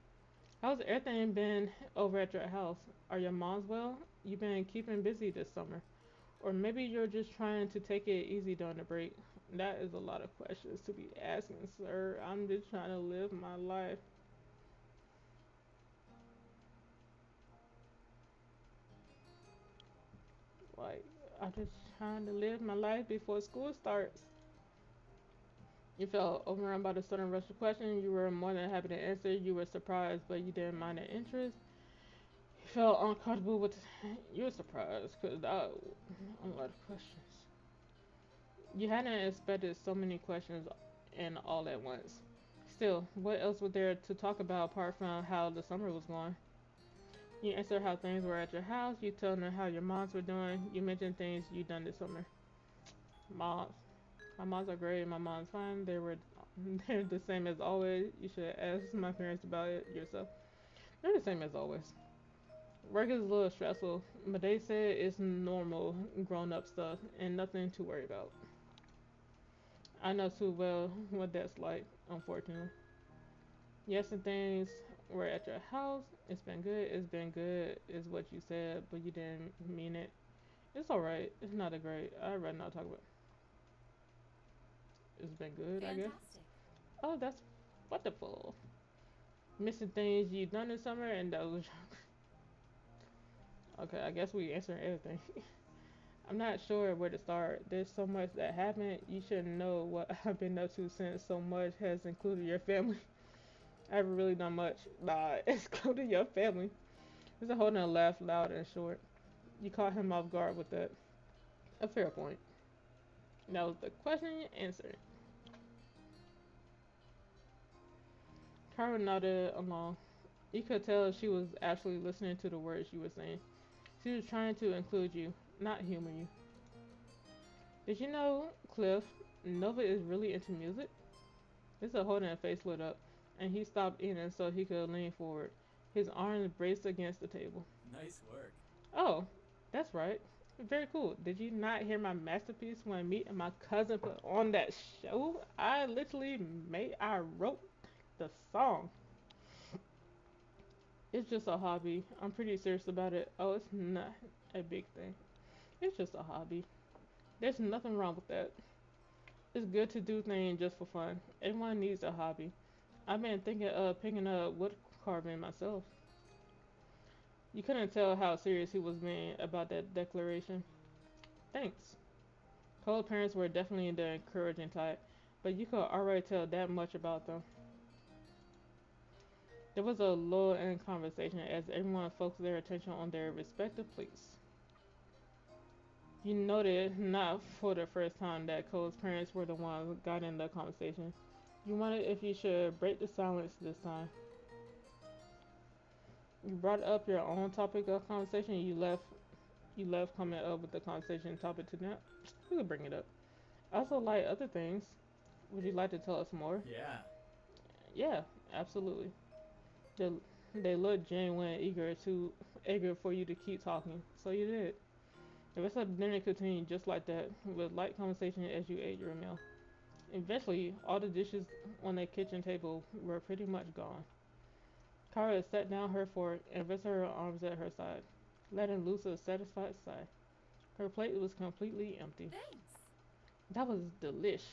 How's everything been over at your house? Are your moms well? You've been keeping busy this summer. Or maybe you're just trying to take it easy during the break. That is a lot of questions to be asking, sir. I'm just trying to live my life. Like, I'm just trying to live my life before school starts. You felt overrun by the sudden rush of questions. You were more than happy to answer. You were surprised, but you didn't mind the interest. You felt uncomfortable with. You were surprised because that a lot of questions. You hadn't expected so many questions and all at once. Still, what else was there to talk about apart from how the summer was going? You answered how things were at your house. You told them how your moms were doing. You mentioned things you done this summer. Moms. My moms are great. My mom's fine. They're the same as always. You should ask my parents about it yourself. They're the same as always. Work is a little stressful, but they say it's normal grown up stuff and nothing to worry about. I know too well what that's like, unfortunately. Yes, and things were at your house. It's been good. It's been good, is what you said, but you didn't mean it. It's alright. It's not a great. I'd rather not talk about it. It's been good, I guess. Fantastic. Oh, that's wonderful. Missing things you done this summer, and that was. Okay, I guess we answered everything. I'm not sure where to start. There's so much that happened. You should know what I've been up to since so much has included your family. I haven't really done much. Nah, excluding your family. Mr. Holden laughed loud and short. You caught him off guard with that. A fair point. That was the question you answered. Kara nodded along. You could tell she was actually listening to the words you were saying. She was trying to include you, not humor you. Did you know, Cliff, Nova is really into music? Mr. Holden's face lit up, and he stopped eating so he could lean forward, his arms braced against the table. Nice work. Oh, that's right. Very cool. Did you not hear my masterpiece when me and my cousin put on that show? I wrote the song. It's just a hobby. I'm pretty serious about it. Oh, it's not a big thing. It's just a hobby. There's nothing wrong with that. It's good to do things just for fun. Everyone needs a hobby. I've been thinking of picking up wood carving myself. You couldn't tell how serious he was being about that declaration. Thanks. Cole's parents were definitely the encouraging type, but you could already tell that much about them. There was a lull in conversation as everyone focused their attention on their respective plates. You noted, not for the first time, that Cole's parents were the ones guiding the conversation. You wondered if you should break the silence this time. You brought up your own topic of conversation. You left coming up with the conversation topic to that. We could bring it up. I also like other things. Would you like to tell us more? Yeah. Yeah, absolutely. They, they looked genuine, eager for you to keep talking. So you did. The rest of the dinner continued just like that, with light conversation as you ate your meal. Eventually, all the dishes on the kitchen table were pretty much gone. Kara set down her fork and rested her arms at her side, letting loose a satisfied sigh. Her plate was completely empty. Thanks. That was delish.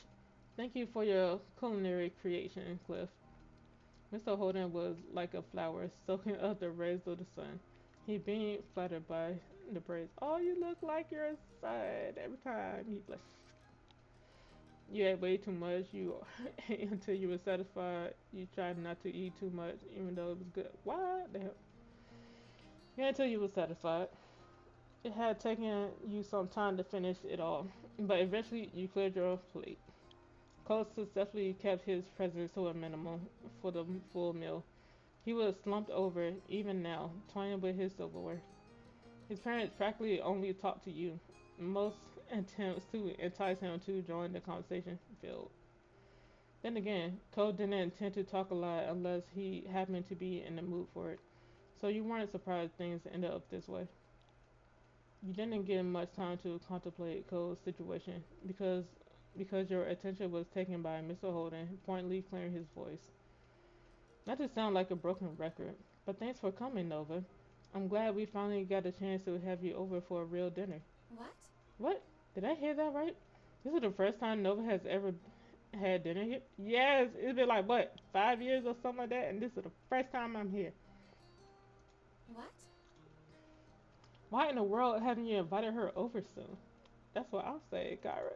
Thank you for your culinary creation, Cliff. Mr. Holden was like a flower soaking up the rays of the sun. He beamed, flattered by the praise. Oh, you look like your son every time he blushed. You ate way too much. You ate until you were satisfied. You tried not to eat too much, even though it was good. What the hell? Yeah, until you were satisfied. It had taken you some time to finish it all, but eventually you cleared your plate. Cole successfully kept his presence to a minimum for the full meal. He was slumped over, even now, toying with his silverware. His parents practically only talked to you. Most attempts to entice him to join the conversation failed. Then again, Cole didn't intend to talk a lot unless he happened to be in the mood for it. So you weren't surprised things ended up this way. You didn't get much time to contemplate Cole's situation because your attention was taken by Mr. Holden, pointedly clearing his voice. Not to sound like a broken record, but thanks for coming, Nova. I'm glad we finally got a chance to have you over for a real dinner. What? What? Did I hear that right? This is the first time Nova has ever had dinner here? Yes, it's been like, what, 5 years or something like that, and this is the first time I'm here. What? Why in the world haven't you invited her over soon? That's what I'll say, Kyra.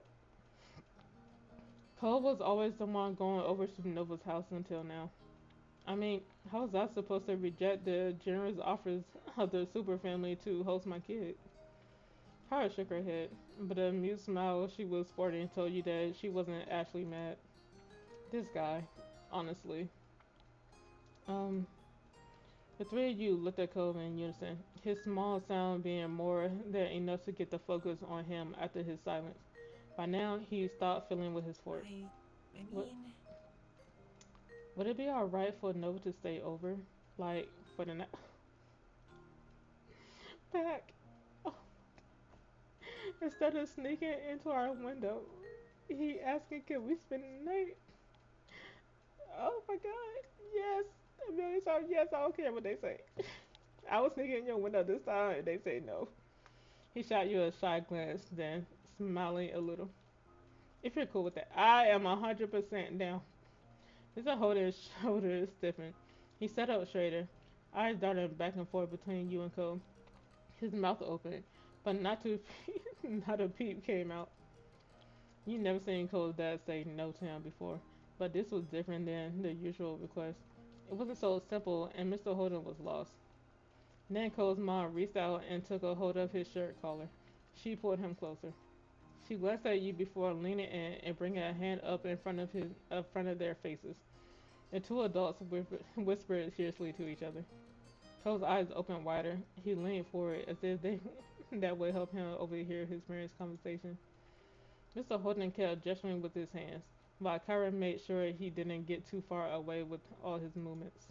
Cole was always the one going over to Nova's house until now. I mean, how was I supposed to reject the generous offers of the super family to host my kid? Kara shook her head, but the amused smile she was sporting told you that she wasn't actually mad. This guy, honestly. Um, the three of you looked at Cole in unison, his small sound being more than enough to get the focus on him after his silence. By now, he stopped fiddling with his fork. I What, mean, would it be alright for Nova to stay over? Like, for the night? Back. Oh, instead of sneaking into our window, he asking, can we spend the night? Oh my god. Yes. A million times yes, I don't care what they say. I was sneaking in your window this time and they say no. He shot you a shy glance, then smiling a little. If you're cool with that, I am 100% down. Mr. Holder's shoulders stiffened. He sat up straighter, eyes darting back and forth between you and Cole. His mouth opened, but not to not a peep came out. You never seen Cole's dad say no to him before, but this was different than the usual request. It wasn't so simple, and Mr. Holden was lost. Then Cole's mom reached out and took a hold of his shirt collar. She pulled him closer. She glanced at you before leaning in and bringing a hand up in front of their faces. The two adults whispered fiercely to each other. Cole's eyes opened wider. He leaned forward as if they that would help him overhear his parents' conversation. Mr. Holden kept gesturing with his hands, while Kyra made sure he didn't get too far away with all his movements.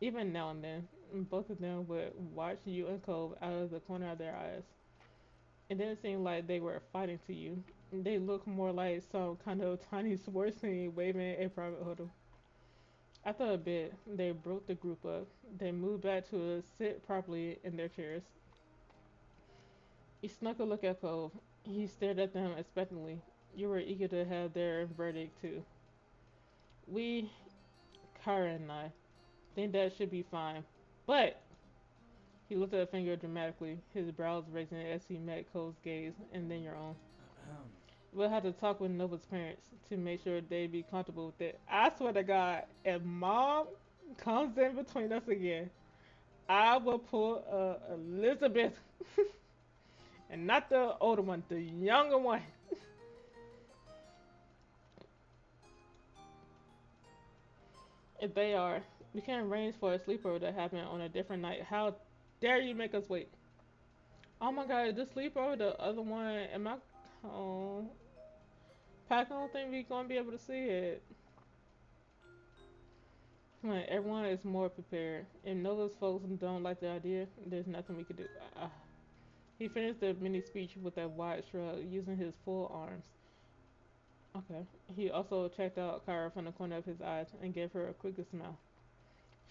Even now and then, both of them would watch you and Cole out of the corner of their eyes. It didn't seem like they were fighting to you. They looked more like some kind of tiny sports team waving a private huddle. After a bit, they broke the group up. They moved back to sit properly in their chairs. He snuck a look at Cole. He stared at them expectantly. You were eager to have their verdict too. We, Kara and I, think that should be fine. But he lifted a finger dramatically, his brows raising as he met Cole's gaze and then your own. Ahem. We'll have to talk with Nova's parents to make sure they be comfortable with it. I swear to God, if Mom comes in between us again, I will pull Elizabeth, and not the older one, the younger one. If they are, we can arrange for a sleepover to happen on a different night. How dare you make us wait? Oh my God, the sleepover, the other one, am I? Oh, Pack, I don't think we gonna be able to see it. Come on, everyone is more prepared. If Nova's folks don't like the idea, there's nothing we can do. He finished the mini speech with a wide shrug, using his full arms. Okay. He also checked out Kyra from the corner of his eyes and gave her a quick smile.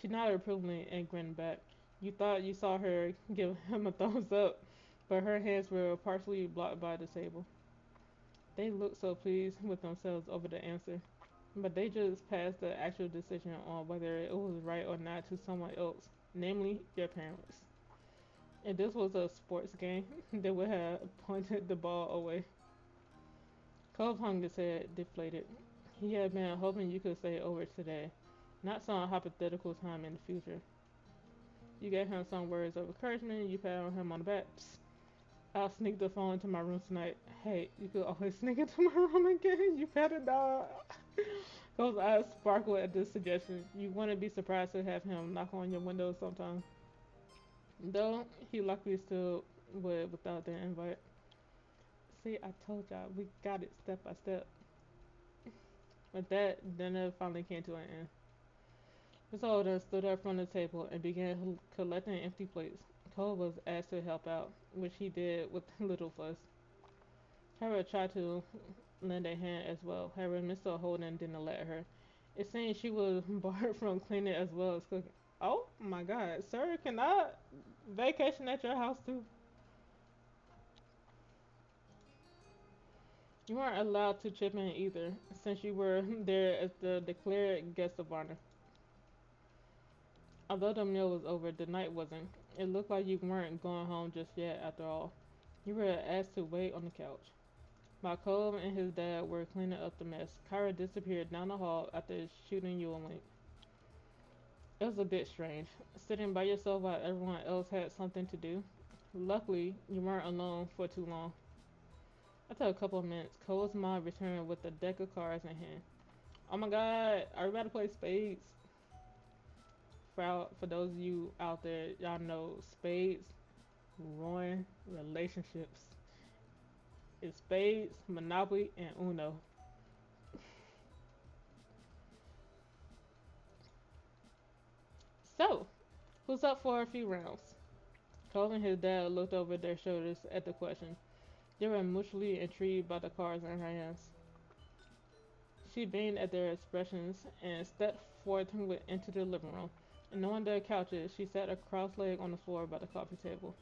She nodded approvingly and grinned back. You thought you saw her give him a thumbs up, but her hands were partially blocked by the table. They looked so pleased with themselves over the answer, but they just passed the actual decision on whether it was right or not to someone else, namely your parents. If this was a sports game, they would have pointed the ball away. Cove hung his head, deflated. He had been hoping you could stay over today, not some hypothetical time in the future. You gave him some words of encouragement, you patted him on the back. Psst, I'll sneak the phone into my room tonight. Hey, you could always sneak into my room again, you petted dog. Cove's eyes sparkled at this suggestion. You wouldn't be surprised to have him knock on your window sometime. Though he luckily still would without the invite. See, I told y'all, we got it step by step. With that, dinner finally came to an end. Miss Holden stood up from the table and began collecting empty plates. Cole was asked to help out, which he did with little fuss. Tara tried to lend a hand as well. However, Mr. Holden didn't let her. It seemed she was barred from cleaning as well as cooking. Oh my God, sir, can I vacation at your house too? You weren't allowed to chip in either, since you were there as the declared guest of honor. Although the meal was over, the night wasn't. It looked like you weren't going home just yet after all. You were asked to wait on the couch. While Cole and his dad were cleaning up the mess, Kyra disappeared down the hall after shooting you a wink. It was a bit strange, sitting by yourself while everyone else had something to do. Luckily, you weren't alone for too long. After a couple of minutes, Cole's mom returned with a deck of cards in hand. Oh my God, are we about to play spades? For those of you out there, y'all know spades ruin relationships. It's spades, Monopoly, and Uno. So, who's up for a few rounds? Cole and his dad looked over their shoulders at the question. They were mutually intrigued by the cards in her hands. She beamed at their expressions and stepped forth into the living room. And on the couches, she sat cross-legged on the floor by the coffee table.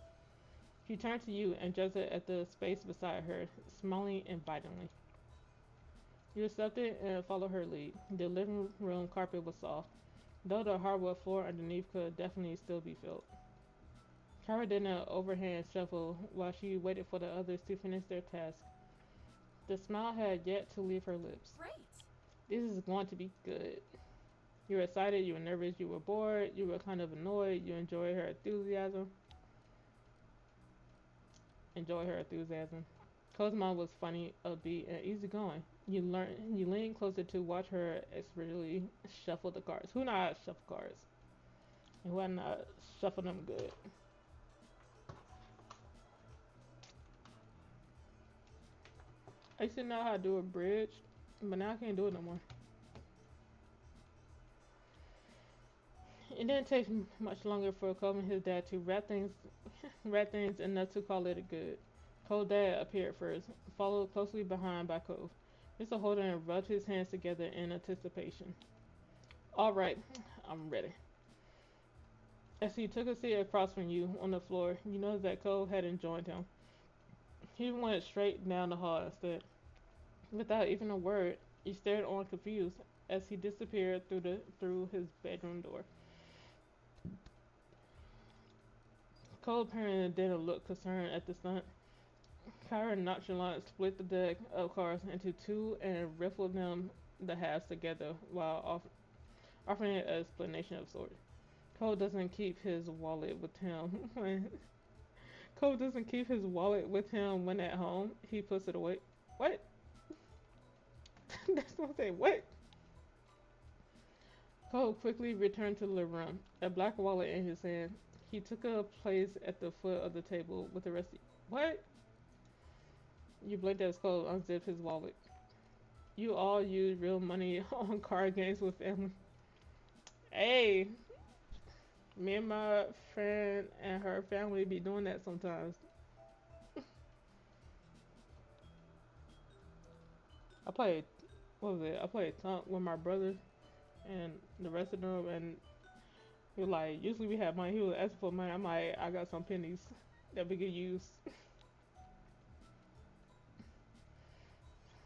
She turned to you and gestured at the space beside her, smiling invitingly. You accepted and followed her lead. The living room carpet was soft, though the hardwood floor underneath could definitely still be felt. Kara did an overhand shuffle while she waited for the others to finish their task. The smile had yet to leave her lips. Great. This is going to be good. You were excited, you were nervous, you were bored, you were kind of annoyed, you enjoyed her enthusiasm. Cosmo was funny, upbeat, and easygoing. You leaned closer to watch her expertly shuffle the cards. Who knows how to shuffle cards? And why not shuffle them good? I used to know how to do a bridge, but now I can't do it no more. It didn't take much longer for Cole and his dad to wrap things enough to call it a good. Cole's dad appeared first, followed closely behind by Cole. Mr. Holden rubbed his hands together in anticipation. All right, I'm ready. As he took a seat across from you on the floor, you noticed that Cole hadn't joined him. He went straight down the hall instead. Without even a word, he stared on confused as he disappeared through his bedroom door. Cole apparently didn't look concerned at the stunt. Kyra nonchalantly split the deck of cards into two and riffled them the halves together while offering an explanation of sorts. Cole doesn't keep his wallet with him when Cole doesn't keep his wallet with him when at home. He puts it away. What? That's what I say. What? Cole quickly returned to the living room, a black wallet in his hand. He took a place at the foot of the table with the rest. What? You blinked as Cole unzipped his wallet. You all use real money on card games with family. Hey, me and my friend and her family be doing that sometimes. I played, what was it? I played Tunk with my brother and the rest of them, and he was like, usually we have money. He was asking for money. I'm like, I got some pennies that we could use.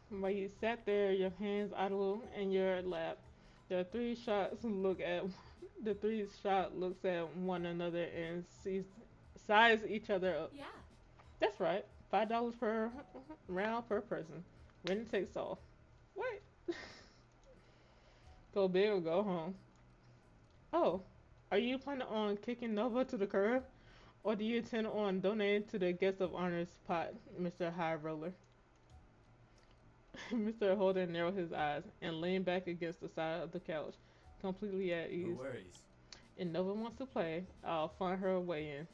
But you sat there, your hands idle in your lap. The three shots look at the three shot looks at one another and size each other up. Yeah. That's right. $5 per round per person. Winner takes all. What? Go big or go home. Oh, are you planning on kicking Nova to the curb? Or do you intend on donating to the guest of honors pot, Mr. High Roller? Mr. Holden narrowed his eyes and leaned back against the side of the couch, completely at No ease. worries. If Nova wants to play, I'll find her a way in.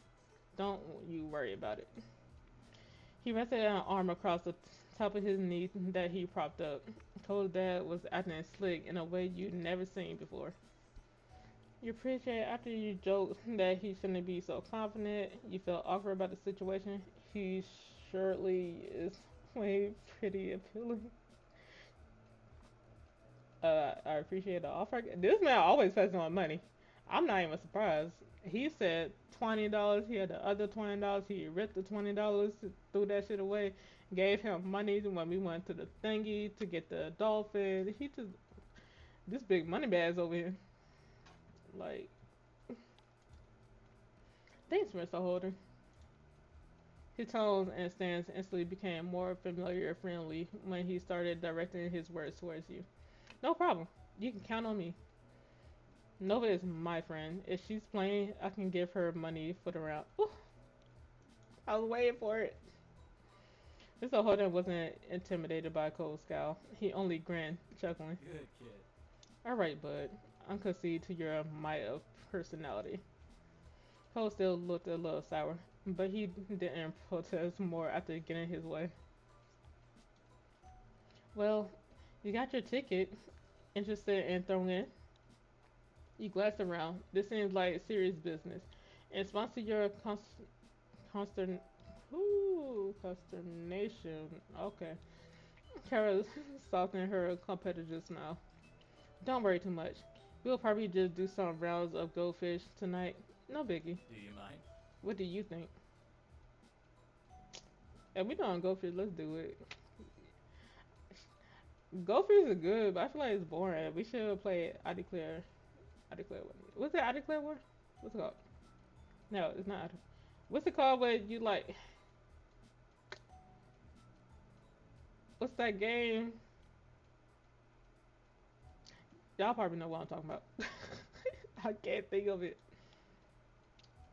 Don't you worry about it. He rested an arm across the top of his knee that he propped up. Cole's dad was acting slick in a way you'd never seen before. You appreciate after you joked that he shouldn't be so confident, you felt awkward about the situation. He surely is way pretty appealing. I appreciate the offer. This man always passes on money. I'm not even surprised. He said $20. He had the other $20. He ripped the $20, threw that shit away, gave him money when we went to the thingy to get the dolphin. He just this big money bags over here. Like, thanks, Mr. Holder. His tones and stance instantly became more familiar and friendly when he started directing his words towards you. No problem. You can count on me. Nova is my friend. If she's playing, I can give her money for the round. Ooh, I was waiting for it. Mr. Holden wasn't intimidated by Cole's scowl. He only grinned, chuckling. Good kid. Alright, bud. I'm concede to your might of personality. Cole still looked a little sour, but he didn't protest more after getting his way. Well, you got your ticket. Interested in throwing in? You glanced around. This seems like serious business. In response to your constern consternation. Okay. Kara softened her competitive smile. Don't worry too much. We'll probably just do some rounds of goldfish tonight. No biggie. Do you mind? What do you think? If we don't goldfish, let's do it. Goldfish is good, but I feel like it's boring. We should play I Declare. I Declare what? What's it? I Declare War? What's it called? No, it's not. What's it called where you like... What's that game? Y'all probably know what I'm talking about. I can't think of it.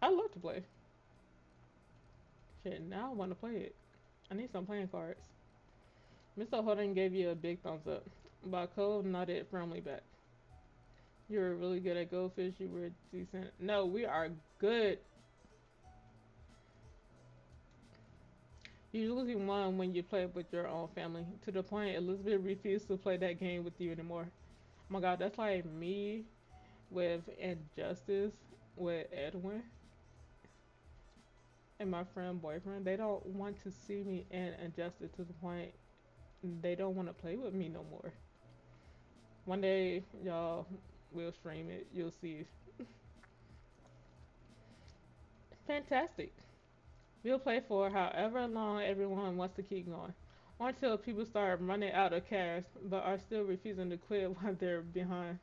I love to play. Shit, now I want to play it. I need some playing cards. Mr. Holden gave you a big thumbs up, but Cole nodded firmly back. You were really good at Goldfish. You were decent. No, we are good. You usually won when you played with your own family. To the point Elizabeth refused to play that game with you anymore. Oh my god, that's like me with Injustice with Edwin and my friend boyfriend. They don't want to see me in Injustice to the point they don't want to play with me no more. One day, y'all will stream it. You'll see. Fantastic. We'll play for however long everyone wants to keep going. Or until people start running out of cash but are still refusing to quit while they're behind.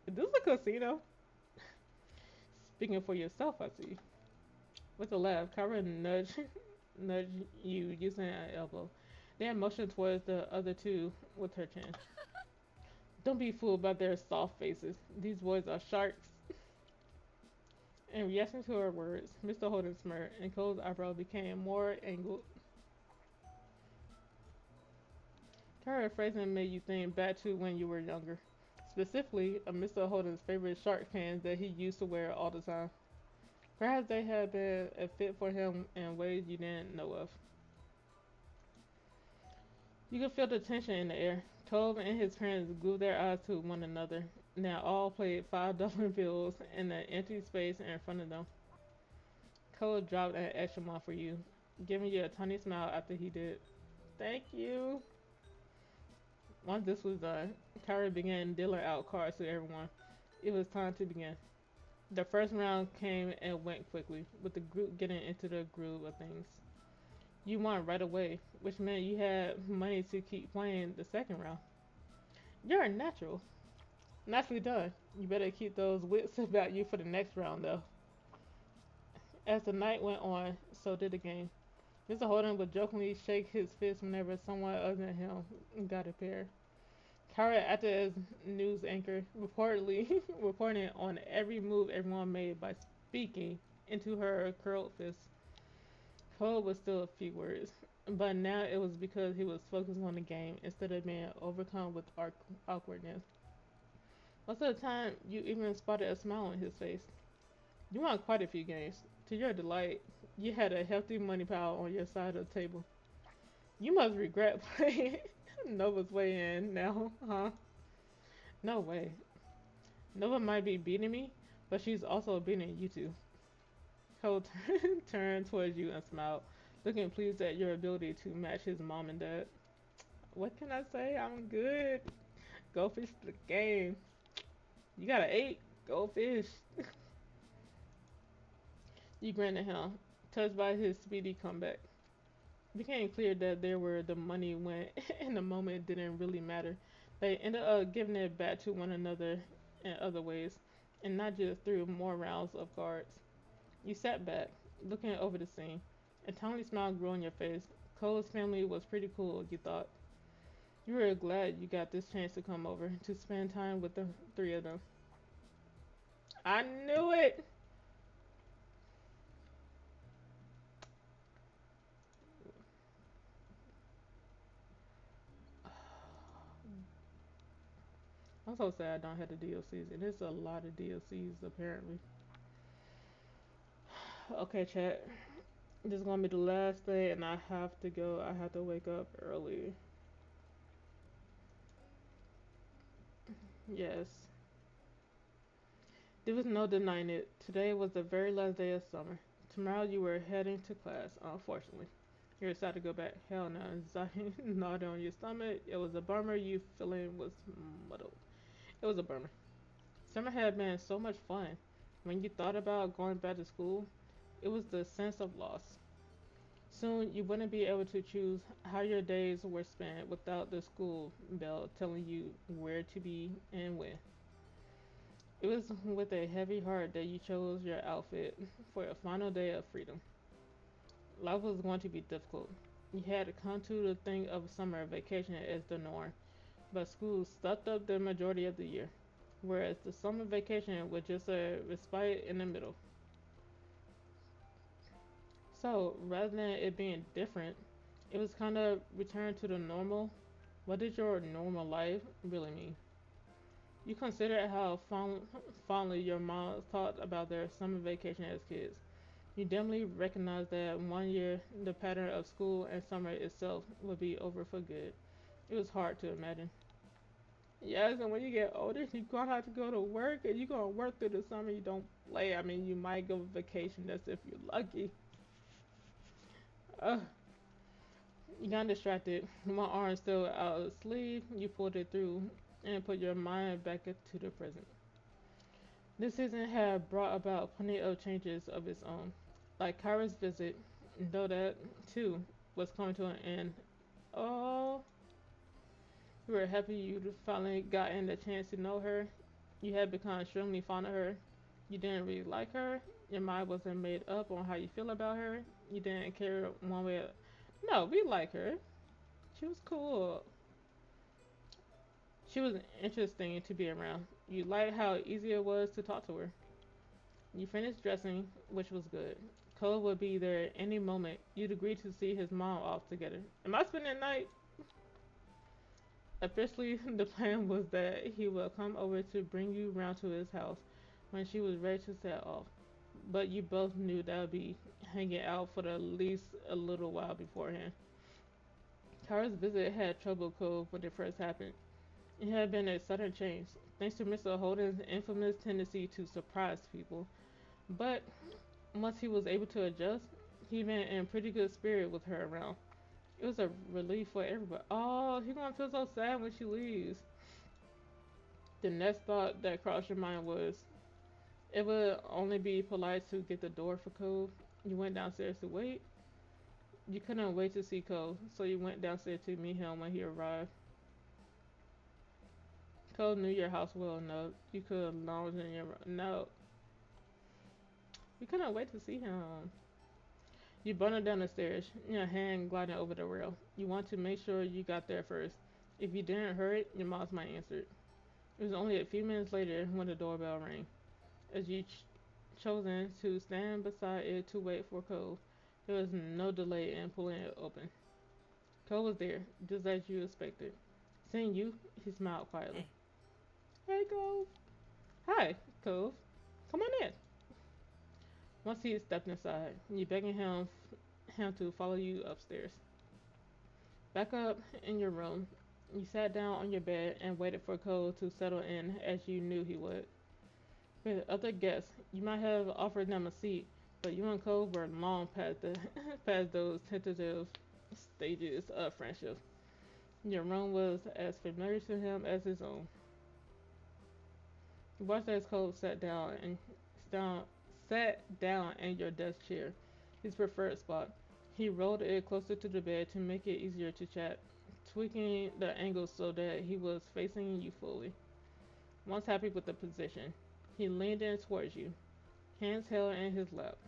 Is this a casino? Speaking for yourself, I see. With a laugh, Kyra nudged you using an elbow. Then motioned towards the other two with her chin. Don't be fooled by their soft faces. These boys are sharks. In reaction to her words, Mr. Holden smirked, and Cole's eyebrow became more angled. Her phrasing made you think back to when you were younger. Specifically, of Mr. Holden's favorite shark pants that he used to wear all the time. Perhaps they had been a fit for him in ways you didn't know of. You could feel the tension in the air. Tove and his parents glued their eyes to one another. Now all played $5 bills in the empty space in front of them. Cole dropped an extra mile for you, giving you a tiny smile after he did. Thank you. Once this was done, Kyra began dealing out cards to everyone. It was time to begin. The first round came and went quickly, with the group getting into the groove of things. You won right away, which meant you had money to keep playing the second round. You're a natural. Nicely done. You better keep those wits about you for the next round, though. As the night went on, so did the game. Mr. Holden would jokingly shake his fist whenever someone other than him got a pair. Kyra acted as news anchor, reportedly reporting on every move everyone made by speaking into her curled fist. Cole was still a few words, but now it was because he was focused on the game instead of being overcome with awkwardness. Most of the time, you even spotted a smile on his face. You won quite a few games. To your delight, you had a hefty money pile on your side of the table. You must regret playing Nova's way in now, huh? No way. Nova might be beating me, but she's also beating you two. Cole turned towards you and smiled, looking pleased at your ability to match his mom and dad. What can I say? I'm good. Go fish the game. You got an 8? Go fish. You grinned at him, touched by his speedy comeback. It became clear that there where the money went in the moment didn't really matter. They ended up giving it back to one another in other ways, and not just through more rounds of cards. You sat back, looking over the scene. A tiny smile grew on your face. Cole's family was pretty cool, you thought. You were glad you got this chance to come over to spend time with the three of them. I knew it! I'm so sad I don't have the DLCs, and there's a lot of DLCs apparently. Okay, chat. This is gonna be the last day, and I have to go. I have to wake up early. Yes. There was no denying it. Today was the very last day of summer. Tomorrow you were heading to class, unfortunately. You're excited to go back. Hell no. Anxiety gnawed on your stomach. It was a bummer. You feeling was muddled. It was a bummer. Summer had been so much fun. When you thought about going back to school, it was the sense of loss. Soon you wouldn't be able to choose how your days were spent without the school bell telling you where to be and when. It was with a heavy heart that you chose your outfit for a final day of freedom. Life was going to be difficult. You had come to think of summer vacation as the norm, but school sucked up the majority of the year, whereas the summer vacation was just a respite in the middle. So, rather than it being different, it was kind of return to the normal. What did your normal life really mean? You consider how fondly your mom talked about their summer vacation as kids. You dimly recognize that one year the pattern of school and summer itself would be over for good. It was hard to imagine. Yes, and when you get older, you're gonna have to go to work, and you're gonna work through the summer. You don't play. I mean, you might go vacation. That's if you're lucky. Uh, you got distracted. One arm still out of the sleeve. You pulled it through and put your mind back into the present. This season had brought about plenty of changes of its own. Like Kyra's visit, though that too was coming to an end. Oh, you were happy you'd finally gotten the chance to know her. You had become extremely fond of her. You didn't really like her. Your mind wasn't made up on how you feel about her. You didn't care one way. No, we like her. She was cool. She was interesting to be around. You liked how easy it was to talk to her. You finished dressing, which was good. Cole would be there any moment. You'd agree to see his mom off together. Am I spending the night? Officially, the plan was that he would come over to bring you round to his house when she was ready to set off. But you both knew that would be hanging out for at least a little while beforehand. Kara's visit had troubled Cole when it first happened. It had been a sudden change, thanks to Mr. Holden's infamous tendency to surprise people. But once he was able to adjust, he been in pretty good spirit with her around. It was a relief for everybody. Oh, he gonna feel so sad when she leaves. The next thought that crossed your mind was, it would only be polite to get the door for Cole. You went downstairs to wait. You couldn't wait to see Cole, so you went downstairs to meet him when he arrived. Cole knew your house well enough. You could lounge in your no. You couldn't wait to see him. You bundled down the stairs, your hand gliding over the rail. You want to make sure you got there first. If you didn't hurry, your moms might answer it. It was only a few minutes later when the doorbell rang. As you chosen to stand beside it to wait for Cole, there was no delay in pulling it open. Cole was there, just as you expected. Seeing you, he smiled quietly. Hey, Hey, Cole. Hi, Cole. Come on in. Once he stepped inside, you begging him to follow you upstairs. Back up in your room, you sat down on your bed and waited for Cole to settle in as you knew he would. With other guests, you might have offered them a seat, but you and Cole were long past past those tentative stages of friendship. Your room was as familiar to him as his own. You watched as Cole down, sat down in your desk chair, his preferred spot. He rolled it closer to the bed to make it easier to chat, tweaking the angle so that he was facing you fully. Once happy with the position, he leaned in towards you, hands held in his lap.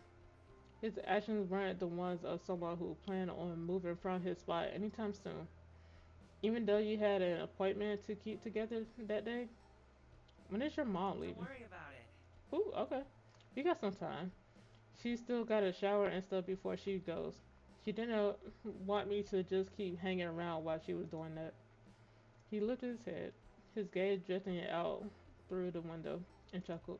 His actions weren't the ones of someone who planned on moving from his spot anytime soon. Even though you had an appointment to keep together that day, when is your mom don't leaving? worry about it. Ooh, okay. We got some time. She still got to shower and stuff before she goes. She didn't want me to just keep hanging around while she was doing that. He lifted his head, his gaze drifting out through the window, and chuckled.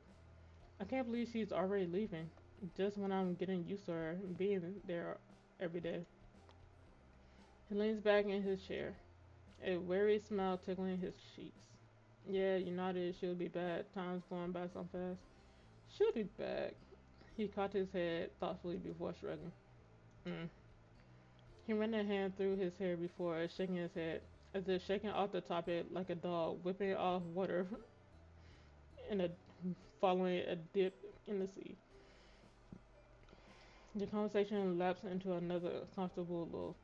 I can't believe she's already leaving, just when I'm getting used to her being there every day. He leans back in his chair, a weary smile tickling his cheeks. Yeah, you nodded. She'll be back. Time's going by so fast. She'll be back. He cocked his head thoughtfully before shrugging. Mm. He ran a hand through his hair before shaking his head, as if shaking off the topic like a dog whipping off water in a following a dip in the sea. The conversation lapsed into another comfortable lull.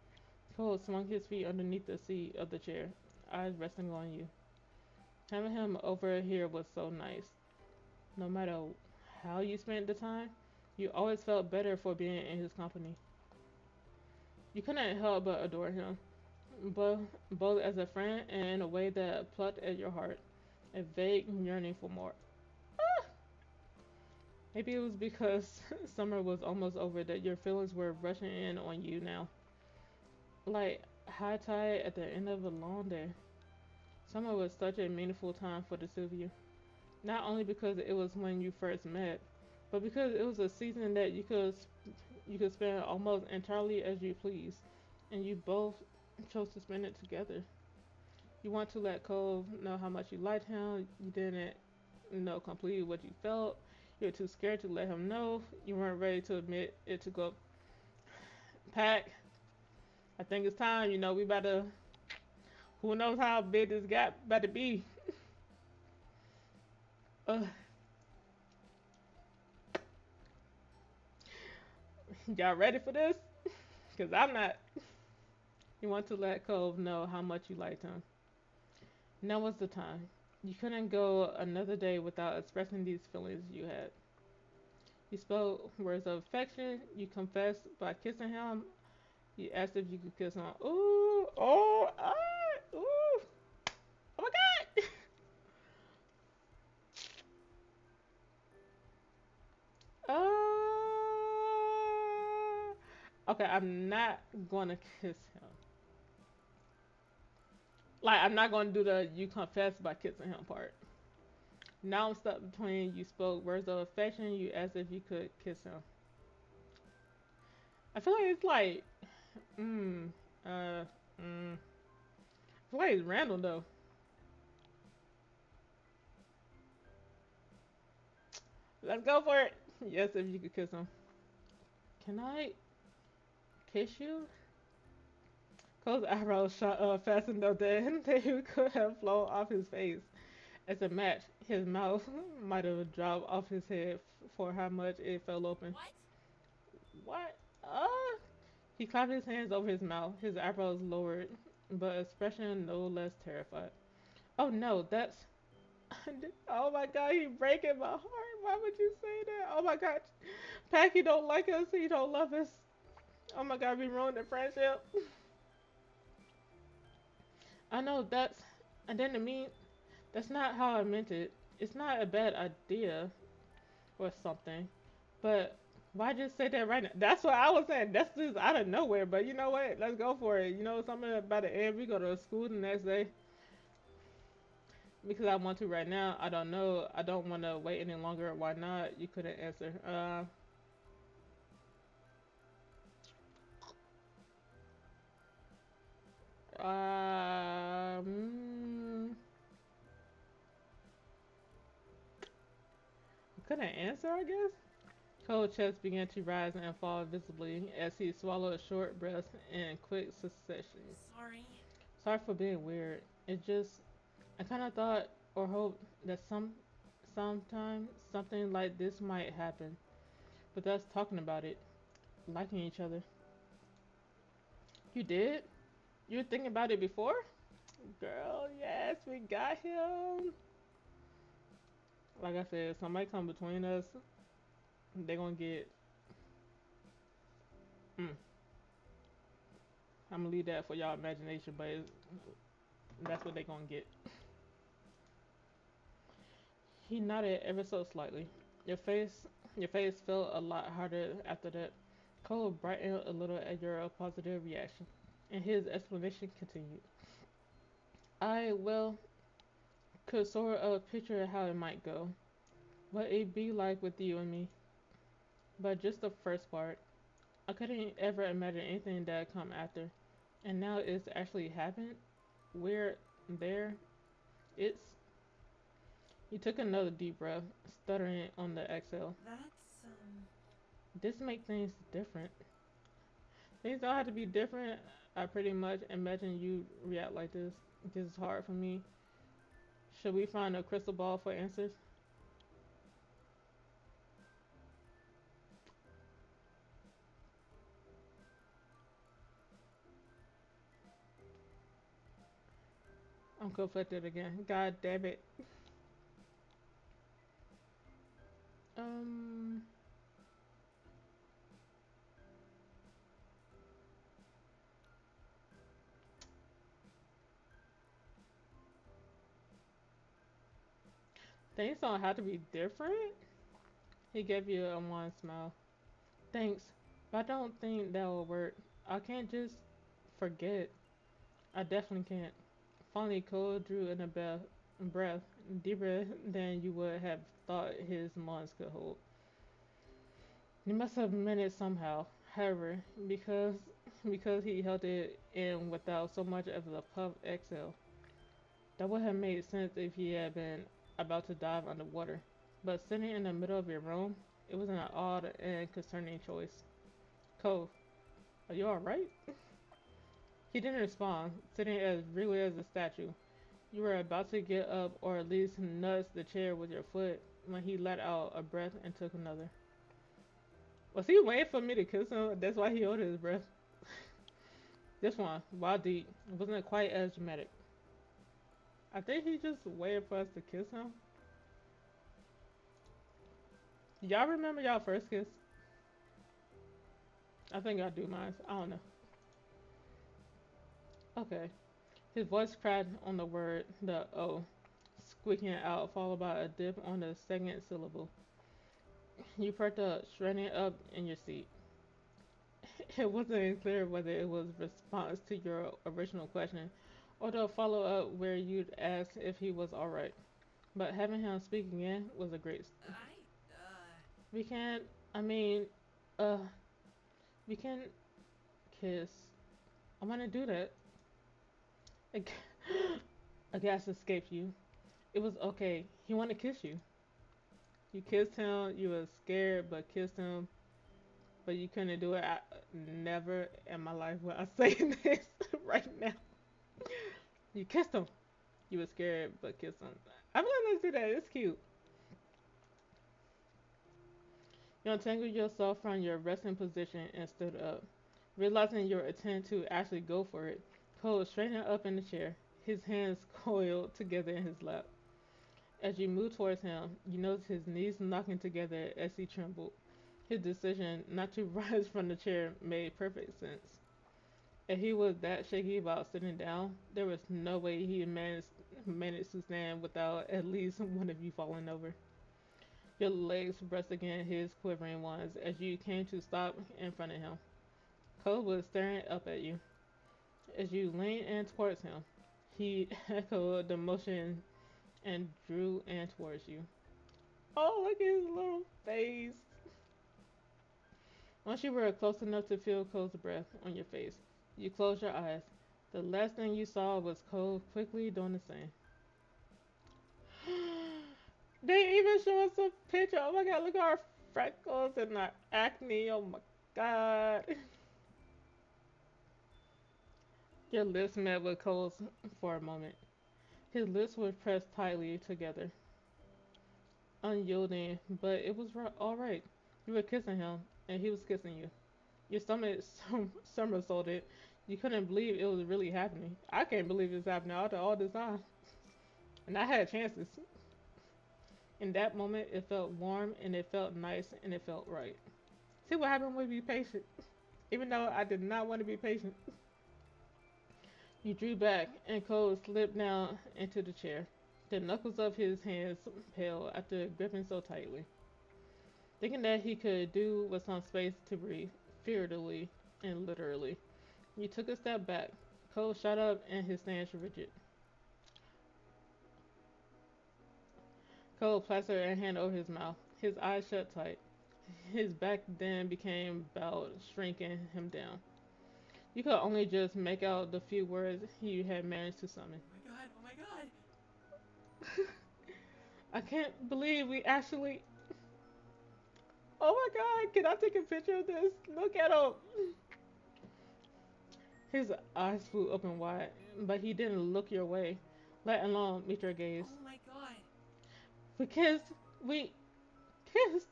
Cole swung his feet underneath the seat of the chair, eyes resting on you. Having him over here was so nice. No matter how you spent the time, you always felt better for being in his company. You couldn't help but adore him, both as a friend and in a way that plucked at your heart, a vague yearning for more. Maybe it was because summer was almost over that your feelings were rushing in on you now. Like high tide at the end of a long day. Summer was such a meaningful time for the two of you. Not only because it was when you first met, but because it was a season that you could spend almost entirely as you please, and you both chose to spend it together. You want to let Cole know how much you liked him. You didn't know completely what you felt. You were too scared to let him know. You weren't ready to admit it to go. Pack, I think it's time. We better. Who knows how big this gap better be? Uh, y'all ready for this? Cause I'm not. You want to let Cole know how much you liked him. Now was the time. You couldn't go another day without expressing these feelings you had. You spoke words of affection. You confessed by kissing him. You asked if you could kiss him. Ooh, oh, ah, ooh, oh my God. Okay, I'm not gonna kiss him. Like, I'm not gonna do the you confess by kissing him part. Now I'm stuck between you spoke words of affection. You asked if you could kiss him. I feel like it's like, mm, uh, mm. I feel like it's random though. Let's go for it. Yes, if you could kiss him. Can I kiss you? Cole's eyebrows shot up fast enough that they could have flown off his face. As a match, his mouth might have dropped off his head for how much it fell open. What? What? He clapped his hands over his mouth, his eyebrows lowered, but expression no less terrified. Oh no, that's. Oh my God, he breaking my heart. Why would you say that? Oh my God, Packy don't like us. He don't love us. Oh my God, we ruined the friendship. I know that's. I didn't mean. That's not how I meant it. It's not a bad idea or something, but why just say that right now? That's what I was saying. That's just out of nowhere. But you know what? Let's go for it. Something about the end. We go to school the next day because I want to right now. I don't know. I don't want to wait any longer. Why not? You couldn't answer. Um, couldn't answer. I guess. Cold chest began to rise and fall visibly as he swallowed short breaths in quick succession. Sorry. Sorry for being weird. It just, I kind of thought or hoped that sometime something like this might happen. But us talking about it, liking each other. You did? You were thinking about it before? Girl, yes, we got him. Like I said, somebody come between us, they gonna get. Mm, I'm gonna leave that for y'all imagination, but that's what they gonna get. He nodded ever so slightly. Your face, your face felt a lot harder after that. Cole brightened a little at your positive reaction, and his explanation continued. I, well, could sort of picture how it might go, what it'd be like with you and me. But just the first part, I couldn't ever imagine anything that'd come after. And now it's actually happened. We're there. It's. He took another deep breath, stuttering on the exhale. That's. This makes things different. Things don't have to be different. I pretty much imagine you react like this. This is hard for me. Should we find a crystal ball for answers? I'm conflicted again. God damn it. Um, things don't have to be different. He gave you a wan smile. Thanks, but I don't think that will work. I can't just forget. I definitely can't. Finally, Cole drew in a breath deeper than you would have thought his lungs could hold. He must have meant it somehow. However, because he held it in without so much as a puff exhale, that would have made sense if he had been about to dive underwater. But sitting in the middle of your room, it was an odd and concerning choice. Cole, are you alright? He didn't respond, sitting as rigidly as a statue. You were about to get up or at least nudge the chair with your foot when he let out a breath and took another. Was he waiting for me to kiss him? That's why he held his breath. This one, while deep, wasn't quite as dramatic. I think he just waited for us to kiss him. Y'all remember y'all first kiss? I think I do mine. I don't know. Okay. His voice cracked on the word, the O, squeaking out, followed by a dip on the second syllable. You perked up, straightening up in your seat. It wasn't clear whether it was response to your original question or the follow up where you'd ask if he was alright. But having him speak again was a great. We can't. I mean, uh, we can kiss. I want to do that. A, g- a gas escaped you. It was okay. He wanted to kiss you. You kissed him. You were scared, but kissed him. But you couldn't do it. Never in my life will I say this right now. You kissed him. You were scared, but kissed him. I feel like let's do that. It's cute. You untangled yourself from your resting position and stood up. Realizing your intent to actually go for it, Cole straightened up in the chair, his hands coiled together in his lap. As you moved towards him, you noticed his knees knocking together as he trembled. His decision not to rise from the chair made perfect sense. If he was that shaky about sitting down, there was no way he managed to stand without at least one of you falling over. Your legs brushed against his quivering ones as you came to stop in front of him. Cole was staring up at you. As you leaned in towards him, he echoed the motion and drew in towards you. Oh, look at his little face. Once you were close enough to feel Cole's breath on your face, you closed your eyes. The last thing you saw was Cole quickly doing the same. They even show us a picture. Oh my god, look at our freckles and our acne. Oh my god. Your lips met with Cole's for a moment. His lips were pressed tightly together, unyielding, but it was alright. You were kissing him, and he was kissing you. Your stomach somersaulted. You couldn't believe it was really happening. I can't believe it's happening after all this time. And I had chances. In that moment, it felt warm, and it felt nice, and it felt right. See what happened when we be patient? Even though I did not want to be patient. You drew back, and Cole slipped down into the chair. The knuckles of his hands paled after gripping so tightly. Thinking that he could do with some space to breathe, figuratively and literally. You took a step back. Cole shot up and his stance rigid. Cole plastered a hand over his mouth, his eyes shut tight. His back then became bowed, shrinking him down. You could only just make out the few words he had managed to summon. Oh my god, oh my god! I can't believe we actually. Oh my god, can I take a picture of this? Look at him! His eyes flew open wide, but he didn't look your way, let alone meet your gaze. Oh my god! We kissed! We kissed!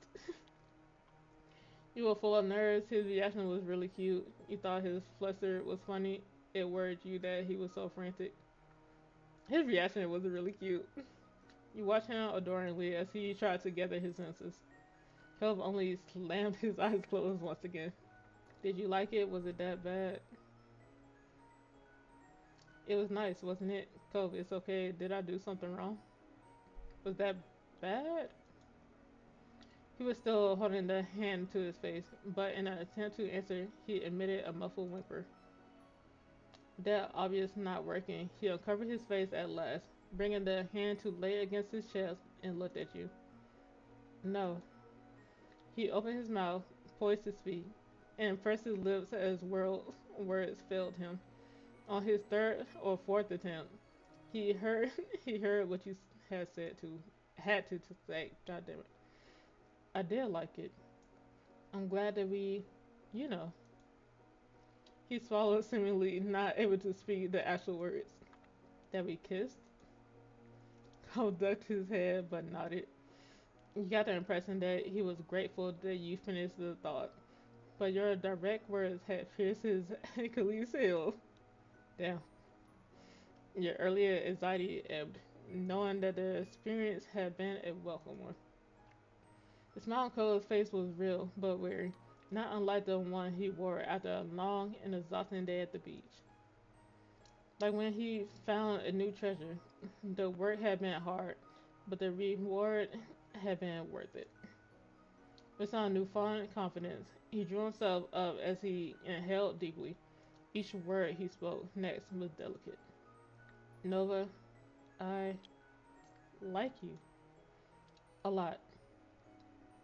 You were full of nerves. His reaction was really cute. You thought his fluster was funny. It worried you that he was so frantic. His reaction was really cute. You watched him adoringly as he tried to gather his senses. Cove only slammed his eyes closed once again. Did you like it? Was it that bad? It was nice, wasn't it? Cove, it's okay. Did I do something wrong? Was that bad? He was still holding the hand to his face, but in an attempt to answer, he emitted a muffled whimper. That obvious not working, he uncovered his face at last, bringing the hand to lay against his chest and looked at you. No. He opened his mouth, poised his feet, and pursed his lips as words failed him. On his third or fourth attempt, he heard he heard what you had said to had to say. God damn it. I did like it. I'm glad that we, you know. He swallowed, seemingly not able to speak the actual words. That we kissed. Cole ducked his head but nodded. You got the impression that he was grateful that you finished the thought, but your direct words had pierced his Achilles heel. Damn. Your earlier anxiety ebbed, knowing that the experience had been a welcome one. The smile on Cole's face was real, but weary, not unlike the one he wore after a long and exhausting day at the beach. Like when he found a new treasure. The work had been hard, but the reward had been worth it. With some newfound confidence, he drew himself up as he inhaled deeply. Each word he spoke next was delicate. Nova, I like you. A lot.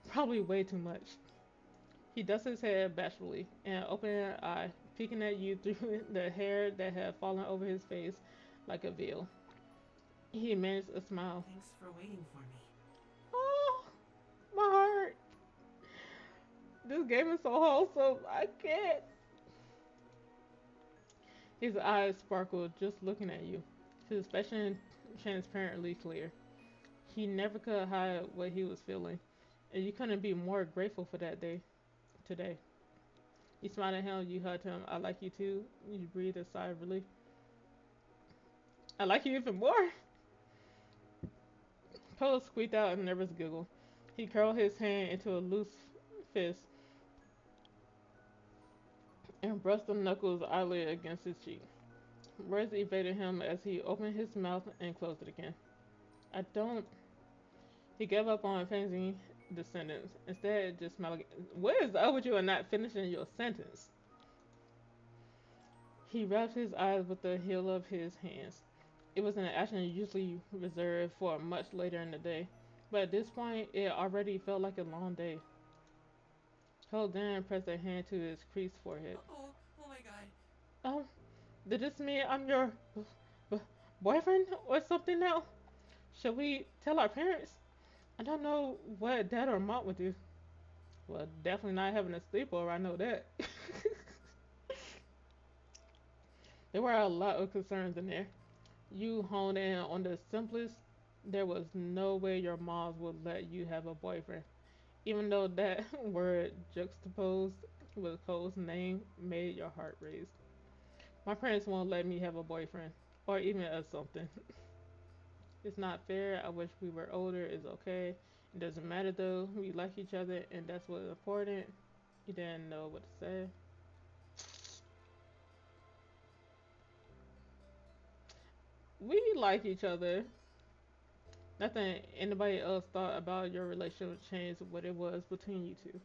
Probably way too much. He dusted his head bashfully and opened an eye, peeking at you through the hair that had fallen over his face like a veil. He managed a smile. Thanks for waiting for me. Oh, my heart. This game is so wholesome. I can't. His eyes sparkled just looking at you, his expression transparently clear. He never could hide what he was feeling, and you couldn't be more grateful for that day today. You smiled at him, you hugged him. I like you too. You breathed a sigh of relief. I like you even more. Polo squeaked out a nervous giggle. He curled his hand into a loose fist and brushed the knuckles eyelid against his cheek. Words evaded him as he opened his mouth and closed it again. I don't. He gave up on finishing the sentence. Instead, just smiled again. What is up with you and not finishing your sentence? He rubbed his eyes with the heel of his hands. It was an action usually reserved for much later in the day, but at this point, it already felt like a long day. Cole then pressed a hand to his creased forehead. Oh, oh my god. Um, did this mean I'm your b- boyfriend or something now? Should we tell our parents? I don't know what dad or mom would do. Well, definitely not having a sleepover, I know that. There were a lot of concerns in there. You honed in on the simplest. There was no way your moms would let you have a boyfriend. Even though that word juxtaposed with Cole's name made your heart race. My parents won't let me have a boyfriend. Or even a something. It's not fair. I wish we were older. It's okay. It doesn't matter though. We like each other and that's what's important. You didn't know what to say. We like each other. Nothing anybody else thought about your relationship changed what it was between you two.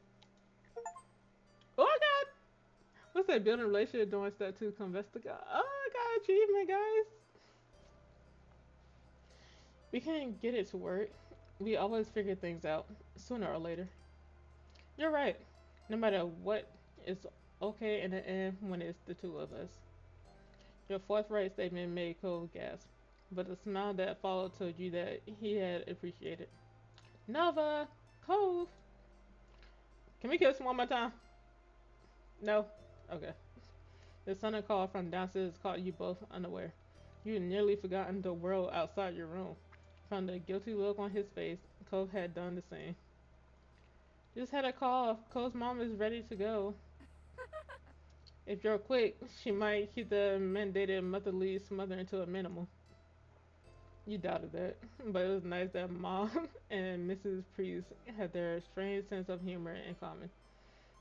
Oh my god! What's that? Building a relationship doing step two, converse to God. Oh my god, achievement, guys. We can't get it to work. We always figure things out, sooner or later. You're right. No matter what, it's okay in the end when it's the two of us. Your forthright statement made Cole gasp, but the smile that followed told you that he had appreciated. Nova! Cole! Can we kiss one more time? No? Okay. The sudden call from downstairs caught you both unaware. You had nearly forgotten the world outside your room. From the guilty look on his face, Cole had done the same. Just had a call. Cole's mom is ready to go. If you're quick, she might keep the mandated motherly smother into a minimum. You doubted that, but it was nice that Mom and Mrs. Priest had their strange sense of humor in common.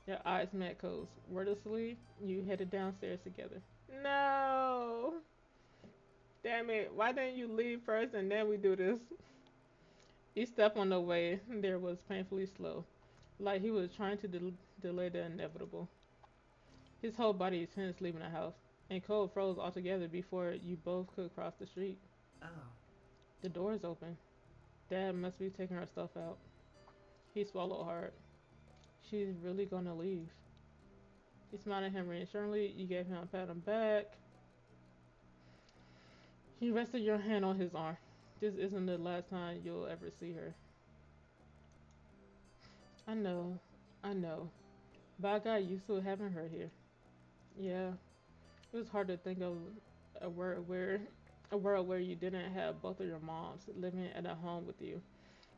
Their eyes met Cole's. Wordlessly, you headed downstairs together. No! Damn it, why didn't you leave first and then we do this? Each step on the way there was painfully slow, like he was trying to delay the inevitable. His whole body tensed leaving the house. and Cole froze altogether before you both could cross the street. Oh, The door is open. Dad must be taking her stuff out. He swallowed hard. She's really gonna leave. You smiled at him reassuringly. You gave him a pat on the back. He rested your hand on his arm. This isn't the last time you'll ever see her. I know, I know. But I got used to having her here. Yeah, it was hard to think of a world where a world where you didn't have both of your moms living at a home with you.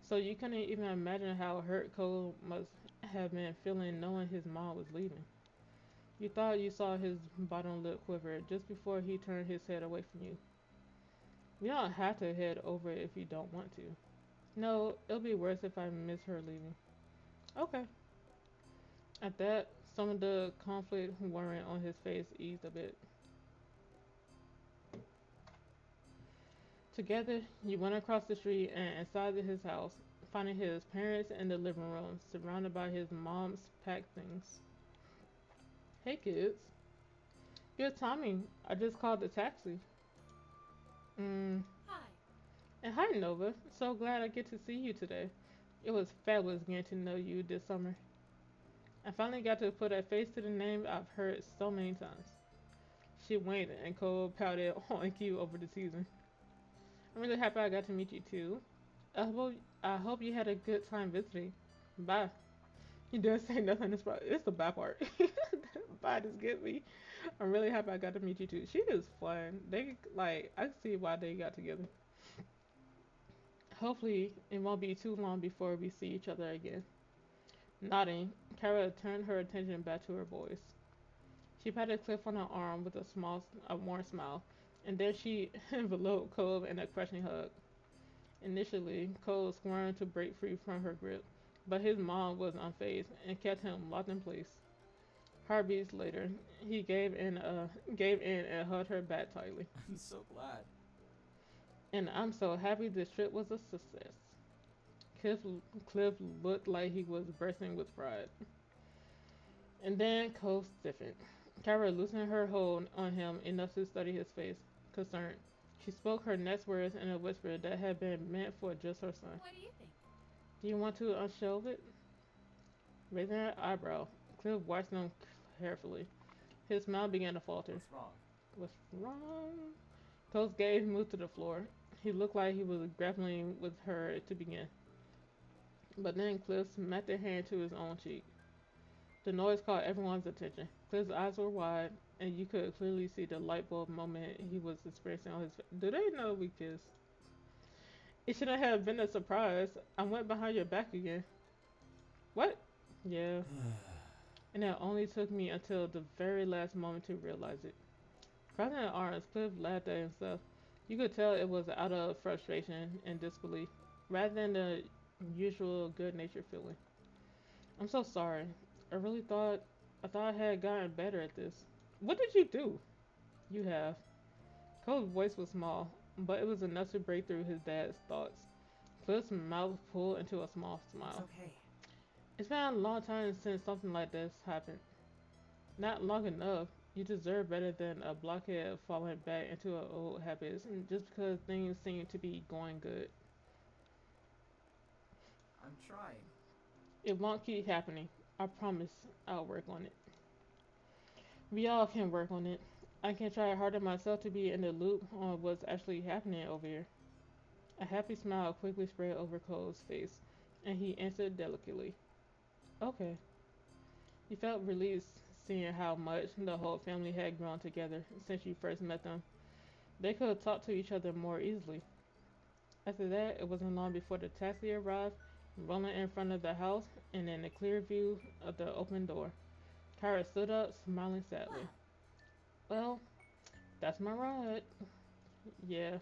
So you couldn't even imagine how hurt Cole must have been feeling knowing his mom was leaving. You thought you saw his bottom lip quiver just before he turned his head away from you. You don't have to head over if you don't want to. No, it'll be worse if I miss her leaving. Okay. At that, some of the conflict worrying on his face eased a bit. Together, you went across the street and inside his house, finding his parents in the living room, surrounded by his mom's packed things. Hey kids. Good timing. I just called the taxi. Mm. Hi. And hi Nova. So glad I get to see you today. It was fabulous getting to know you this summer. I finally got to put a face to the name I've heard so many times. She winked and Cole pouted on cue over the season. I'm really happy I got to meet you too. I hope you had a good time visiting. Bye. He didn't say nothing. It's the bye part. Bye just get me. I'm really happy I got to meet you too. She is fun. They like I see why they got together. Hopefully it won't be too long before we see each other again. Nodding, Kara turned her attention back to her boys. She patted Cliff on the arm with a warm smile, and then she enveloped Cole in a crushing hug. Initially, Cole squirmed to break free from her grip, but his mom was unfazed and kept him locked in place. Heartbeats later, he gave in and hugged her back tightly. I'm so glad. And I'm so happy this trip was a success. Cliff, Cliff looked like he was bursting with pride. And then Cole stiffened. Kara loosened her hold on him enough to study his face, concerned. She spoke her next words in a whisper that had been meant for just her son. What do you think? Do you want to unshelve it? Raising her eyebrow, Cliff watched them carefully. His smile began to falter. What's wrong? What's wrong? Cole's gaze moved to the floor. He looked like he was grappling with her to begin. But then Cliff smacked a hand to his own cheek. The noise caught everyone's attention. Cliff's eyes were wide, and you could clearly see the light bulb moment he was experiencing on his face. Do they know we kissed? It shouldn't have been a surprise. I went behind your back again. What? Yeah. And it only took me until the very last moment to realize it. Crossing her arms, Cliff laughed at himself. You could tell it was out of frustration and disbelief, rather than the usual good-natured feeling. I'm so sorry. I thought I had gotten better at this. What did you do? You have. Cole's voice was small, but it was enough to break through his dad's thoughts. Cliff's mouth pulled into a small it's smile. okay. It's been a long time since something like this happened. Not long enough. You deserve better than a blockhead falling back into an old habits just because things seem to be going good. I'm trying. It won't keep happening. I promise I'll work on it. We all can work on it. I can try harder myself to be in the loop on what's actually happening over here. A happy smile quickly spread over Cole's face, and he answered delicately, Okay. He felt relieved seeing how much the whole family had grown together since you first met them. They could talk to each other more easily. After that, it wasn't long before the taxi arrived, rolling in front of the house and in a clear view of the open door. Kara stood up, smiling sadly. Well, Well, that's my ride. Yeah.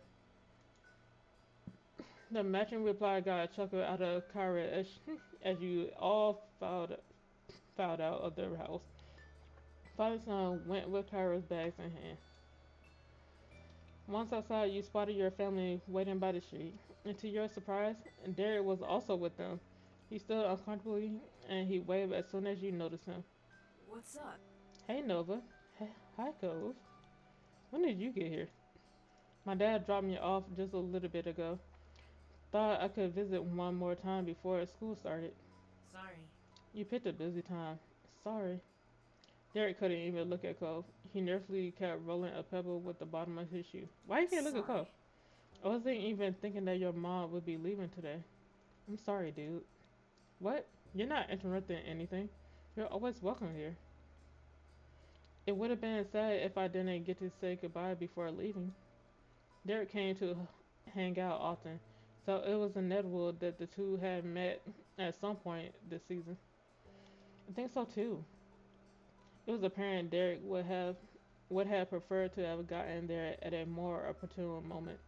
The matching reply got a chuckle out of Kara as you all filed out of the house. Father son went with Kara's bags in hand. Once outside, you spotted your family waiting by the street, and to your surprise, Derek was also with them. He stood uncomfortably and he waved as soon as you noticed him. What's up? Hey Nova. Hey, hi Cove. When did you get here? My dad dropped me off just a little bit ago. Thought I could visit one more time before school started. Sorry. You picked a busy time. Sorry. Derek couldn't even look at Cole. He nervously kept rolling a pebble with the bottom of his shoe. Why you can't look at Cole? Sorry. I wasn't even thinking that your mom would be leaving today. I'm sorry, dude. What? You're not interrupting anything. You're always welcome here. It would have been sad if I didn't get to say goodbye before leaving. Derek came to hang out often, so it was inevitable that the two had met at some point this season. I think so too. It was apparent Derek would have preferred to have gotten there at a more opportune moment.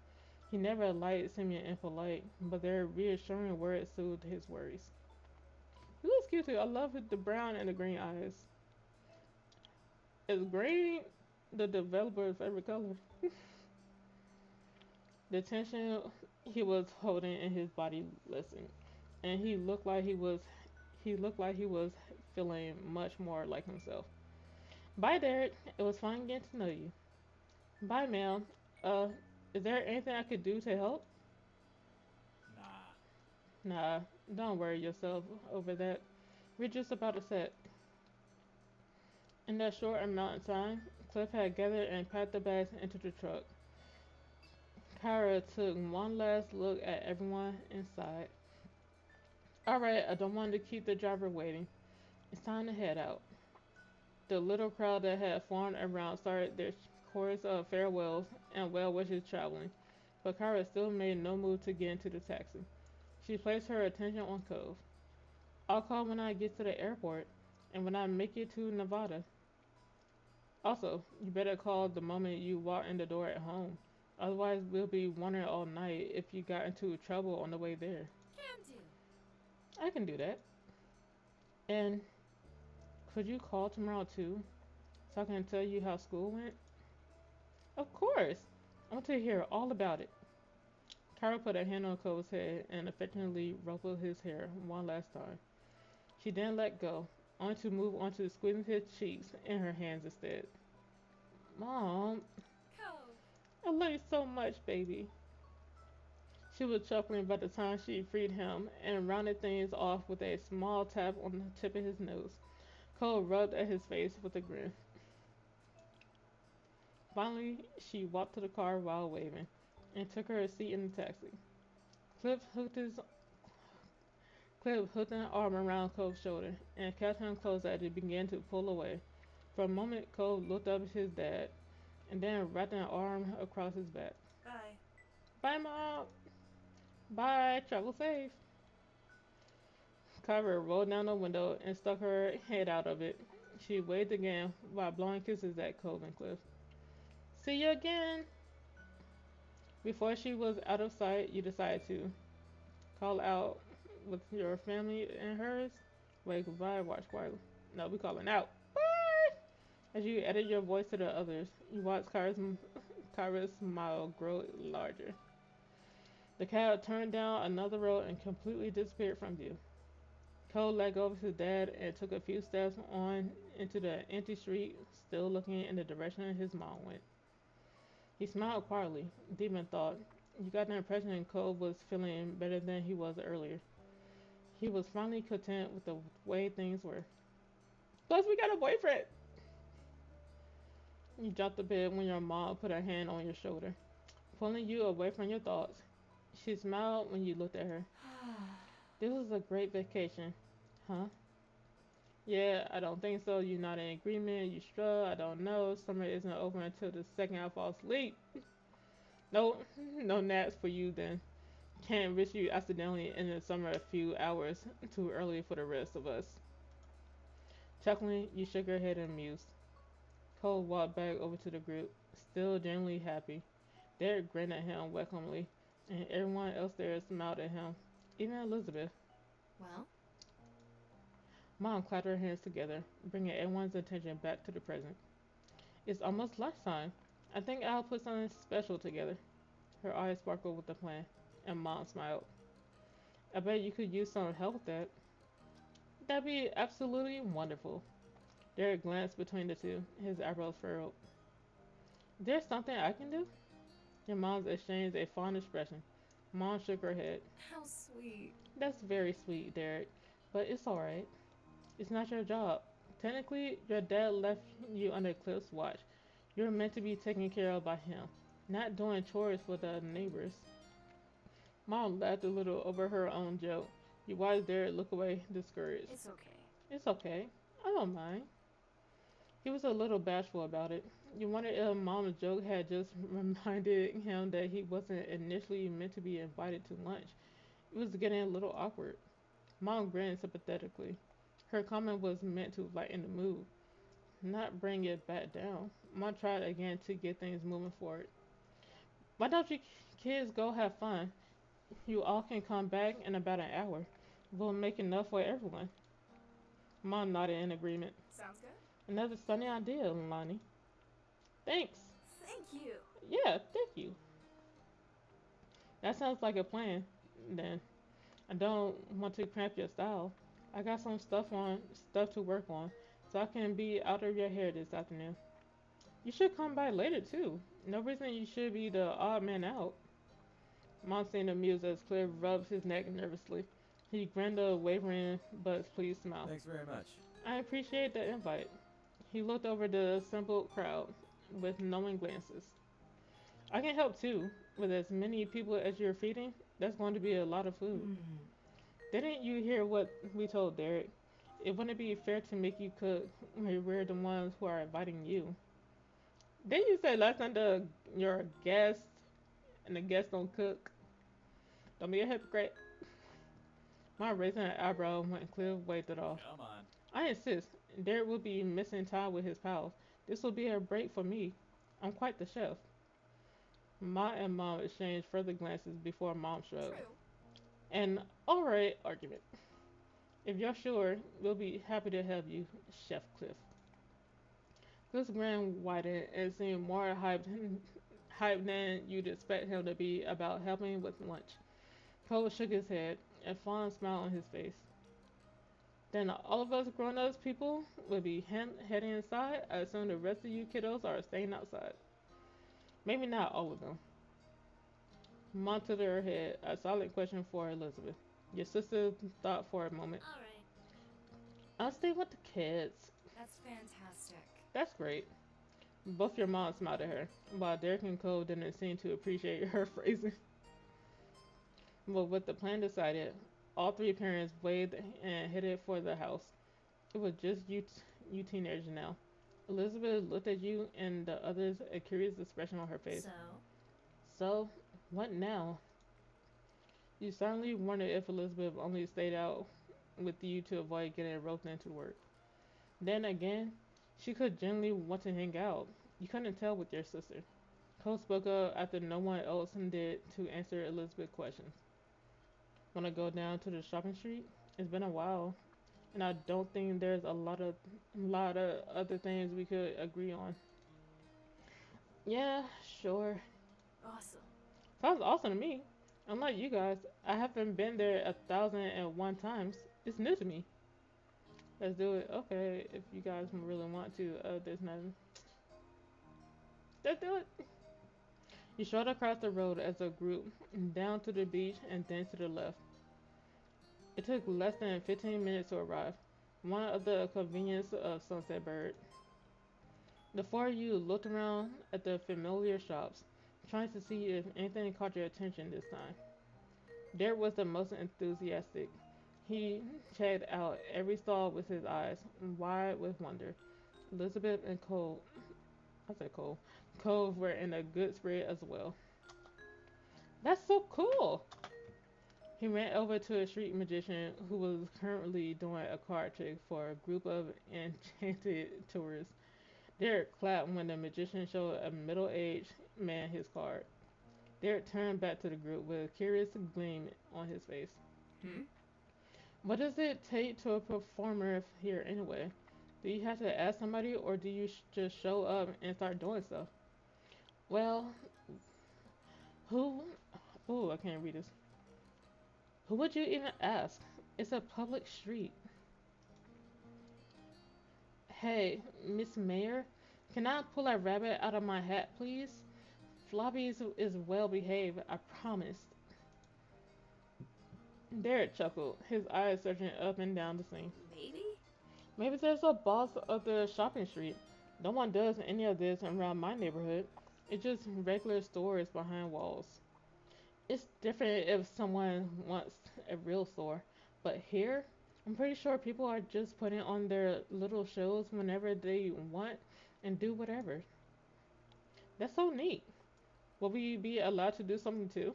He never liked seeming impolite, but their reassuring words soothed his worries. He looks cute too. I love the brown and the green eyes. Is green the developer's favorite color? The tension he was holding in his body lessened, and he looked like he was feeling much more like himself. Bye, Derek. It was fun getting to know you. Bye, ma'am. Uh, is there anything I could do to help? Nah. Nah, don't worry yourself over that. We're just about to set. In that short amount of time, Cliff had gathered and packed the bags into the truck. Kyra took one last look at everyone inside. Alright, I don't want to keep the driver waiting. It's time to head out. The little crowd that had formed around started their chorus of farewells and well wishes traveling, but Kyra still made no move to get into the taxi. She placed her attention on Cove. I'll call when I get to the airport and when I make it to Nevada. Also, you better call the moment you walk in the door at home. Otherwise, we'll be wondering all night if you got into trouble on the way there. Can do. I can do that. And could you call tomorrow too, so I can tell you how school went? Of course. I want to hear all about it. Kyra put a hand on Cole's head and affectionately ruffled his hair one last time. She didn't let go, only to move on to squeezing his cheeks in her hands instead. Mom, Cove. I love you so much, baby. She was chuckling by the time she freed him and rounded things off with a small tap on the tip of his nose. Cole rubbed at his face with a grin. Finally, she walked to the car while waving and took her a seat in the taxi. Cliff hooked his Cliff hooked an arm around Cole's shoulder and kept him close as he began to pull away. For a moment, Cole looked up at his dad and then wrapped an arm across his back. Bye. Bye, Mom. Bye. Travel safe. Carver rolled down the window and stuck her head out of it. She waved again while blowing kisses at Cole and Cliff. See you again. Before she was out of sight, you decided to call out with your family and hers. Wave goodbye, watch quietly. No, we calling out. Bye. As you added your voice to the others, you watched Kyra's smile grow larger. The cab turned down another road and completely disappeared from view. Cole let go of his dad and took a few steps on into the empty street, still looking in the direction his mom went. He smiled quietly, deep in thought. You got the impression Cole was feeling better than he was earlier. He was finally content with the way things were. Plus, we got a boyfriend! You dropped a bit when your mom put her hand on your shoulder, pulling you away from your thoughts. She smiled when you looked at her. This was a great vacation. Huh? Yeah, I don't think so. You're not in agreement. You sure? I don't know. Summer isn't over until the second I fall asleep. No, no naps for you then. Can't risk you accidentally ending the summer a few hours too early for the rest of us. Chuckling, you shook your head and mused. Cole walked back over to the group, still genuinely happy. Derek grinned at him welcomingly, and everyone else there smiled at him, even Elizabeth. Well, Mom clapped her hands together, bringing everyone's attention back to the present. It's almost lunchtime. I think I'll put something special together. Her eyes sparkled with a plan, and Mom smiled. I bet you could use some help with that. That'd be absolutely wonderful. Derek glanced between the two, his eyebrows furrowed. There's something I can do? Your mom's exchanged a fond expression. Mom shook her head. How sweet. That's very sweet, Derek, but it's alright. It's not your job. Technically, your dad left you under Cliff's watch. You're meant to be taken care of by him, not doing chores for the neighbors. Mom laughed a little over her own joke. You watched Derek look away, discouraged. It's okay. It's okay. I don't mind. He was a little bashful about it. You wondered if Mom's joke had just reminded him that he wasn't initially meant to be invited to lunch. It was getting a little awkward. Mom grinned sympathetically. Her comment was meant to lighten the mood, not bring it back down. Mom tried again to get things moving forward. Why don't you kids go have fun? You all can come back in about an hour. We'll make enough for everyone. Mom nodded in agreement. Sounds good. Another sunny idea, Lonnie. Thanks. Thank you. Yeah, thank you. That sounds like a plan. Then I don't want to cramp your style. I got some stuff to work on, so I can be out of your hair this afternoon. You should come by later too. No reason you should be the odd man out. Mom seemed amused as Cliff rubbed his neck nervously. He grinned a wavering but pleased smile. Thanks very much. I appreciate the invite. He looked over the assembled crowd with knowing glances. I can help too. With as many people as you're feeding, that's going to be a lot of food. Didn't you hear what we told Derek? It wouldn't be fair to make you cook when we're the ones who are inviting you. Didn't you say last time you're a guest and the guests don't cook? Don't be a hypocrite. My raising an eyebrow when Cliff waved it off. Come on. I insist. Derek will be missing time with his pals. This will be a break for me. I'm quite the chef. Ma and Mom exchanged further glances before Mom shrugged. True. An alright argument. If you're sure, we'll be happy to have you, Chef Cliff. Cliff's grin widened and seemed more hyped than you'd expect him to be about helping with lunch. Cole shook his head, a fond smile on his face. Then all of us grown-ups people will be heading inside. I assume the rest of you kiddos are staying outside. Maybe not all of them. Mom tilted her head, a solid question for Elizabeth. Your sister thought for a moment. All right. I'll stay with the kids. That's fantastic. That's great. Both your moms smiled at her, while Derek and Cole didn't seem to appreciate her phrasing. But with the plan decided, all three parents waved and headed for the house. It was just you teenagers now. Elizabeth looked at you and the others, a curious expression on her face. So, So, what now? You certainly wondered if Elizabeth only stayed out with you to avoid getting roped into work. Then again, she could genuinely want to hang out. You couldn't tell with your sister. Cole spoke up after no one else did to answer Elizabeth's questions. Want to go down to the shopping street? It's been a while, and I don't think there's a lot of other things we could agree on. Yeah, sure. awesome. Sounds awesome to me. Unlike you guys, I haven't been there 1,001 times. It's new to me. Let's do it. Okay, if you guys really want to. There's nothing. Let's do it. You strode across the road as a group, down to the beach and then to the left. It took less than 15 minutes to arrive. One of the convenience of Sunset Bird. The four of you looked around at the familiar shops, trying to see if anything caught your attention this time. Derek was the most enthusiastic. He checked out every stall with his eyes, wide with wonder. Elizabeth and Cole, I said Cole, Cole were in a good spirit as well. That's so cool! He ran over to a street magician who was currently doing a card trick for a group of enchanted tourists. Derek clapped when the magician showed a middle-aged man his card. Derek turned back to the group with a curious gleam on his face. Hmm? What does it take to a performer here anyway? Do you have to ask somebody or do you just show up and start doing stuff? Well, who? Ooh, I can't read this. Who would you even ask? It's a public street. Hey, Miss Mayor, Can I pull a rabbit out of my hat, please? Floppy is well behaved, I promise. Derek chuckled, his eyes searching up and down the scene. Maybe? Maybe there's a boss of the shopping street. No one does any of this around my neighborhood. It's just regular stores behind walls. It's different if someone wants a real store, but here, I'm pretty sure people are just putting on their little shows whenever they want and do whatever. That's so neat. Will we be allowed to do something too?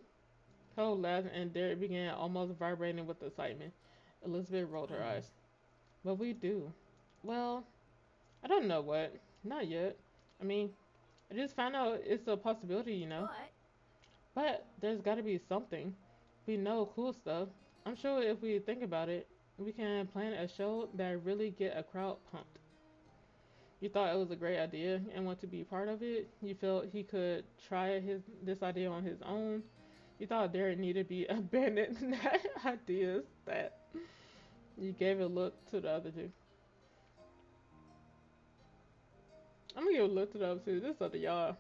Cole laughed and Derek began almost vibrating with excitement. Elizabeth rolled her eyes. What we do? Well, I don't know what. Not yet. I mean, I just found out it's a possibility. But But there's gotta be something. We know cool stuff. I'm sure if we think about it, we can plan a show that really get a crowd pumped. You thought it was a great idea and want to be part of it. You felt he could try this idea on his own. You thought Derek needed to be abandoned ideas that you gave a look to the other two. I'm gonna give a look to the other two. This is up to y'all.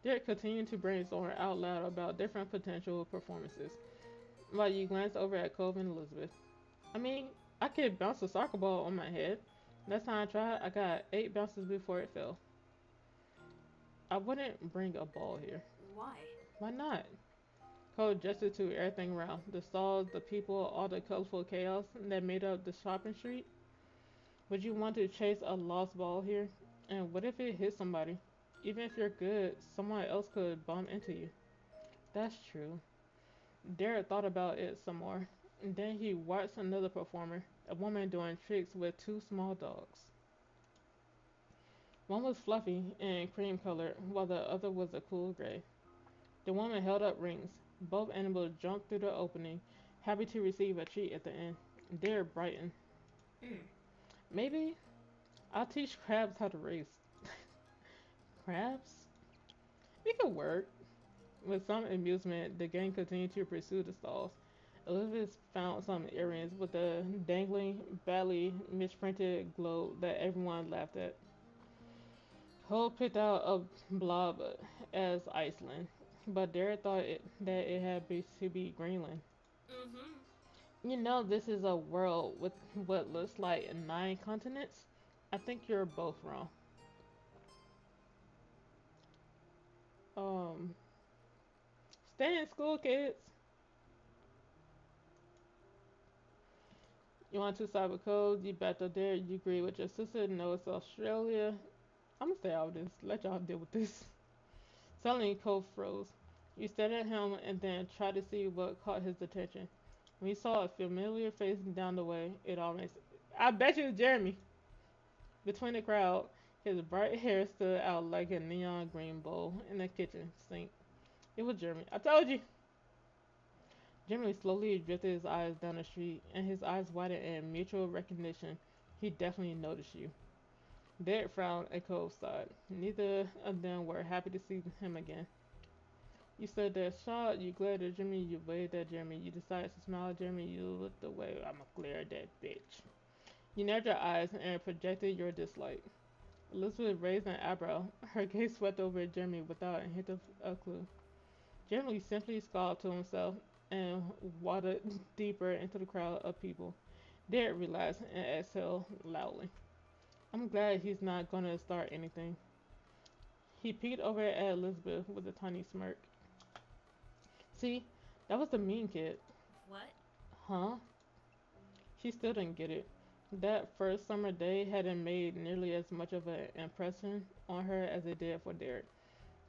Derek continued to brainstorm out loud about different potential performances, while you glanced over at Cove and Elizabeth. I mean, I could bounce a soccer ball on my head. Last time I tried, I got 8 bounces before it fell. I wouldn't bring a ball here. why? Why not? Cole gestured to everything around the stalls, the people, all the colorful chaos that made up the shopping street. Would you want to chase a lost ball here? And what if it hit somebody? Even if you're good, someone else could bump into you. That's true. Derek thought about it some more. And then he watched another performer, a woman doing tricks with 2 small dogs. One was fluffy and cream colored, while the other was a cool gray. The woman held up rings. Both animals jumped through the opening, happy to receive a treat at the end. Derek brightened. Mm. Maybe I'll teach crabs how to race. Crabs? We could work. With some amusement, the gang continued to pursue the stalls. Elizabeth found some earrings with a dangling, badly misprinted globe that everyone laughed at. Cole picked out a blob as Iceland, but Derek thought that it had to be Greenland. Mm-hmm. You know this is a world with what looks like 9 continents? I think you're both wrong. Um, Stay in school, kids. You want to side with Cole? You backed up there. You agree with your sister? No, it's Australia. I'm gonna stay out of this. Let y'all deal with this. Suddenly, Cole froze. You stared at him and then tried to see what caught his attention. When you saw a familiar face down the way, it all makes. I bet you it's Jeremy. Between the crowd, his bright hair stood out like a neon green bowl in the kitchen sink. It was Jeremy. I told you. Jeremy slowly drifted his eyes down the street, and his eyes widened in mutual recognition. He definitely noticed you. Derek frowned and Cole sighed. Neither of them were happy to see him again. You stood there shocked, you glared at Jimmy, you waved at Jeremy, you decided to smile at Jeremy, you looked away. I'ma glare at that bitch. You narrowed your eyes and projected your dislike. Elizabeth raised an eyebrow. Her gaze swept over at Jeremy without a hint of a clue. Jeremy simply scowled to himself and waddled deeper into the crowd of people. Derek relaxed and exhaled loudly. I'm glad he's not gonna start anything. He peeked over at Elizabeth with a tiny smirk. See, that was the mean kid. What? Huh? She still didn't get it. That first summer day hadn't made nearly as much of an impression on her as it did for Derek.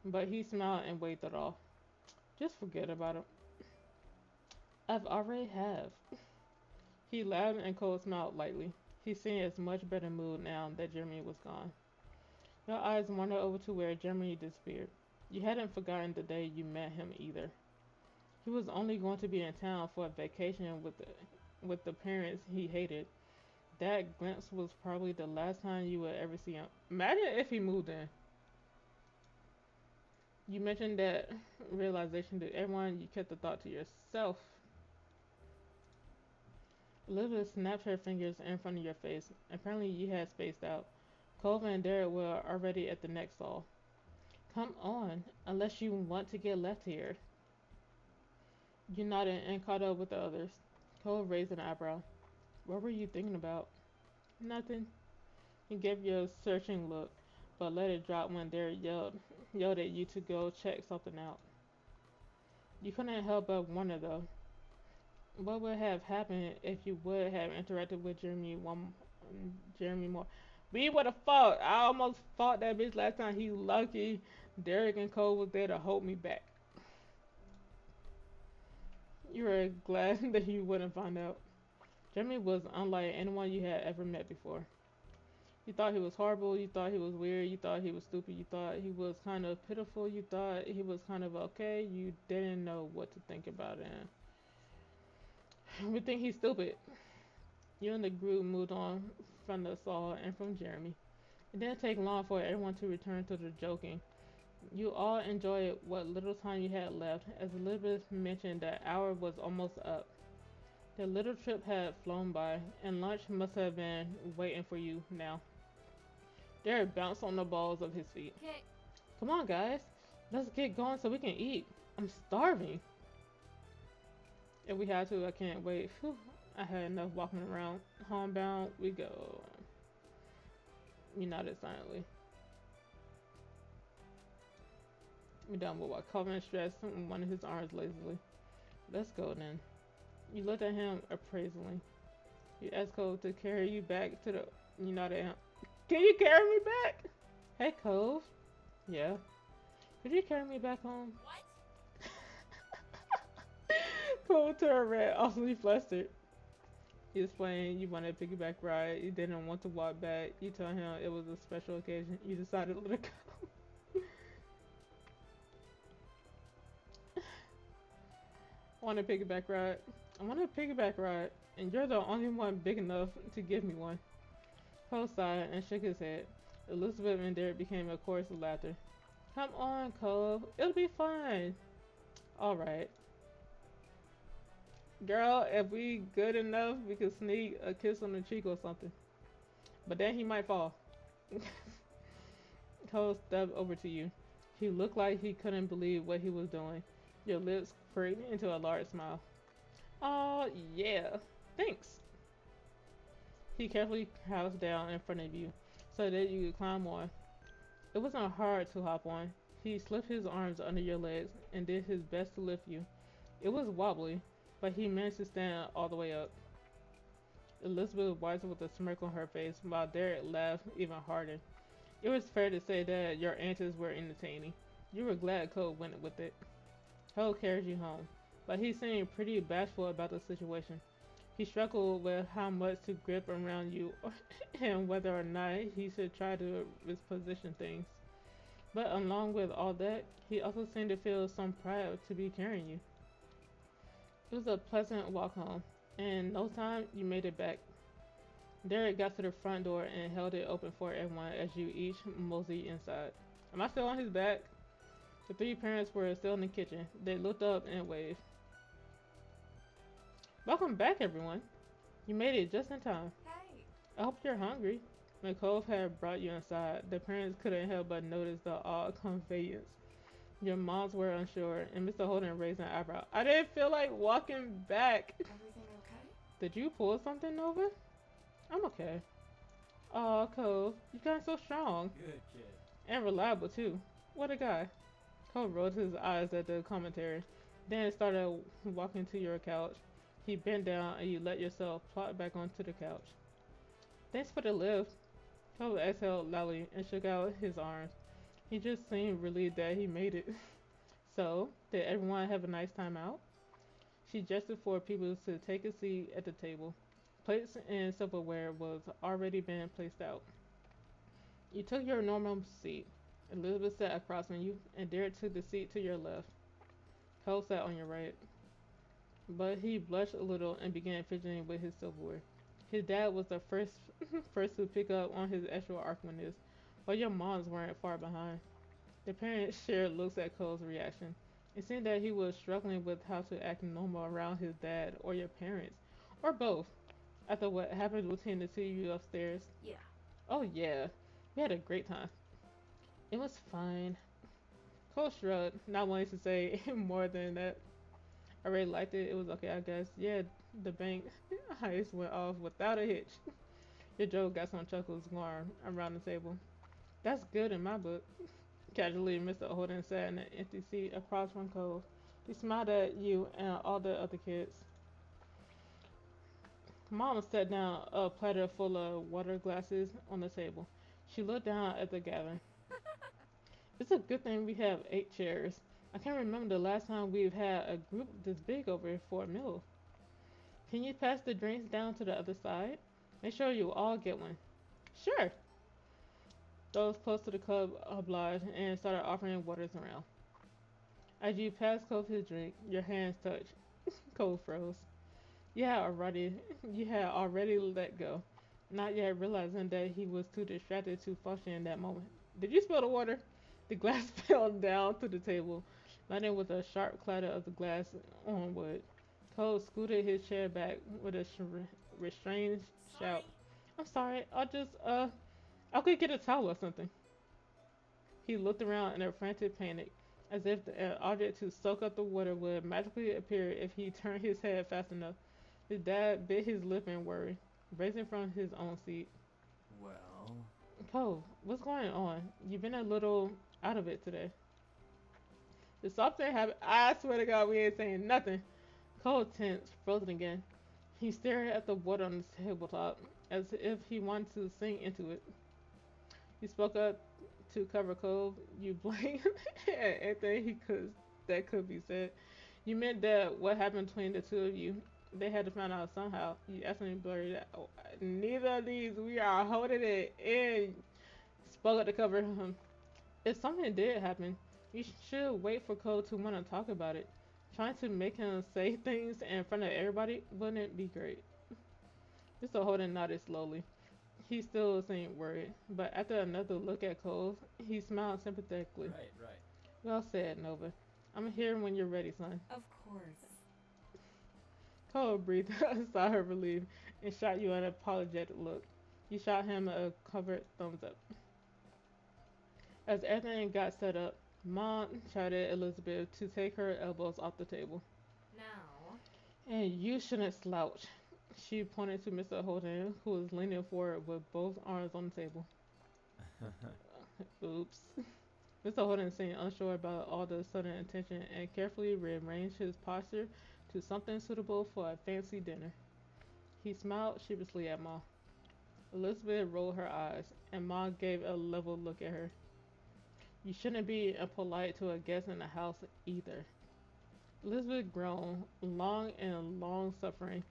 But he smiled and waved it off. Just forget about it. I've already have. He laughed and Cole smiled lightly. He seemed in a much better mood now that Jeremy was gone. Your eyes wandered over to where Jeremy disappeared. You hadn't forgotten the day you met him either. He was only going to be in town for a vacation with the parents he hated. That glimpse was probably the last time you would ever see him. Imagine if he moved in. You mentioned that realization to everyone. You kept the thought to yourself. Elizabeth snapped her fingers in front of your face. Apparently you had spaced out. Cove and Derek were already at the next stall. Come on, unless you want to get left here. You nodded and caught up with the others. Cove raised an eyebrow. What were you thinking about? Nothing. He gave you a searching look, but let it drop when Derek yelled at you to go check something out. You couldn't help but wonder though, what would have happened if you would have interacted with Jeremy more? We would have fought. I almost fought that bitch last time. He lucky. Derek and Cole was there to hold me back. You were glad that you wouldn't find out. Jeremy was unlike anyone you had ever met before. You thought he was horrible. You thought he was weird. You thought he was stupid. You thought he was kind of pitiful. You thought he was kind of okay. You didn't know what to think about him. We think he's stupid. You and the group moved on from the Saul and from Jeremy. It didn't take long for everyone to return to the joking. You all enjoyed what little time you had left, as Elizabeth mentioned that hour was almost up. The little trip had flown by, and lunch must have been waiting for you now. Derek bounced on the balls of his feet. Okay. Come on, guys. Let's get going so we can eat. I'm starving. If we had to, I can't wait. Whew. I had enough walking around. Homebound, we go. You nodded silently. We done with what? Covenant stretched one of his arms lazily. Let's go then. You looked at him appraisingly. You asked Cove to carry you back to the. You nodded at him. Can you carry me back? Hey, Cove. Yeah. Could you carry me back home? What? Cove turned red, awfully flustered. You explained you wanted a piggyback ride. You didn't want to walk back. You told him it was a special occasion. You decided to let it go. I want a piggyback ride. I want a piggyback ride, and you're the only one big enough to give me one. Cole sighed and shook his head. Elizabeth and Derek became a chorus of laughter. Come on, Cole. It'll be fine. Alright. Girl, if we good enough, we could sneak a kiss on the cheek or something. But then he might fall. Cole stepped over to you. He looked like he couldn't believe what he was doing. Your lips curved into a large smile. Oh, yeah. Thanks. He carefully crouched down in front of you so that you could climb on. It wasn't hard to hop on. He slipped his arms under your legs and did his best to lift you. It was wobbly, but he managed to stand all the way up. Elizabeth watched with a smirk on her face while Derek laughed even harder. It was fair to say that your antics were entertaining. You were glad Cole went with it. Cole carried you home, but he seemed pretty bashful about the situation. He struggled with how much to grip around you and whether or not he should try to reposition things. But along with all that, he also seemed to feel some pride to be carrying you. It was a pleasant walk home, and in no time you made it back. Derek got to the front door and held it open for everyone as you each moseyed inside. Am I still on his back? The three parents were still in the kitchen. They looked up and waved. Welcome back, everyone. You made it just in time. Hey. I hope you're hungry. When Cove had brought you inside, the parents couldn't help but notice the odd conveyance. Your moms were unsure, and Mr. Holden raised an eyebrow. I didn't feel like walking back. Everything okay? Did you pull something over? I'm okay. Aw, Cove, you got so strong. Good kid. And reliable, too. What a guy. Cole rolled his eyes at the commentary, then started walking to your couch. He bent down and you let yourself plop back onto the couch. Thanks for the lift. Cole exhaled loudly and shook out his arms. He just seemed relieved that he made it. So, did everyone have a nice time out? She gestured for people to take a seat at the table. Plates and silverware was already being placed out. You took your normal seat. Elizabeth sat across from you, and Derek took the seat to your left. Cole sat on your right. But he blushed a little and began fidgeting with his silverware. His dad was the first to pick up on his extra awkwardness, but your moms weren't far behind. The parents shared looks at Cole's reaction. It seemed that he was struggling with how to act normal around his dad or your parents, or both, after what happened between the two of you upstairs. Yeah. Oh yeah, We had a great time. It was fine. Cole shrugged, not wanting to say more than that. I really liked it. It was okay, I guess. Yeah, the bank heist went off without a hitch. Your joke got some chuckles going around the table. That's good in my book. Casually, Mr. Holden sat in an empty seat across from Cole. He smiled at you and all the other kids. Mom set down a platter full of water glasses on the table. She looked down at the gathering. It's a good thing we have 8 chairs. I can't remember the last time we've had a group this big over for a meal. Can you pass the drinks down to the other side? Make sure you all get one. Sure. Those close to the club obliged and started offering waters around. As you passed Cove his drink, your hands touched. Cove froze. You had already let go, not yet realizing that he was too distracted to function in that moment. Did you spill the water? The glass fell down to the table, landing with a sharp clatter of the glass on wood. Cole scooted his chair back with a restrained shout. Sorry. I'm sorry, I could get a towel or something. He looked around in a frantic panic, as if an object to soak up the water would magically appear if he turned his head fast enough. His dad bit his lip in worry, raising from his own seat. Well, Cole, what's going on? You've been a little out of it today. The something happened. I swear to God, we ain't saying nothing. Cole tense, frozen again. He stared at the water on the tabletop, as if he wanted to sink into it. He spoke up to cover Cove. You blanked at anything he could that could be said. You meant that what happened between the two of you, they had to find out somehow. You accidentally blurred out. Oh, neither of these. We are holding it in. Spoke up to cover him. If something did happen, you should wait for Cole to want to talk about it. Trying to make him say things in front of everybody wouldn't be great. Mr. Holden nodded slowly. He still seemed worried, but after another look at Cole, he smiled sympathetically. right, right. Well said, Nova. I'm here when you're ready, son. Of course. Cole breathed a sigh of relief and shot you an apologetic look. You shot him a covert thumbs up. As everything got set up, Mom chided Elizabeth to take her elbows off the table. Now. And you shouldn't slouch. She pointed to Mr. Holden, who was leaning forward with both arms on the table. Oops. Mr. Holden seemed unsure about all the sudden attention and carefully rearranged his posture to something suitable for a fancy dinner. He smiled sheepishly at Ma. Elizabeth rolled her eyes, and Ma gave a level look at her. You shouldn't be impolite to a guest in the house either. Elizabeth groaned, long and long suffering.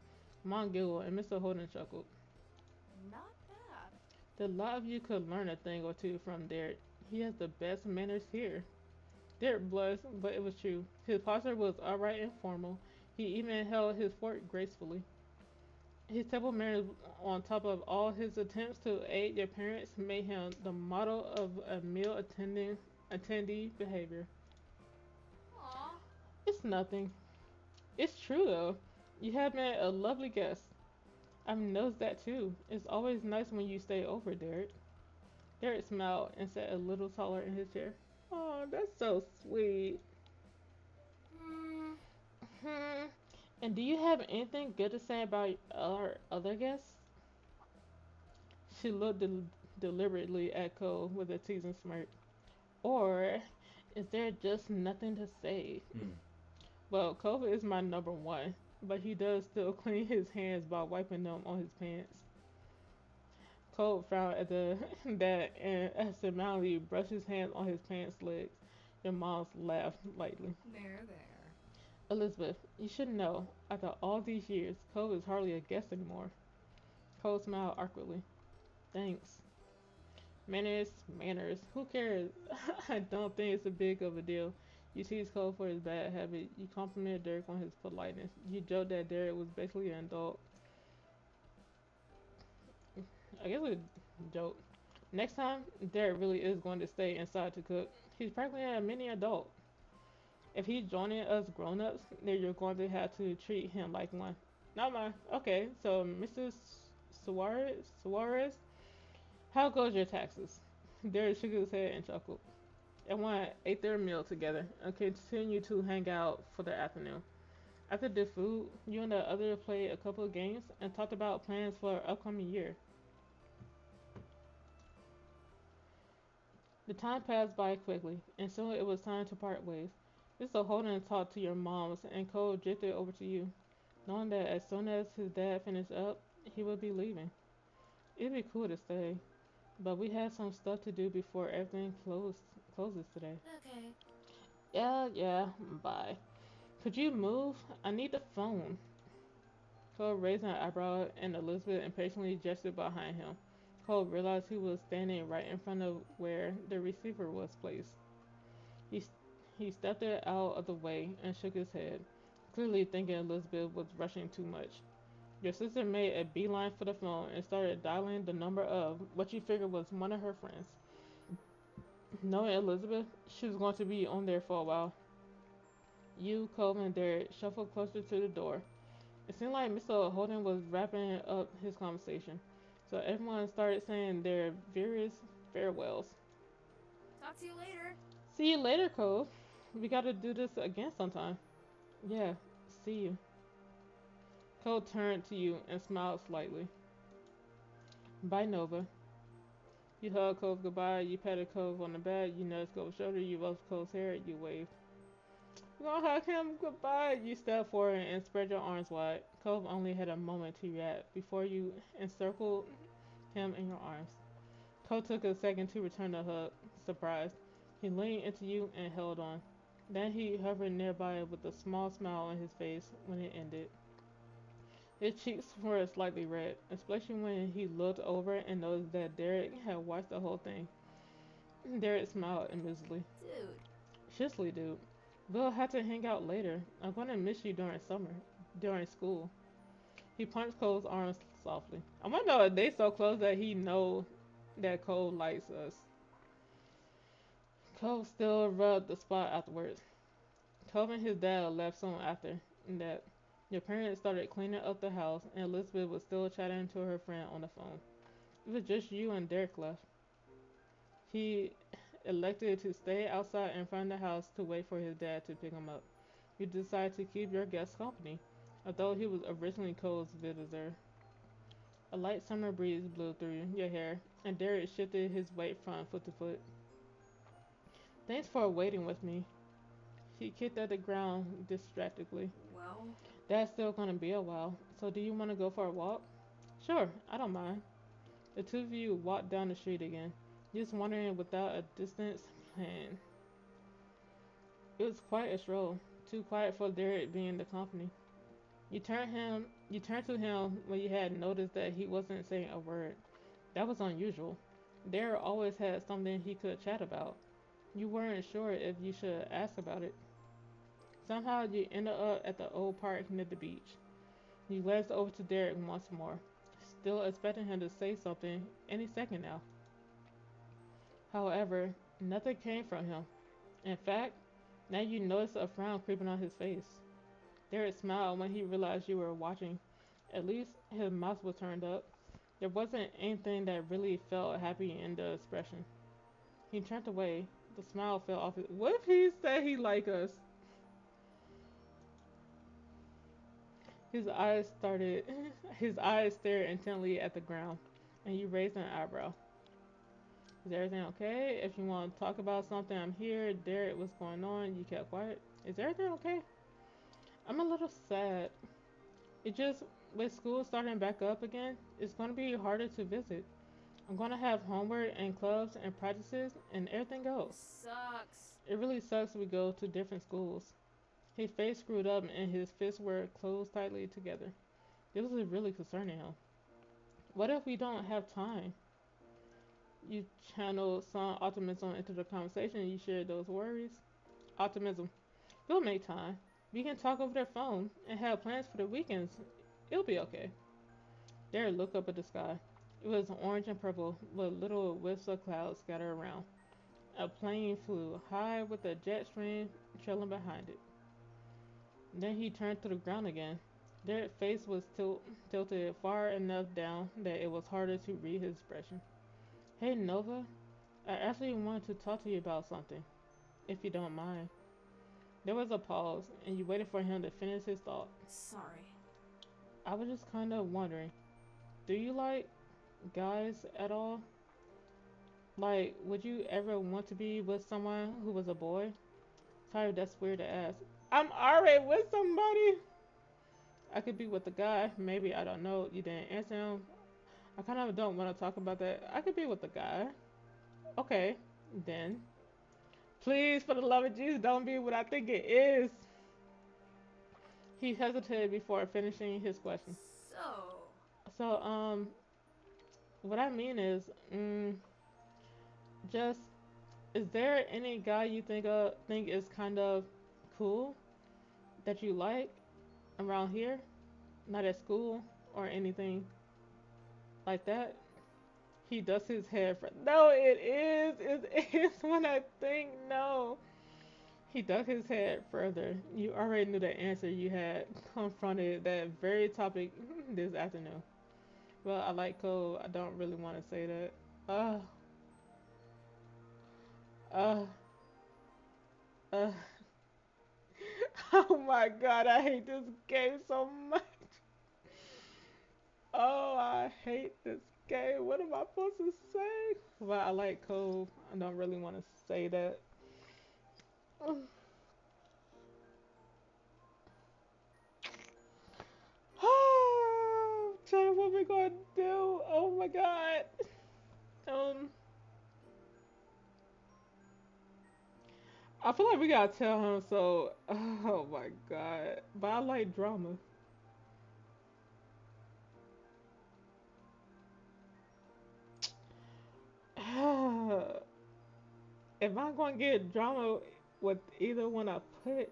Ma giggled, and Mr. Holden chuckled. Not bad. The lot of you could learn a thing or two from Derek. He has the best manners here. Derek blushed, but it was true. His posture was upright and formal. He even held his fork gracefully. His table manners, on top of all his attempts to aid your parents, made him the model of a meal attendee behavior. Aw. It's nothing. It's true though. You have been a lovely guest. I've noticed that too. It's always nice when you stay over, Derek. Derek smiled and sat a little taller in his chair. Oh, that's so sweet. Hmm. Hmm. And do you have anything good to say about our other guests? She looked deliberately at Cole with a teasing smirk. Or is there just nothing to say? Hmm. Well, Cole is my number one, but he does still clean his hands by wiping them on his pants. Cole frowned at that and absentmindedly brushed his hands on his pants legs. Your mom laughed lightly. There, there. Elizabeth, you should know, after all these years, Cole is hardly a guest anymore. Cole smiled awkwardly. Thanks. Manners, manners. Who cares? I don't think it's a big of a deal. You tease Cole for his bad habit. You compliment Derek on his politeness. You joke that Derek was basically an adult. I guess a joke. Next time, Derek really is going to stay inside to cook. He's practically a mini adult. If he's joining us grown-ups, then you're going to have to treat him like one. Not mine. Okay, so Mrs. Suarez, how goes your taxes? Derek shook his head and chuckled. Everyone ate their meal together and continued to hang out for the afternoon. After the food, you and the other played a couple of games and talked about plans for upcoming year. The time passed by quickly, and soon it was time to part ways. Mr. Holden talked to your moms, and Cole drifted over to you, knowing that as soon as his dad finished up, he would be leaving. It'd be cool to stay, but we had some stuff to do before everything closes today. Okay. Yeah, bye. Could you move? I need the phone. Cole raised an eyebrow, and Elizabeth impatiently gestured behind him. Cole realized he was standing right in front of where the receiver was placed. He, he stepped it out of the way and shook his head, clearly thinking Elizabeth was rushing too much. Your sister made a beeline for the phone and started dialing the number of what you figured was one of her friends. Knowing Elizabeth, she was going to be on there for a while. You, Cole, and Derek shuffled closer to the door. It seemed like Mr. Holden was wrapping up his conversation, so everyone started saying their various farewells. Talk to you later. See you later, Cole. We gotta do this again sometime. Yeah, see you. Cole turned to you and smiled slightly. Bye, Nova. You hugged Cove goodbye, you patted Cove on the back, you nudged Cove's shoulder, you rubbed Cove's hair, you waved. You gonna hug him goodbye? You stepped forward and spread your arms wide. Cove only had a moment to react before you encircled him in your arms. Cole took a second to return the hug, surprised. He leaned into you and held on. Then he hovered nearby with a small smile on his face when it ended. His cheeks were slightly red, especially when he looked over and noticed that Derek had watched the whole thing. Derek smiled amusedly. Dude. Seriously, dude. We'll have to hang out later. I'm gonna miss you during school. He punched Cole's arms softly. I wanna know if they so close that he know that Cole likes us. Cole still rubbed the spot afterwards. Cole and his dad left soon after that. Your parents started cleaning up the house, and Elizabeth was still chatting to her friend on the phone. It was just you and Derek left. He elected to stay outside in front of the house to wait for his dad to pick him up. You decided to keep your guest company, although he was originally Cole's visitor. A light summer breeze blew through your hair, and Derek shifted his weight from foot to foot. Thanks for waiting with me. He kicked at the ground distractedly. Well, That's still gonna be a while, so do you want to go for a walk? Sure, I don't mind. The two of you walked down the street again, just wandering without a distance plan. It was quite a stroll, too quiet for Derek being the company. You turned to him when you had noticed that he wasn't saying a word. That was unusual. Derek always had something he could chat about. You weren't sure if you should ask about it. Somehow you ended up at the old park near the beach. You glanced over to Derek once more, still expecting him to say something any second now. However, nothing came from him. In fact, now you noticed a frown creeping on his face. Derek smiled when he realized you were watching. At least his mouth was turned up. There wasn't anything that really felt happy in the expression. He turned away. The smile fell off his. What if he said he liked us? His eyes started. His eyes stared intently at the ground, and you raised an eyebrow. Is everything okay? If you want to talk about something, I'm here. Derek, what's going on? You kept quiet. Is everything okay? I'm a little sad. It just, with school starting back up again, it's going to be harder to visit. I'm going to have homework and clubs and practices and everything else. sucks. It really sucks we go to different schools. His face screwed up and his fists were closed tightly together. This was really concerning him. What if we don't have time? You channeled some optimism into the conversation and you shared those worries. Optimism. We'll make time. We can talk over the phone and have plans for the weekends. It'll be okay. Derek looked up at the sky. It was orange and purple with little wisps of clouds scattered around. A plane flew high with a jet stream trailing behind it. Then he turned to the ground again. Derek's face was tilted far enough down that it was harder to read his expression. Hey Nova, I actually wanted to talk to you about something, if you don't mind. There was a pause, and you waited for him to finish his thought. Sorry. I was just kind of wondering, do you like guys at all? Like, would you ever want to be with someone who was a boy? Sorry, that's weird to ask. I'm already with somebody. I could be with a guy. Maybe, I don't know. You didn't answer him. I kind of don't want to talk about that. I could be with a guy. Okay, then. Please, for the love of Jesus, don't be what I think it is. He hesitated before finishing his question. So, So, what I mean is, just, is there any guy you think is kind of cool that you like around here? Not at school or anything like that? He ducks his head for no, it is. It is when I think no. He ducked his head further. You already knew the answer. You had confronted that very topic this afternoon. Well, I like Cole. I don't really want to say that. Uh, uh, uh. Oh my god, I hate this game so much. Oh, I hate this game. What am I supposed to say? Well, I like Cole. I don't really want to say that. Jay, what we gonna do? Oh my god. Um, I feel like we gotta tell him so. Oh my god. But I like drama. If I'm gonna get drama with either one I put,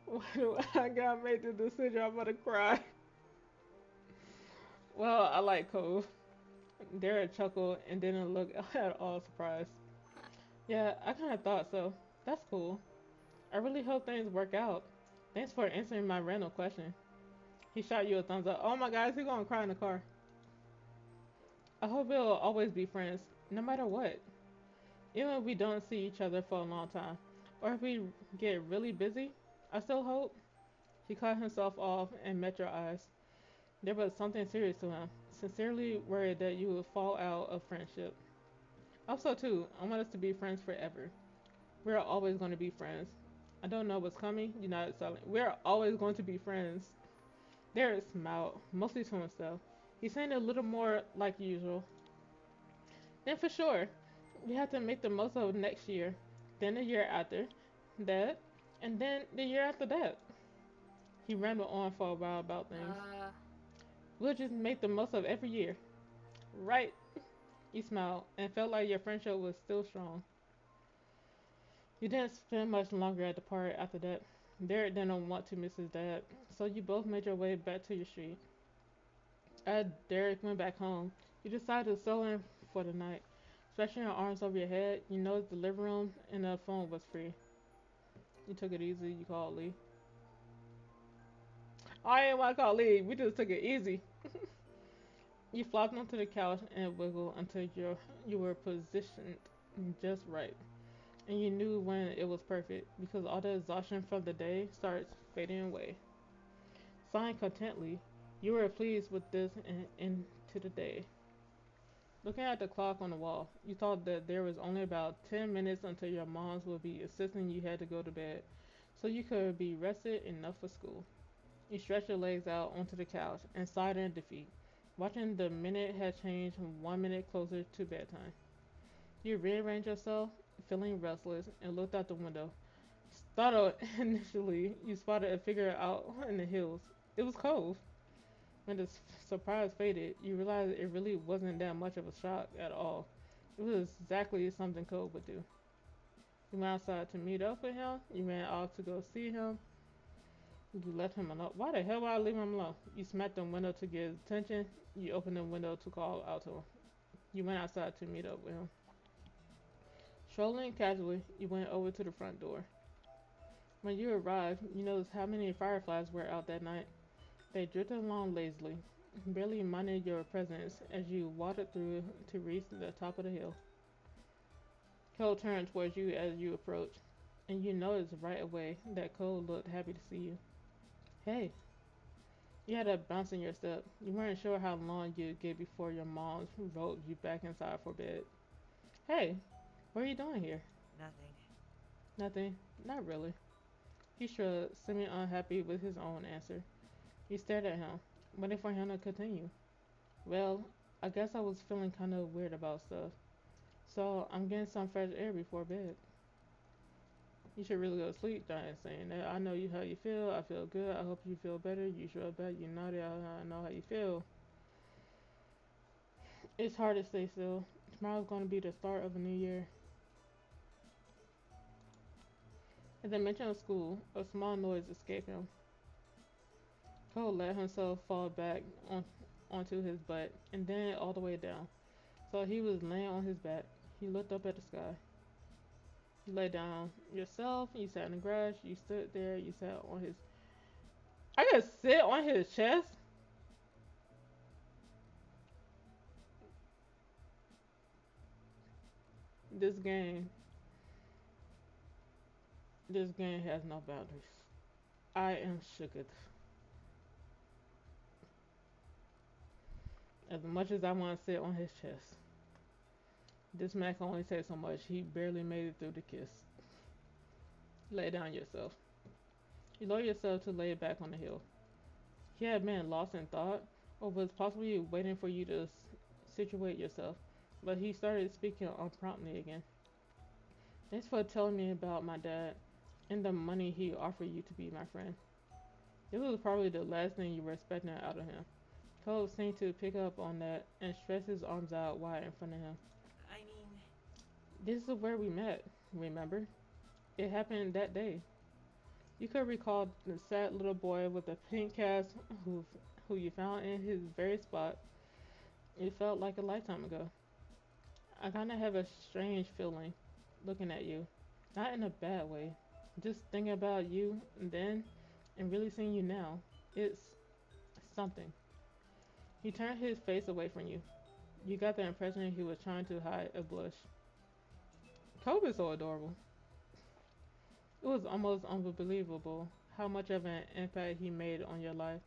why do I gotta make the decision? I'm gonna cry. Well, I like Cove. Derek chuckled and didn't look at all surprised. Yeah, I kind of thought so. That's cool. I really hope things work out. Thanks for answering my random question. He shot you a thumbs up. Oh my god, is he gonna cry in the car? I hope we'll always be friends, no matter what. Even if we don't see each other for a long time. Or if we get really busy, I still hope. He cut himself off and met your eyes. There was something serious to him. Sincerely worried that you would fall out of friendship. Also, too, I want us to be friends forever. We're always going to be friends. I don't know what's coming. You're not selling. We're always going to be friends. Derek smiled, mostly to himself. He sounded a little more like usual. Then for sure, we have to make the most of next year, then the year after that, and then the year after that. He rambled on for a while about things. uh, We'll just make the most of every year. Right? You smiled and felt like your friendship was still strong. You didn't spend much longer at the park after that. Derek didn't want to miss his dad, so you both made your way back to your street. As Derek went back home, you decided to settle in for the night. Stretching your arms over your head, you noticed the living room and the phone was free. You took it easy, you called Lee. I didn't want to call Lee, we just took it easy. You flopped onto the couch and wiggled until you were positioned just right. And you knew when it was perfect because all the exhaustion from the day starts fading away. Sighing contently, you were pleased with this and into the day. Looking at the clock on the wall, you thought that there was only about 10 minutes until your moms would be insisting you had to go to bed so you could be rested enough for school. You stretched your legs out onto the couch and sighed in defeat, watching the minute had changed 1 minute closer to bedtime. You rearranged yourself, feeling restless, and looked out the window. Startled initially, you spotted a figure out in the hills. It was Cove. When the surprise faded, you realized it really wasn't that much of a shock at all. It was exactly something Cove would do. You went outside to meet up with him. You ran off to go see him. You left him alone. Why the hell would I leave him alone? You smacked the window to get his attention. You opened the window to call out to him. You went outside to meet up with him. Strolling casually, you went over to the front door. When you arrived, you noticed how many fireflies were out that night. They drifted along lazily, barely minding your presence as you waddled through to reach the top of the hill. Cole turned towards you as you approached, and you noticed right away that Cole looked happy to see you. Hey, you had a bounce in your step. You weren't sure how long you'd get before your mom rolled you back inside for bed. Hey, what are you doing here? Nothing. Nothing. Not really. He shrugged, seeming unhappy with his own answer. You stared at him, waiting for him to continue. Well, I guess I was feeling kind of weird about stuff, so I'm getting some fresh air before bed. You should really go to sleep, Giant saying that. I know you how you feel. I feel good. I hope you feel better. You shrug back. You nodded. I know how you feel. It's hard to stay still. Tomorrow's going to be the start of a new year. At the mention of school, a small noise escaped him. Cole let himself fall back onto his butt and then all the way down. So he was laying on his back. He looked up at the sky. You lay down yourself. You sat in the grass. You stood there. You sat on his. I could sit on his chest. This game. This game has no boundaries. I am shooketh. As much as I want to sit on his chest. This man can only take so much. He barely made it through the kiss. Lay down yourself. You lower yourself to lay it back on the hill. He had been lost in thought, or was possibly waiting for you to situate yourself, but he started speaking unpromptly again. Thanks for telling me about my dad and the money he offered you to be my friend. This was probably the last thing you were expecting out of him. Cole seemed to pick up on that and stretched his arms out wide in front of him. I mean, This is where we met, remember? It happened that day. You could recall the sad little boy with the pink cast who you found in his very spot. It felt like a lifetime ago. I kind of have a strange feeling looking at you. Not in a bad way. Just thinking about you then and really seeing you now. It's something. He turned his face away from you. You got the impression he was trying to hide a blush. Kobe is so adorable. It was almost unbelievable how much of an impact he made on your life.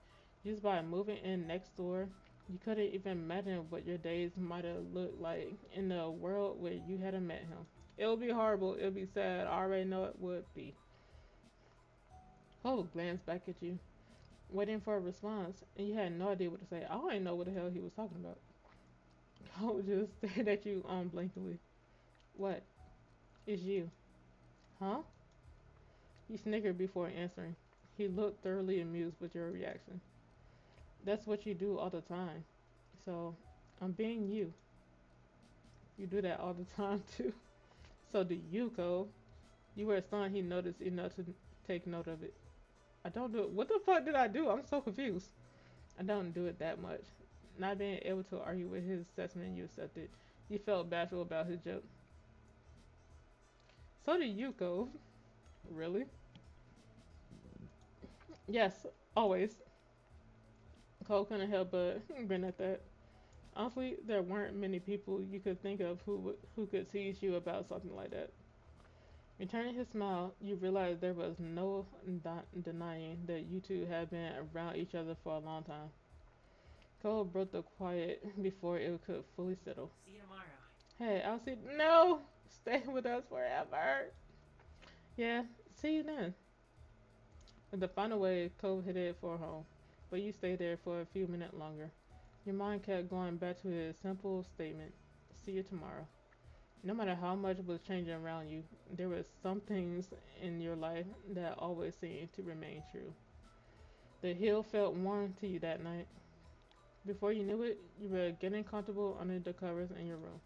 Just by moving in next door, you couldn't even imagine what your days might have looked like in the world where you hadn't met him. It would be horrible. It would be sad. I already know it would be. Cole glanced back at you, waiting for a response, and you had no idea what to say. I don't even know what the hell he was talking about. Cole just stared at you unblinkingly. What? It's you. Huh? He snickered before answering. He looked thoroughly amused with your reaction. That's what you do all the time. So, I'm being you. You do that all the time too. So do you, Cole. You were stunned he noticed enough to take note of it. I don't do it. What the fuck did I do? I'm so confused. I don't do it that much. Not being able to argue with his assessment you accepted. You felt bashful about his joke. So do you, Cole. Really? Yes, always. Cole couldn't help but grin at that. Honestly, there weren't many people you could think of who could tease you about something like that. Returning his smile, you realized there was no denying that you two had been around each other for a long time. Cole broke the quiet before it could fully settle. see you tomorrow. Hey, I'll see. No! Stay with us forever! Yeah, see you then. With the final wave, Cole headed for home, but you stayed there for a few minutes longer. Your mind kept going back to his simple statement, see you tomorrow. No matter how much was changing around you, there were some things in your life that always seemed to remain true. The hill felt warm to you that night. Before you knew it, you were getting comfortable under the covers in your room.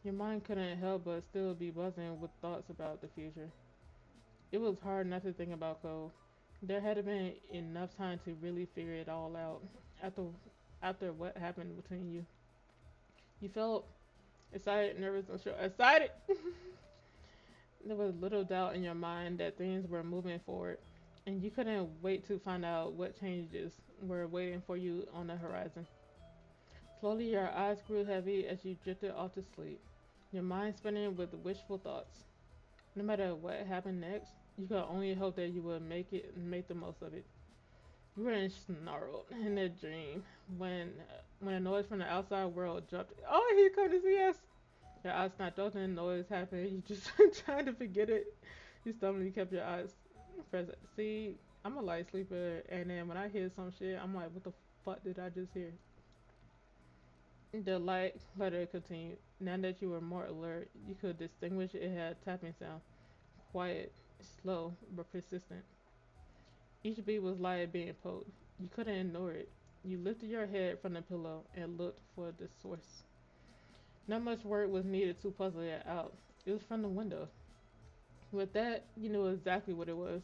Your mind couldn't help but still be buzzing with thoughts about the future. It was hard not to think about Cole. There had been enough time to really figure it all out after what happened between you. You felt excited, nervous, unsure. Excited! There was little doubt in your mind that things were moving forward. and you couldn't wait to find out what changes were waiting for you on the horizon. Slowly, your eyes grew heavy as you drifted off to sleep, your mind spinning with wishful thoughts. No matter what happened next, you could only hope that you would make it and make the most of it. You were snarled in a dream when a noise from the outside world dropped. Oh, here comes to see us! Your eyes snapped open and noise happened. You just trying to forget it. You stumbled. You kept your eyes present. See, I'm a light sleeper, and then when I hear some shit, I'm like, what the fuck did I just hear? The light flutter continued. Now that you were more alert, you could distinguish it had tapping sound. Quiet, slow, but persistent. Each beat was light being poked. You couldn't ignore it. You lifted your head from the pillow and looked for the source. Not much work was needed to puzzle it out. It was from the window. With that, you knew exactly what it was.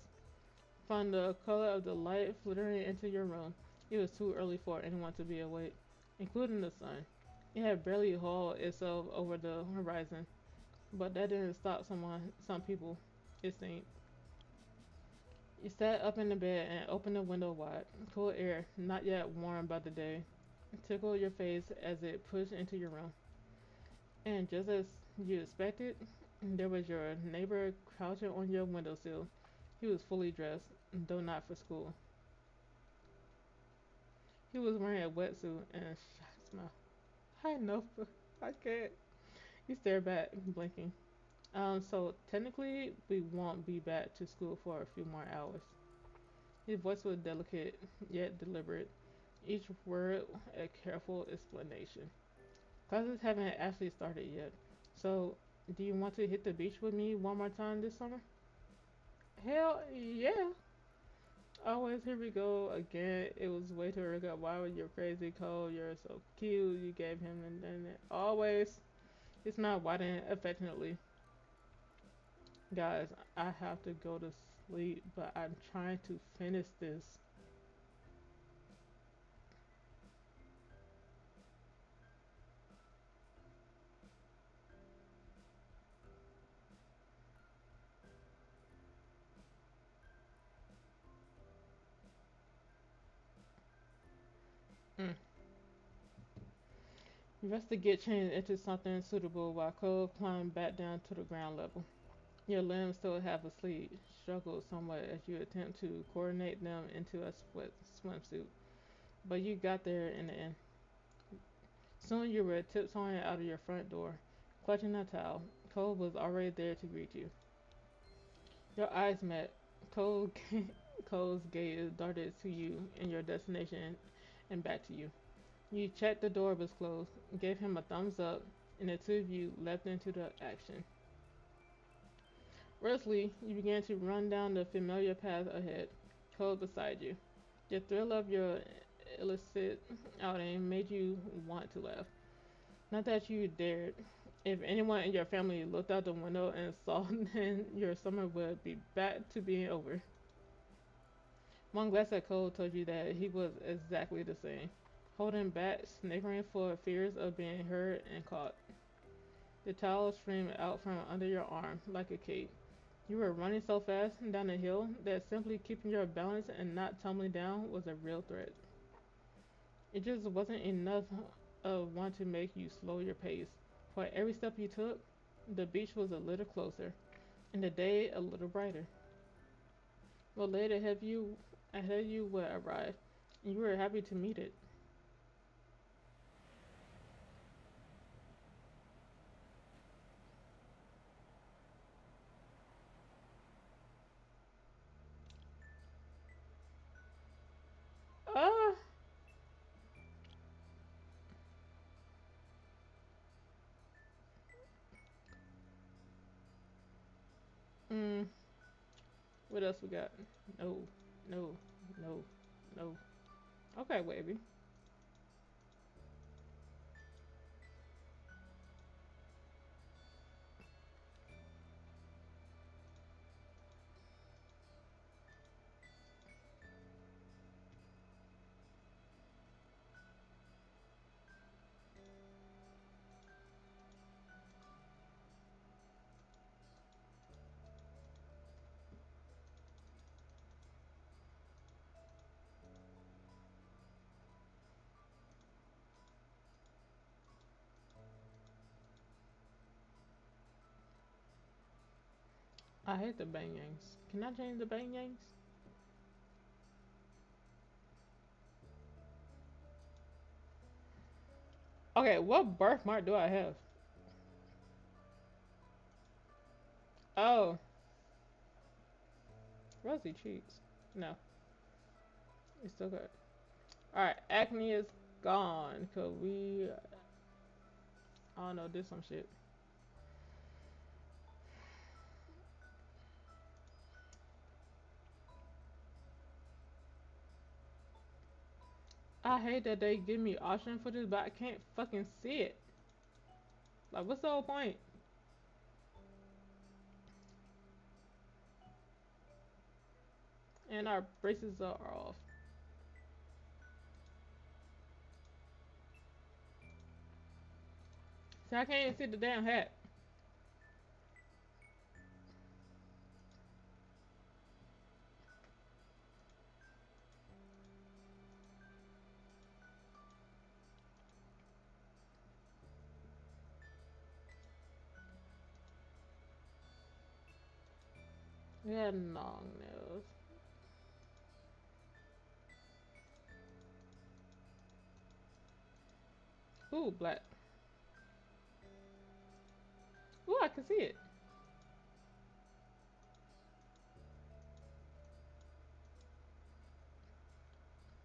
From the color of the light flittering into your room, it was too early for anyone to be awake, including the sun. It had barely hauled itself over the horizon, but that didn't stop some people, it seemed. You sat up in the bed and opened the window wide. Cool air, not yet warmed by the day, tickled your face as it pushed into your room. And just as you expected, there was your neighbor crouching on your windowsill. He was fully dressed, though not for school. He was wearing a wetsuit and a shy smile. I know, but I can't. He stared back, blinking. So technically, we won't be back to school for a few more hours. His voice was delicate, yet deliberate, each word a careful explanation. Classes haven't actually started yet. So, do you want to hit the beach with me one more time this summer? Hell yeah. Always, here we go again. It was way too early. Why were you crazy cold? You're so cute. You gave him and then always. It's not widened affectionately. Guys, I have to go to sleep, but I'm trying to finish this. Mm. You rest to get changed into something suitable while Cole climbed back down to the ground level. Your limbs still half asleep, struggle somewhat as you attempt to coordinate them into a swimsuit, but you got there in the end. Soon you were tiptoeing out of your front door, clutching a towel. Cole was already there to greet you. Your eyes met. Cole, Cole's gaze darted to you and your destination and back to you. You checked the door was closed, gave him a thumbs up, and the two of you leapt into the action. Rustily, you began to run down the familiar path ahead, Cole beside you. The thrill of your illicit outing made you want to laugh. Not that you dared. If anyone in your family looked out the window and saw, then your summer would be back to being over. One glance at Cole told you that he was exactly the same, holding back, snickering for fears of being heard and caught. The towel streamed out from under your arm like a cape. You were running so fast down the hill that simply keeping your balance and not tumbling down was a real threat. It just wasn't enough of one to make you slow your pace. For every step you took, the beach was a little closer, and the day a little brighter. What lay ahead of you would arrive, and you were happy to meet it. Ah, mm, what else we got? No, no, no, no. Okay, wavy. I hate the bangyans. Can I change the bangyans? Okay, what birthmark do I have? Oh, rosy cheeks. No, it's still good. Alright, acne is gone. Cause we, I don't know, did some shit. I hate that they give me option for this, but I can't fucking see it. Like, what's the whole point? And our braces are off. See, I can't even see the damn hat. We had long nails. Ooh, black. Ooh, I can see it.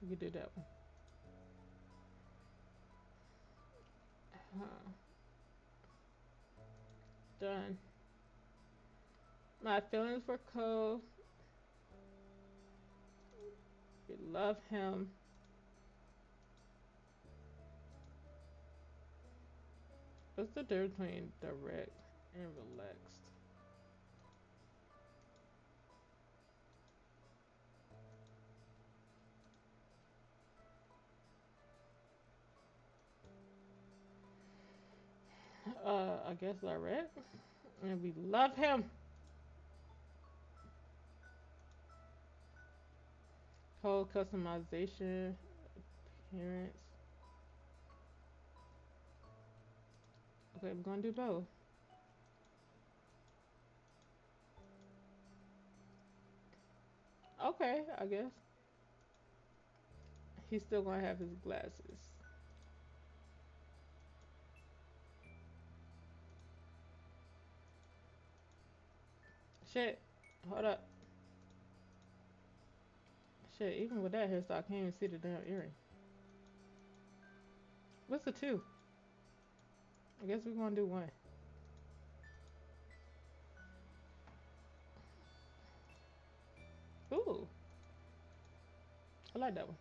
We can do that one. Huh. Done. My feelings for Cole. We love him. What's the difference between direct and relaxed? I guess direct. And we love him. Whole customization, appearance. Okay, we're gonna do both. Okay, I guess. He's still gonna have his glasses. Shit. Hold up. Shit, even with that hairstyle, I can't even see the damn earring. What's the two? I guess we're gonna do one. Ooh, I like that one.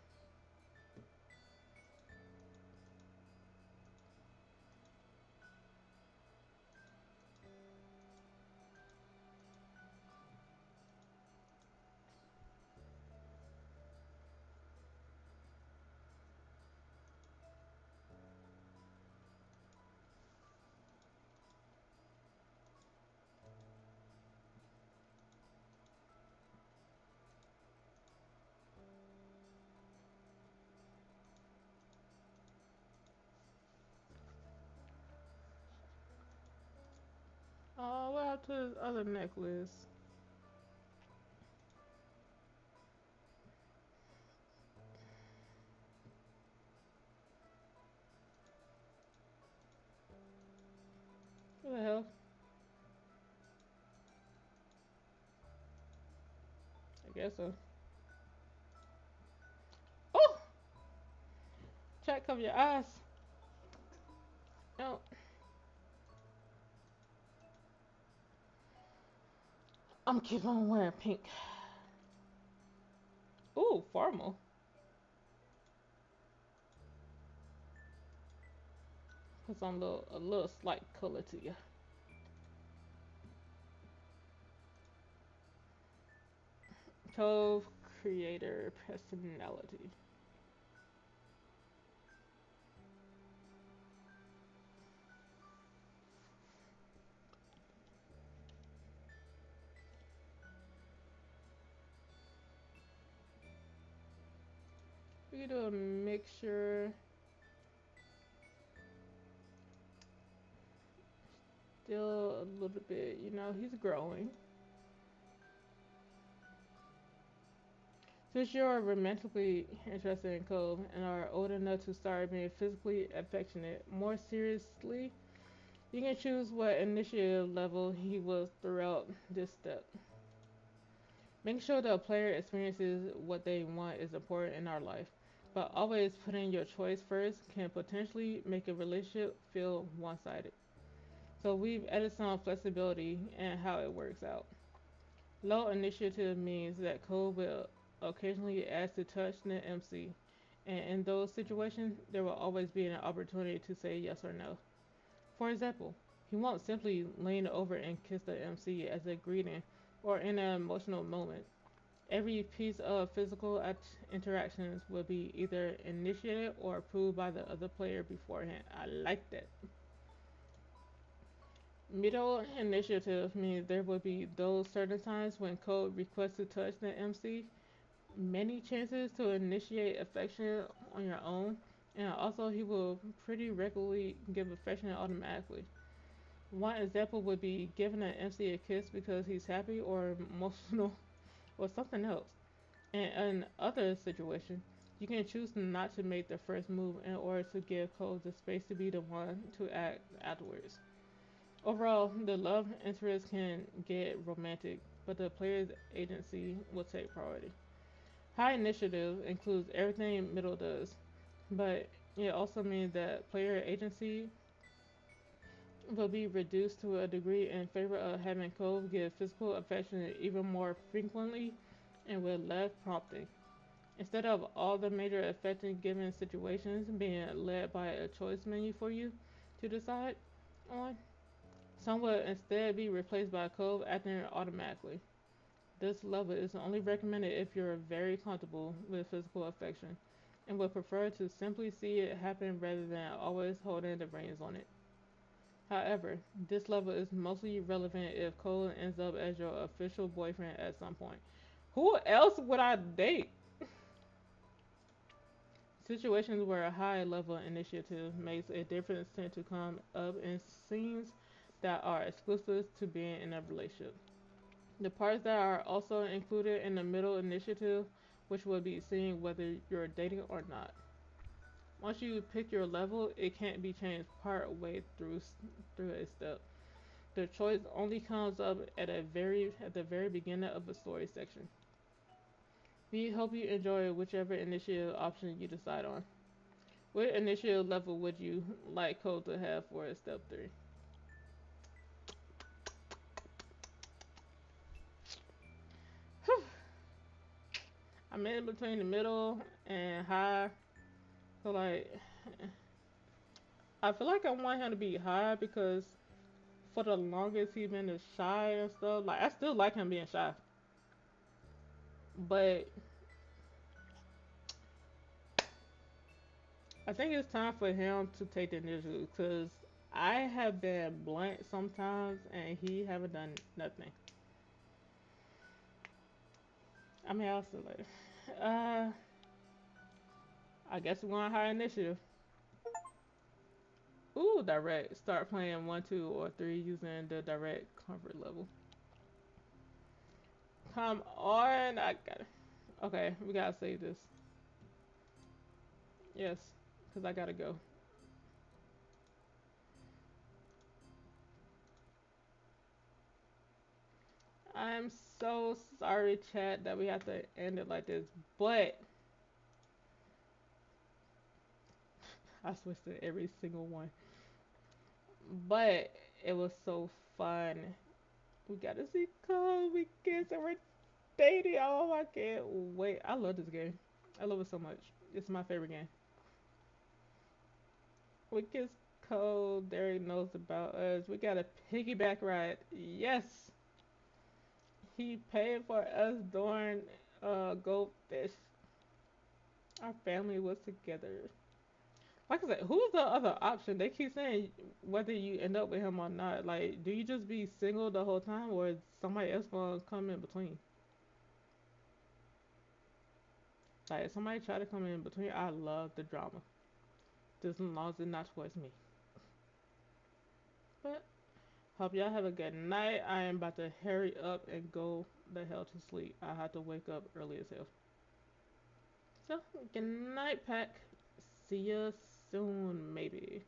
Oh, what happened to his other necklace? What the hell? I guess so. Oh! Chat, cover your eyes. No. I'm keep on wearing pink. Ooh, formal. Put some a little slight color to you. Cove creator personality. We can do a mixture. Still a little bit, he's growing. Since you're romantically interested in Cove and are old enough to start being physically affectionate more seriously, you can choose what initiative level he was throughout this step. Making sure the player experiences what they want is important in our life, but always putting your choice first can potentially make a relationship feel one sided. So we've added some flexibility in how it works out. Low initiative means that Code will occasionally ask to touch the MC, and in those situations, there will always be an opportunity to say yes or no. For example, he won't simply lean over and kiss the MC as a greeting or in an emotional moment. Every piece of physical interactions will be either initiated or approved by the other player beforehand. I like that. Middle initiative means there will be those certain times when code requests to touch the MC, many chances to initiate affection on your own, and also he will pretty regularly give affection automatically. One example would be giving an MC a kiss because he's happy or emotional or something else. In other situations, you can choose not to make the first move in order to give Cole the space to be the one to act afterwards. Overall, the love interest can get romantic, but the player's agency will take priority. High initiative includes everything middle does, but it also means that player agency will be reduced to a degree in favor of having Cove give physical affection even more frequently and with less prompting. Instead of all the major affecting given situations being led by a choice menu for you to decide on, some will instead be replaced by Cove acting automatically. This level is only recommended if you're very comfortable with physical affection and would prefer to simply see it happen rather than always holding the reins on it. However, this level is mostly relevant if Cole ends up as your official boyfriend at some point. Who else would I date? Situations where a high level initiative makes a difference tend to come up in scenes that are exclusive to being in a relationship. The parts that are also included in the middle initiative, which will be seeing whether you're dating or not. Once you pick your level, it can't be changed part way through a step. The choice only comes up at the very beginning of the story section. We hope you enjoy whichever initiative option you decide on. What initiative level would you like Cole to have for step 3? I'm in between the middle and high. So like I feel like I want him to be high because for the longest he's been shy and stuff. Like I still like him being shy. But I think it's time for him to take the initiative because I have been blunt sometimes and he haven't done nothing. I mean, I'll see later. Uh, I guess we're going high initiative. Ooh, direct. Start playing 1, 2, or 3 using the direct comfort level. Come on, I got it. Okay, we gotta save this. Yes, because I gotta go. I'm so sorry, chat, that we have to end it like this, but I switched to every single one. But it was so fun. We gotta see Cole. We kids and we're dating. Oh, I can't wait. I love this game. I love it so much. It's my favorite game. We kiss Cole. Derek knows about us. We got a piggyback ride. Yes, he paid for us during Goldfish. Our family was together. Like I said, who's the other option? They keep saying whether you end up with him or not. Like, do you just be single the whole time, or is somebody else gonna come in between? Like, if somebody try to come in between, I love the drama. Just as long as it's not towards me. But hope y'all have a good night. I am about to hurry up and go the hell to sleep. I have to wake up early as hell. So, good night, Peck. See ya soon, maybe.